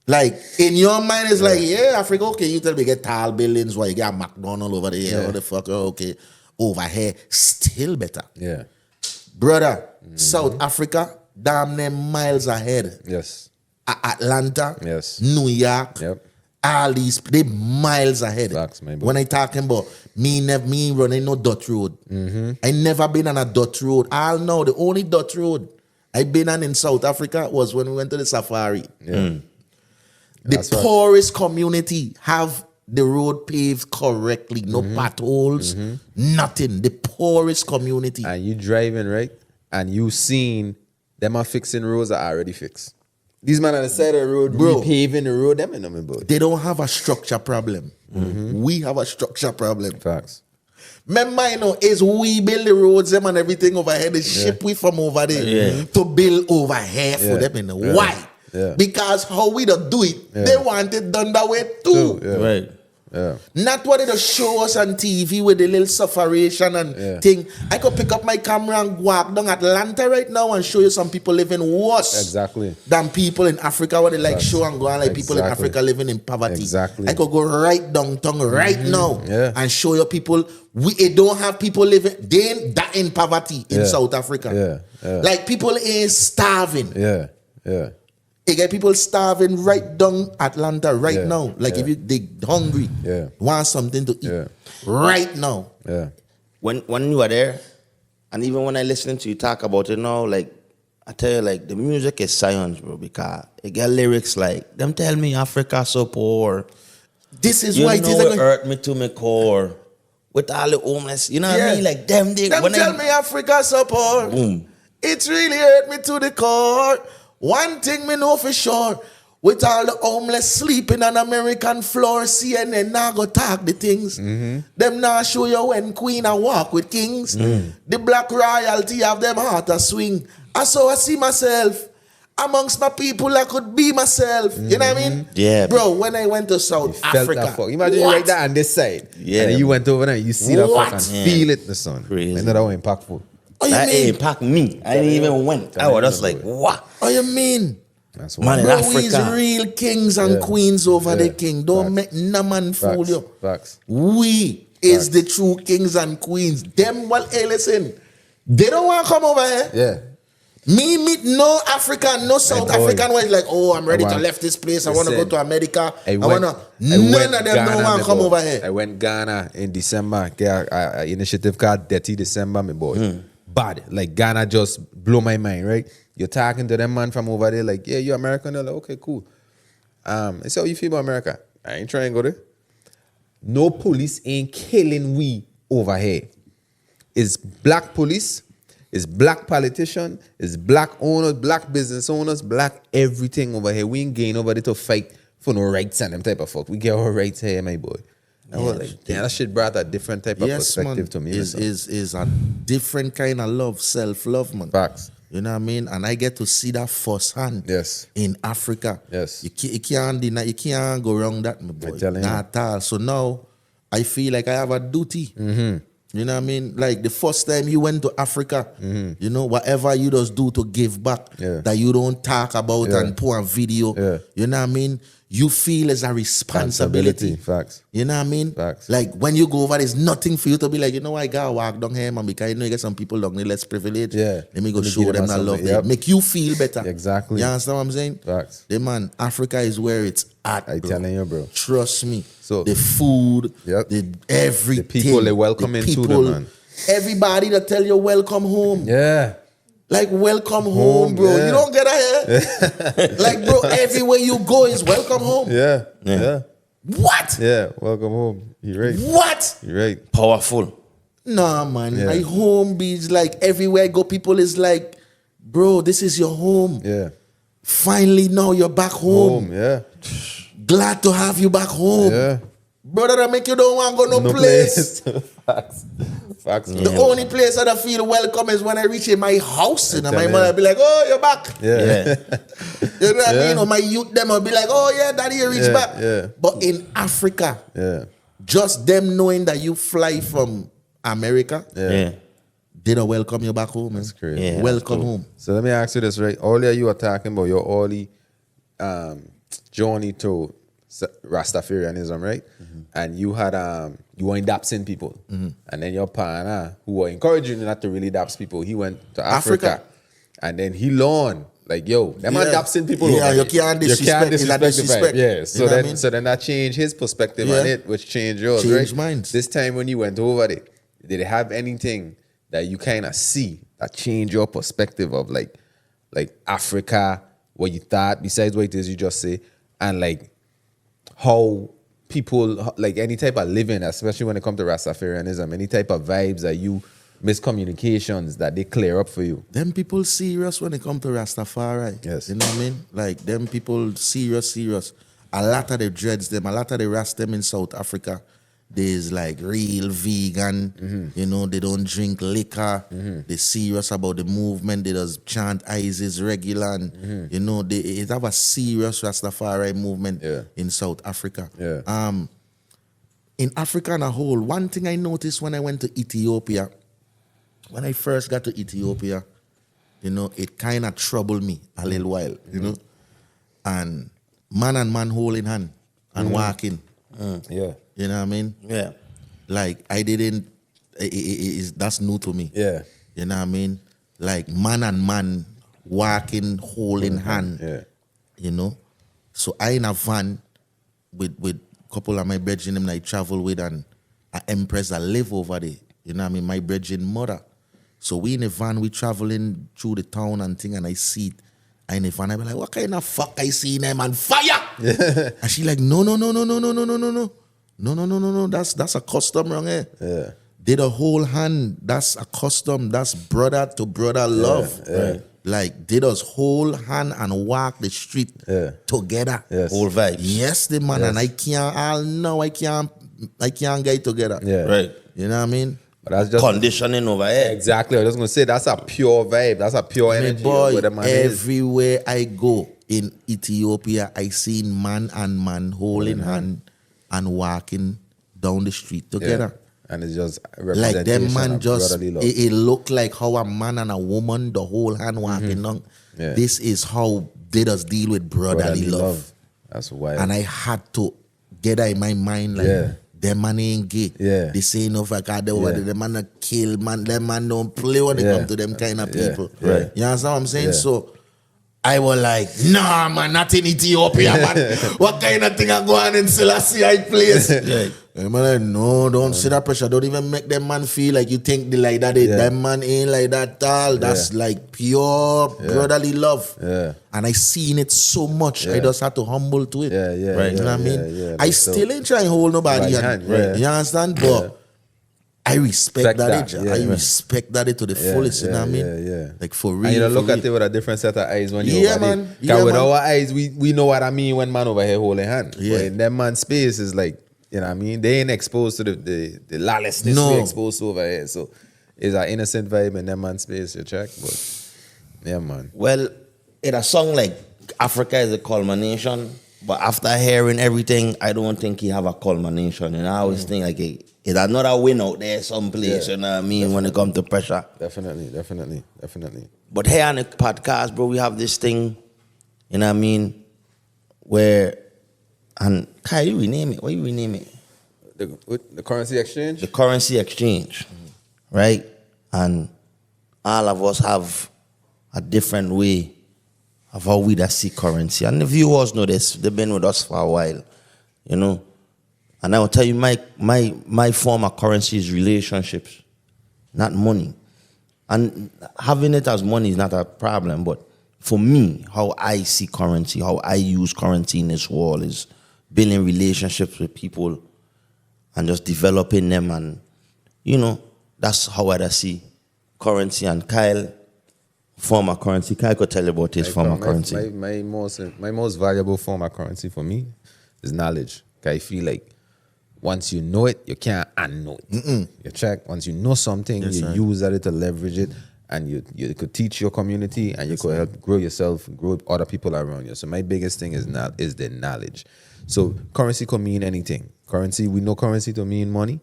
Like, in your mind, it's like, Africa, okay, you tell me get tall buildings, why you got McDonald's over there, what the fuck, okay, over here, still better. Brother, South Africa, damn near miles ahead. Atlanta, New York, all these, they miles ahead. Facts, when I talking about me running no dirt road. I never been on a dirt road. I'll know the only dirt road I been on in South Africa was when we went to the safari. The poorest community have the road paved correctly, no potholes, nothing. The poorest community. And you driving, right? And you seen them are fixing roads that are already fixed. These men on the side of the road, repaving the road, them ain't nothing about. They don't have a structure problem. We have a structure problem. Facts. Remember, you know, is we build the roads them and everything over here. They ship we from over there to build over here for them. You know. Why? Because how we don't do it, they want it done that way too. Right. Not what they just show us on TV with the little sufferation and thing. I could pick up my camera and walk down Atlanta right now and show you some people living worse than people in Africa where they like show and go on like people in Africa living in poverty. I could go right downtown right now and show you people. We don't have people living they ain't that in poverty in South Africa. Like people ain't starving. You get people starving right down Atlanta right now. Like if they hungry, want something to eat right now. When you are there, and even when I listening to you talk about it now, like I tell you, like, the music is science, bro, because it get lyrics like, them tell me Africa so poor. This is You why it know is. it hurt me to my core. With all the homeless, you know what I mean? Like, them tell me Africa so poor. Boom. It really hurt me to the core. One thing me know for sure. With all the homeless sleeping on American floor, CNN now go talk the things. Them now show you when Queen a walk with kings. The black royalty have them heart a swing. And so I see myself amongst my people. I could be myself. You know what I mean? Yeah. Bro, when I went to South Africa. Imagine you right there on this side. Yeah. And then you went over there, you see that What? fuck and feel it, the sun. Crazy. And that was impactful. Oh, you That mean? impact me. I didn't even went. I was just like, what? Oh, you mean? That's Man, in Bro, Africa. we's real kings and queens over the king. Don't Facts. make no man fool you. Facts. We is the true kings and queens. Them, well, hey, listen, they don't want to come over here. Yeah. Me meet no African, no South boy. African where it's like, oh, I'm ready I to want- left this place. I want to go Listen, to America. I None went of them Ghana, don't want to come me boy. over here. I went Ghana in December. Get a initiative called Dirty December, my boy. Bad. Like Ghana just blow my mind, right? You're talking to them man from over there, like, yeah, you're American. They're like, okay, cool. I say, how you feel about America? I ain't trying to go there. No police ain't killing we over here. It's black police, it's black politician, it's black owners, black business owners, black everything over here. We ain't going over there to fight for no rights and them type of fuck. We get our rights here, my boy. I was like, damn, that shit brought a different type of perspective to me. Is a different kind of love, self-love, man. Facts. You know what I mean? And I get to see that firsthand. Yes. In Africa. Yes. You can't deny, you can't go wrong that, my boy. I tell you. Not at all. So now I feel like I have a duty. You know what I mean? Like the first time you went to Africa, you know, whatever you just do to give back that you don't talk about and pour a video. You know what I mean? You feel as a responsibility. Facts. You know what I mean? Facts. Like when you go over, there's nothing for you to be like, you know, I gotta walk down here, man, because you know you get some people down there less privileged. Yeah. Let me go Let me show give them them that love. something. Yep. Make you feel better. Exactly. You understand what I'm saying? Facts. The man, Africa is where it's at. I bro. telling you, bro. Trust me. So- the food, Yep. the everything. The people, they welcome the into them, people, man. Everybody that tell you welcome home. Yeah. Like welcome home, bro. yeah. You don't get ahead. Like, bro, everywhere you go is welcome home. Yeah. Yeah. What? Yeah. Welcome home. You're right. What? You're right. Powerful. Nah, man. Yeah. My home is like everywhere I go, people is like, bro, this is your home. Yeah. Finally, now you're back home. Home. Yeah. Glad to have you back home. Yeah. Brother, that make you don't want to go no place. Facts. Facts. The only place that I feel welcome is when I reach in my house and I my tell mother you. be like, oh, you're back. Yeah. You know what I Yeah. mean? Or my youth, them will be like, oh, yeah, daddy, you reach Yeah, back. yeah. But in Africa, Yeah. just them knowing that you fly from America, Yeah. they don't welcome you back home. That's crazy. Yeah, welcome that's home. So let me ask you this, right? Earlier you were talking about your early journey to Rastafarianism, right? And you had you were indapsing people, and then your partner, who were encouraging you not to really daps people, he went to Africa. And then he learned, like, yo, them are dapsing people. Yeah, over you here. can't disrespect. Is that the disrespect? vibe. Yeah. You So know what I then, mean? so then that changed his perspective on Yeah. it, which changed yours, Changed right? mine. This time when you went over there, did it have anything that you kind of see that changed your perspective of like Africa, what you thought, besides what it is you just say, and like how people, like any type of living, especially when it comes to Rastafarianism, any type of vibes that you, miscommunications that they clear up for you? Them people serious when it come to Rastafari. Yes. You know what I mean? Like, them people serious. A lot of the dreads, them, a lot of the Rast them in South Africa, there's like real vegan, you know, they don't drink liquor, they serious about the movement, they just chant ISIS regular, and, you know, they have a serious Rastafari movement in South Africa. Yeah. In Africa on a whole, one thing I noticed when I went to Ethiopia, when I first got to Ethiopia, you know, it kind of troubled me a little while, you know, and man holding hand and walking. Yeah. You know what I mean? Yeah. Like, I didn't, that's new to me. Yeah. You know what I mean? Like, man walking, holding hand. Yeah. You know? So I in a van with a couple of my brethren them I travel with, and an empress that live over there. You know what I mean? My brethren mother. So we in the van, we traveling through the town and thing, and I see it. And in the van, I be like, what kind of fuck I see them on fire? And she like, no. That's a custom wrong here. Yeah. Did a whole hand. That's a custom. That's brother to brother love. Right. Like did us whole hand and walk the street together. Yes. Whole vibes. Yes, the man. And I can't get together. Yeah. Right. You know what I mean? But that's just Conditioning over here. exactly. I was just gonna say that's a pure vibe. That's a pure My energy. boy, where the man is. everywhere I go in Ethiopia, I seen man and man holding hand and walking down the street together. And it's just a Like them representation man of just brotherly love. it look like how a man and a woman the whole hand walking down. Yeah. This is how did us deal with brotherly love. That's why. And I had to get that in my mind like them man ain't gay. Yeah. They say no for God, them man a kill man, them man don't play when they come to them kind of people. Right. You understand what I'm saying? Yeah. So I was like, nah man, not in Ethiopia, man. What kind of thing I go on in Selassie place? And man like, no, don't see that pressure. Don't even make them man feel like you think they like that. Them man ain't like that all. That's like pure brotherly love. Yeah. And I seen it so much. I just had to humble to it. Yeah. Right. You know what I mean? Yeah. I still ain't trying to hold nobody Right hand. hand, right. You understand? But I respect that. Yeah, I respect that to the fullest. You know what I mean? Yeah. Like for real. And you know, look for at real. it with a different set of eyes when you're Yeah, over man. there. Yeah, Cause with man. our eyes, we know what I mean when man over here holding hand. Yeah. But in them man's space is like, you know what I mean? They ain't exposed to the lawlessness No. we exposed to over here. So it's an innocent vibe in them man's space, you check. But yeah, man. Well, in a song like Africa is a culmination, but after hearing everything, I don't think he have a culmination. And I always think like it's another win out there someplace, you know what I mean, when it comes to pressure. Definitely. But here on the podcast, bro, we have this thing, you know what I mean, where, and Kai, you rename it. What you rename it? The currency exchange? The currency exchange, right? And all of us have a different way of how we that see currency. And the viewers know this. They've been with us for a while, you know. And I will tell you, my form of currency is relationships, not money. And having it as money is not a problem, but for me, how I see currency, how I use currency in this world is building relationships with people and just developing them. And, you know, that's how I see currency. And Kyle, form of currency. Kyle could tell you about his form of currency. My most valuable form of currency for me is knowledge. I feel like once you know it, you can't unknow it. You check. Once you know something, you use that to leverage it, and you could teach your community, and you could help grow yourself, grow other people around you. So my biggest thing is the knowledge. So currency could mean anything. Currency, we know currency to mean money,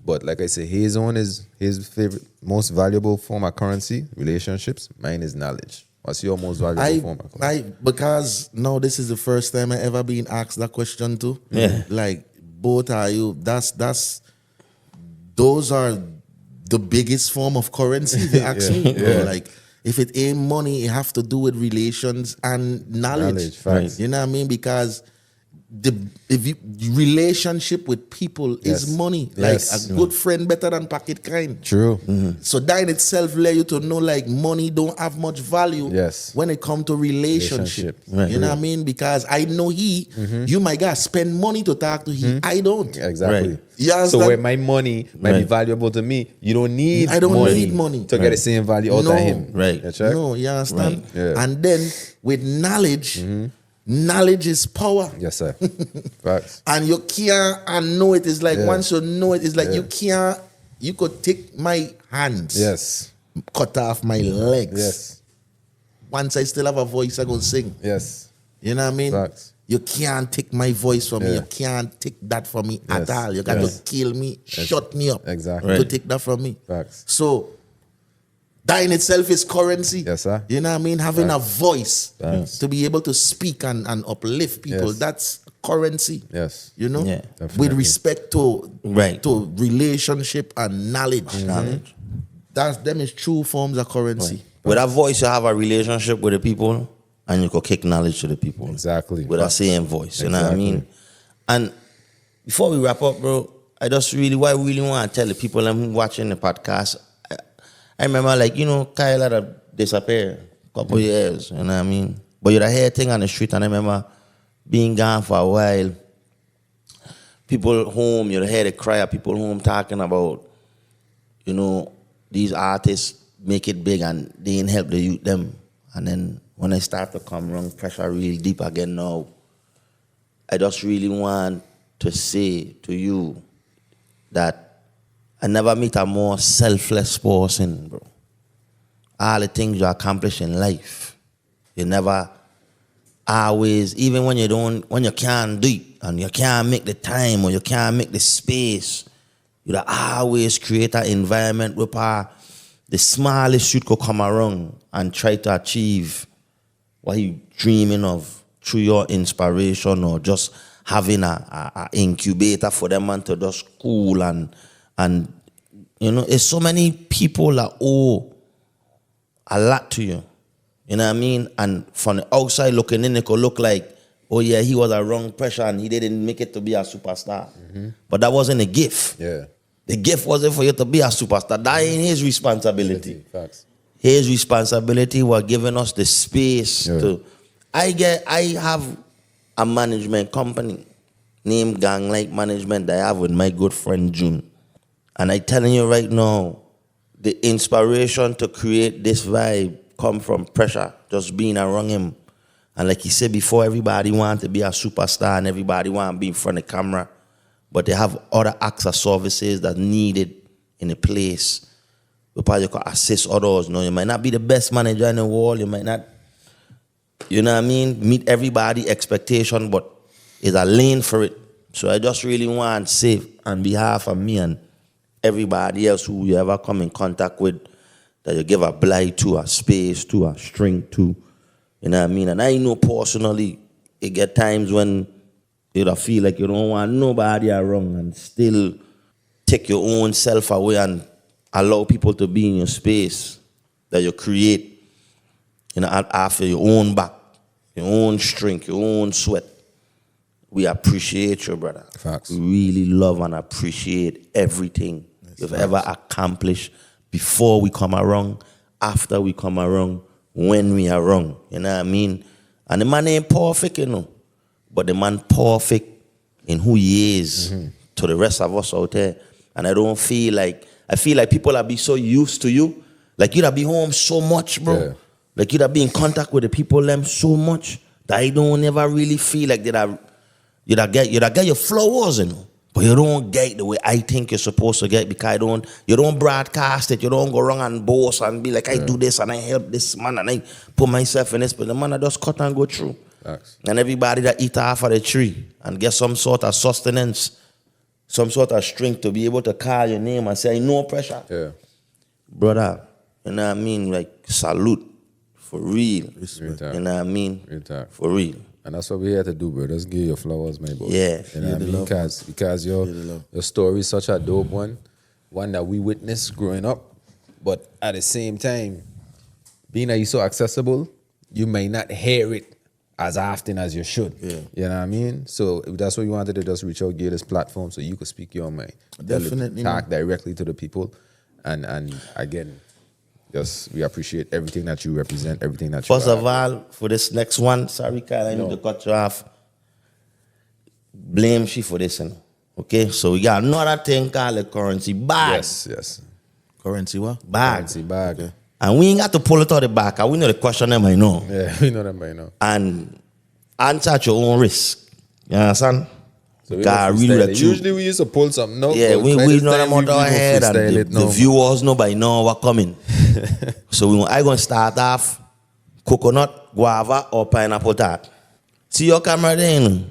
but like I say, his own is his favorite, most valuable form of currency, relationships. Mine is knowledge. What's your most valuable form of currency? Because no, this is the first time I ever been asked that question too. Yeah. Like both are you. Those are the biggest form of currency. If you ask me, bro. Like if it ain't money, it have to do with relations and knowledge. Facts. You know what I mean? Because relationship with people is money. Like a good friend better than pocket kind. True. So that in itself let you to know like money don't have much value when it comes to relationship. Right. You know what I mean? Because I know you my guy spend money to talk to he. I don't. Exactly. Right. You So where my money might be valuable to me, you don't need I don't need money to get the same value out of him. Right. You check? No, you understand? Right. Yeah. And then with knowledge, knowledge is power. Yes, sir. Facts. And you can't unknow it. It's like once you know it, it's like you could take my hands, cut off my legs. Yes. Once I still have a voice, I go sing. Yes. You know what I mean? Facts. You can't take my voice from me. You can't take that from me at all. You got to kill me, shut me up to take that from me. Facts. So that in itself is currency. Yes, sir. You know what I mean? Having a voice to be able to speak and uplift people, that's currency. Yes. You know? Yeah. With respect to relationship and knowledge. Them is true forms of currency. With that voice, you have a relationship with the people, and you could kick knowledge to the people. Exactly. With that same voice, you know what I mean? And before we wrap up, bro, I really want to tell the people I'm watching the podcast, I remember, like, you know, Kyle had to disappear couple years, you know what I mean? But you'd hear thing on the street, and I remember being gone for a while. People home, you'd hear the cry of people home talking about, you know, these artists make it big and they ain't help the youth them. And then when I start to come wrong, pressure really deep again now, I just really want to say to you that I never meet a more selfless person, bro. All the things you accomplish in life, you never always, even when you can't do it and you can't make the time or you can't make the space, you always create an environment where the smallest youth could come around and try to achieve what you dreaming of through your inspiration, or just having a incubator for them and to just cool and you know, it's so many people that owe a lot to you. You know what I mean? And from the outside looking in, it could look like, oh yeah, he was a wrong pressure and he didn't make it to be a superstar. But that wasn't a gift. Yeah. The gift wasn't for you to be a superstar. That ain't his responsibility. Facts. His responsibility was giving us the space to. I have a management company named Gang Like Management that I have with my good friend June. And I telling you right now, the inspiration to create this vibe come from Pressure, just being around him. And like he said before, everybody want to be a superstar and everybody want to be in front of the camera. But they have other acts or services that needed in a place where you can assist others. You know, you might not be the best manager in the world, you might not, you know what I mean, meet everybody's expectation, but there's a lane for it. So I just really want to say on behalf of me and everybody else who you ever come in contact with, that you give a blight to, a space to, a strength to, you know what I mean? And I know personally, it get times when you feel like you don't want nobody around and still take your own self away and allow people to be in your space that you create, you know, after your own back, your own strength, your own sweat. We appreciate you, brother. Facts. We really love and appreciate everything you've ever accomplished before we come around, after we come around, when we are wrong. You know what I mean? And the man ain't perfect, you know, but the man perfect in who he is to the rest of us out there. And I feel like people are be so used to you. Like you'd be home so much, bro. Yeah. Like you'd be in contact with the people them so much that I don't ever really feel like you'd get your flowers, you know. But you don't get the way I think you're supposed to get, because you don't broadcast it. You don't go wrong and boast and be like, I do this and I help this man and I put myself in this. But the man that just cut and go through. Facts. And everybody that eat off of the tree and get some sort of sustenance, some sort of strength to be able to call your name and say, no pressure. Yeah. Brother, you know what I mean? Like, salute. For real. Real talk. You know what I mean? Real talk. For real. And that's what we're here to do, bro. Just give your flowers, my boy. Yeah. You know what I mean? Because your story is such a dope one that we witnessed growing up. But at the same time, being that you're so accessible, you may not hear it as often as you should. Yeah. You know what I mean? So that's what we wanted to just reach out, give this platform so you could speak your mind. Definitely. Talk directly to the people. And again, just we appreciate everything that you represent, everything that you First are. of all, for this next one, sorry, Kyle, I need to cut you off. Blame she for this, you know. Okay? So we got another thing called the currency bag. Yes. Currency what? Bag. Fancy bag. Okay. And we ain't got to pull it out the back. We know the question them, I know. Yeah, we know them by now. And answer at your own risk. You understand? So we God, don't really freestyle the it. truth. Usually we used to pull something out. Yeah, but we by this know time, them out our don't head, and freestyle the, it now. the viewers know by now what coming. So I going to start off coconut, guava, or pineapple tart. See your camera there, you know?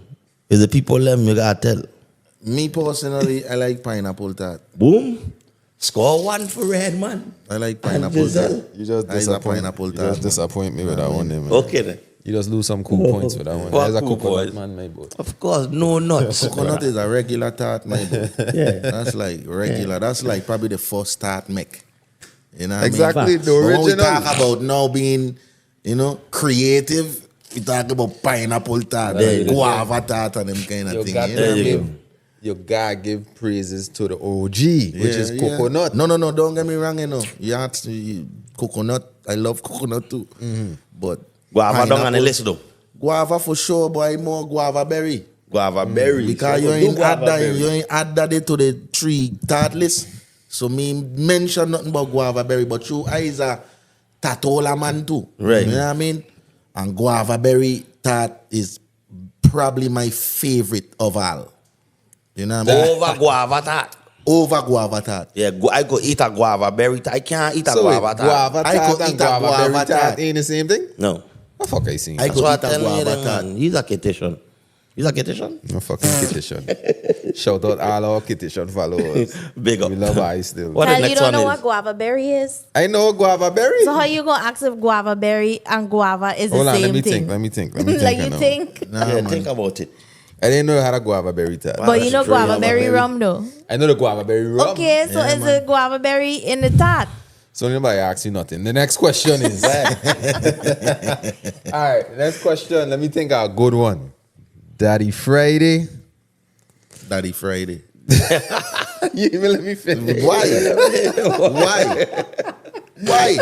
Is the people them you got to tell. Me personally, I like pineapple tart. Boom. Score one for red, man. I like pineapple tart. You just I like disappoint. pineapple You tart. just disappoint me with that one, man. Okay then. You just lose some cool points with that one. What There's a cool coconut points? man, my boy. Of course, no nuts. Coconut is a regular tart, my boy. Yeah. That's like regular. That's like probably the first tart make. You know what Exactly, I mean? the But when we original. talk about now being, creative, we talk about pineapple tart, Yeah. guava tart, and them kind of You thing. got You that, know what I you mean? you gotta give praises to the OG, which is coconut. No, don't get me wrong, you know. Coconut, I love coconut too. But Guava down on the list though. guava for sure, boy, more guava berry. Guava berry. Because you ain't add that to the tree tart list. So me mention nothing about guava berry, but you is a tatola man too. Right. You know what I mean? And guava berry tart is probably my favorite of all. You know what I mean? Over guava tart. Over guava tart. Yeah, I could eat a guava berry tart. I can't eat a So guava wait, tart. guava I tart could and eat a guava guava berry tart. tart ain't the same thing? No. What fuck I seen? I That's what eat I a tell you, guava tart. man. He's a kittition. He's a kittition. No fucking kittition. Shout out all our kittition followers. Big up. We love ice still. What the Child, you next don't one know is? what guava berry is? I know guava berry. So how you gonna ask if guava berry and guava is Hold the on, same let me thing? think. Let me think. Let me think. Like I you know. think? Yeah, think about it. I didn't know how to guava berry tart. But you know That's true, guava guava berry berry. rum though. I know the guava berry rum. Okay, so is the guava berry in the tart? So nobody asks you nothing. The next question is. All right, next question. Let me think of a good one. Daddy Friday. Daddy Friday. You even let me finish. Why? Why? Why?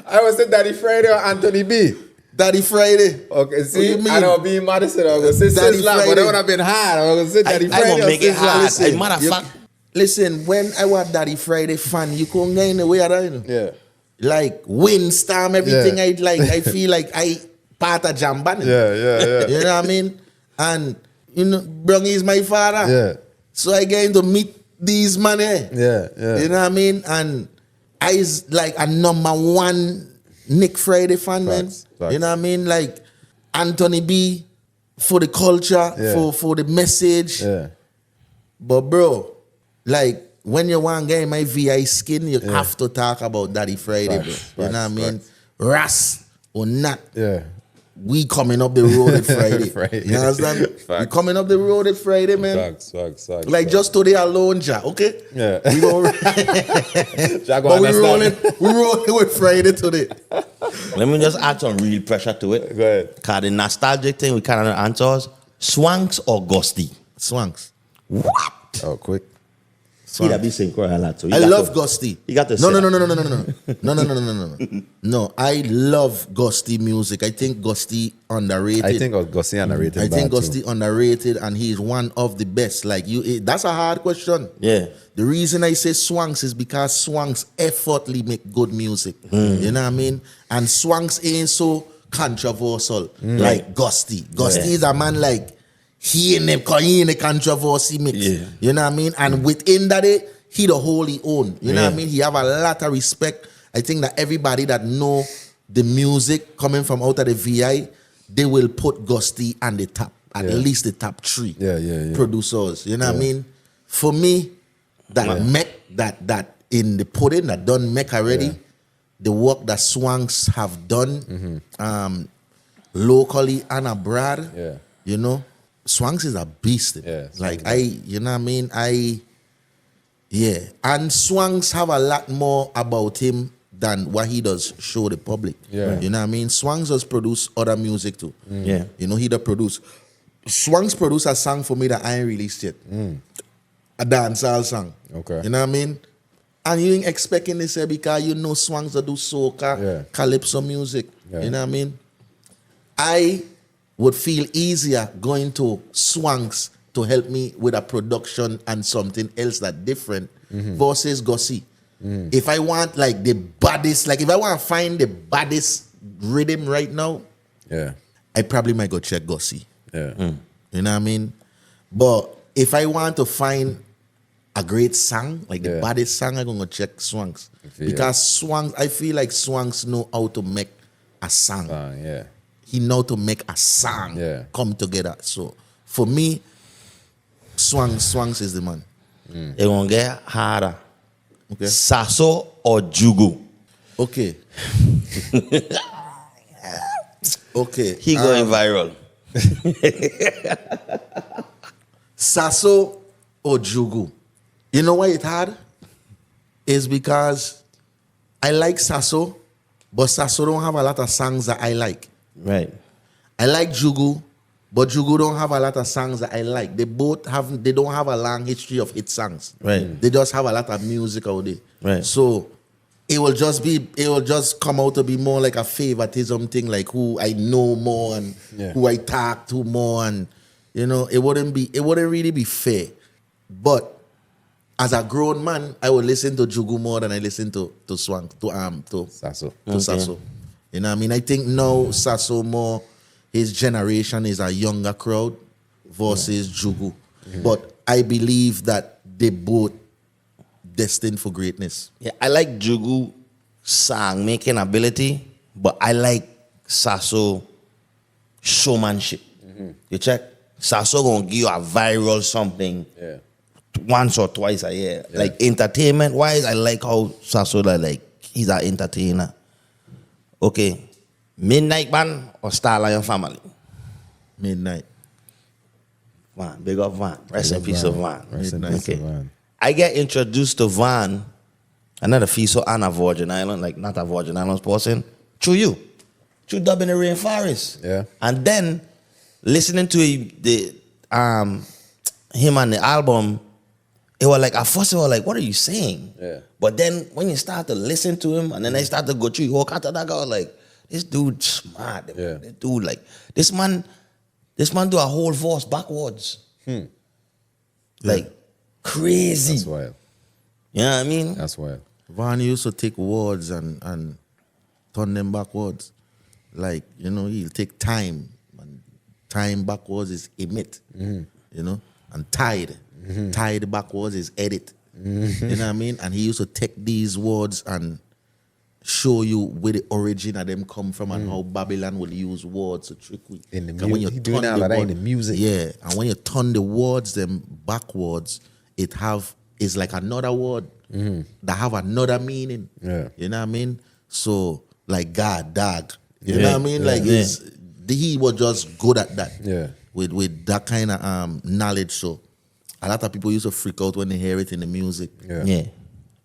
I was say Daddy Friday or Anthony B. Daddy Friday. Okay, see, you mean? I don't be Madison. I'm going to say Daddy Sizzla, but Friday. that would have been hard. I'm going to say Daddy I Friday gonna or make it Sizzla. hard. Listen, As a matter of you- fact, Listen, when I was Daddy Friday fan, you couldn't get in the way of that, you know? Yeah. Like windstorm, everything Yeah. I like. I feel like I part of Jamban. Yeah. You know what I mean? And you know, Brungy is my father. Yeah. So I get to meet these men. Yeah. You know what I mean? And I is like a number one Nick Friday fan, man. Facts. You know what I mean? Like Anthony B for the culture, Yeah. for the message. Yeah. But bro, like when you want to get in my VI skin, you have to talk about Daddy Friday, Facts, bro. You know what I facts, mean? Ras or not, Yeah. we coming up the road at Friday. Friday. You understand? We Facts. coming up the road at Friday, man. Facts. Like just today alone, ja, okay? Yeah. We gonna, but we rolling with Friday today. let me just add some real pressure to it. Go ahead. Because the nostalgic thing we kind of answers, Swanks or Gusty? Swanks. What? Oh, quick. He that be saying quite a lot. So I love Gusty. You got to no, say no, no, no, no, no, no, no, no, no, no, no, no. No, I love Gusty music. I think Gusty underrated. I think Gussie underrated. I think bad Gusty too. underrated, and he's one of the best. Like you, that's a hard question. Yeah. The reason I say Swanks is because Swanks effortlessly make good music. You know what I mean? And Swanks ain't so controversial like Gusty. Gusty is a man like he in a controversy mix. Yeah. You know what I mean? And within that, he the wholly own. You know what I Yeah. mean? He have a lot of respect. I think that everybody that know the music coming from out of the VI, they will put Gusty on the top, at least the top three Yeah. producers. You know what I mean? For me, that make that in the pudding that done make already, the work that Swanks have done locally and abroad. Yeah. You know, Swanks is a beast. Yeah, Like Swanks you know what I mean? And Swanks have a lot more about him than what he does show the public. Yeah. You know what I mean? Swanks does produce other music too. Yeah. You know, he does produce. Swanks produced a song for me that I ain't released yet. A dancehall song. Okay. You know what I mean? And you ain't expecting this because you know Swanks that do soca, calypso music. Yeah. You know what I mean? I would feel easier going to Swanks to help me with a production and something else that different versus Gussie. If I want like the baddest, like if I want to find the baddest rhythm right now, I probably might go check Gussie. Yeah. You know what I mean? But if I want to find a great song, like the baddest song, I'm going to check Swanks. Because Swanks, I feel like Swanks know how to make a song. He know to make a song come together. So for me, Swanks is the man. It's going to get harder. Okay. Sasso or Jugu? Okay. Okay. He going viral. Sasso or Jugu. You know why it's hard? It's because I like Sasso, but Sasso don't have a lot of songs that I like. Right. I like Jugu, But Jugu don't have a lot of songs that I like. They don't have a long history of hit songs. Right. They just have a lot of music out there. Right. So it will just come out to be more like a favoritism thing, like who I know more and who I talk to more, and it wouldn't really be fair. But as a grown man, I would listen to Jugu more than I listen to Swank, to Sasso. Sasso. You know what I mean? I think now Sasso more, his generation is a younger crowd versus Jugu. But I believe that they both destined for greatness. Yeah, I like Jugu song making ability, but I like Sasso showmanship. You check? Sasso gonna give you a viral something once or twice a year. Like entertainment wise, I like how Sasso he's an entertainer. Okay. Midnight Band or Star Lion Family? Midnight. Van, big up Van. Rest in peace of Van. Rest in peace of Van. I get introduced to Van, another Fiso and a Virgin Island, like not a Virgin Islands person, through you. Through Dubbing the Rainforest. Yeah. And then listening to him on the album, it was like, at first it was like, what are you saying? Yeah. But then when you start to listen to him, and then I start to go through, walk out of that, I was like, this dude smart. Yeah. This dude, like, this man do a whole verse backwards. Like, crazy. That's wild. You know what I mean? That's wild. Van used to take words and turn them backwards. Like, he'll take time. And time backwards is emit. And tide. Tide backwards is edit. You know what I mean? And he used to take these words and show you where the origin of them come from and how Babylon will use words to trick you. In the And when you music. He doing turn all of that in word- the music. Yeah. And when you turn the words them backwards, it's like another word that have another meaning. Yeah. You know what I mean? So like God, dog. You know what I mean? Like he was just good at that. Yeah. With that kind of knowledge. So a lot of people used to freak out when they hear it in the music. Yeah.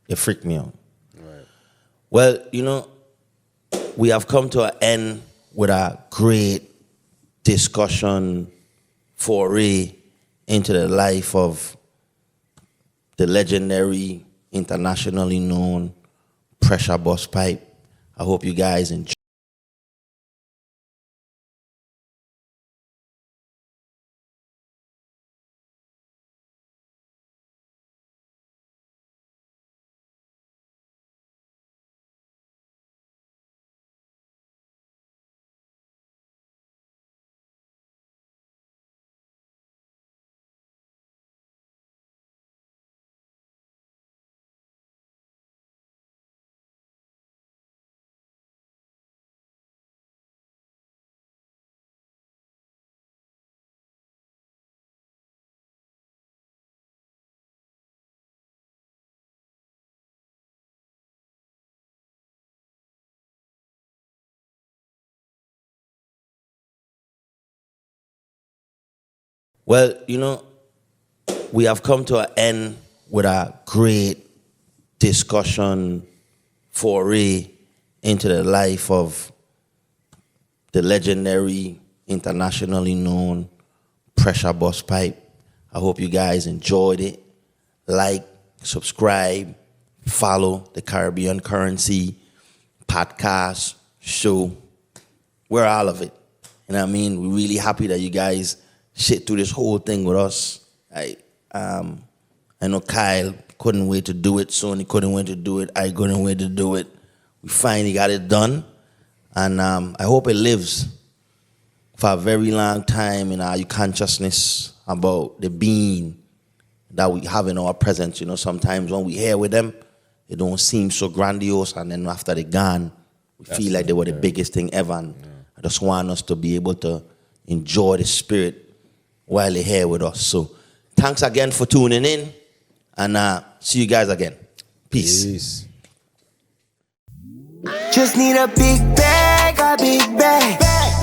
It freaked me out. Right. Well, we have come to an end with a great discussion foray into the life of the legendary, internationally known Pressure Busspipe. I hope you guys enjoy. Well, we have come to an end with a great discussion foray into the life of the legendary, internationally known Pressure Busspipe. I hope you guys enjoyed it. Like, subscribe, follow the Caribbean Currency podcast show. We're all of it. You know what I mean? We're really happy that you guys sit through this whole thing with us. I know Kyle couldn't wait to do it. Sony couldn't wait to do it. I couldn't wait to do it. We finally got it done. And I hope it lives for a very long time in our consciousness about the being that we have in our presence. Sometimes when we here with them, it don't seem so grandiose. And then after they're gone, we feel like they were the biggest thing ever. And I just want us to be able to enjoy the spirit while they're here with us. So thanks again for tuning in, and see you guys again. Peace. Just need a big bag,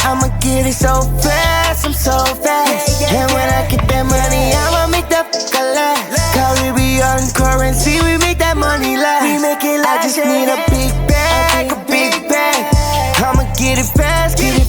I'ma get it so fast, I'm so fast. And when I get that money, I'ma make that last. Caribbean currency, we make that money last. We make it last. I just need a big bag, I'ma get it fast, give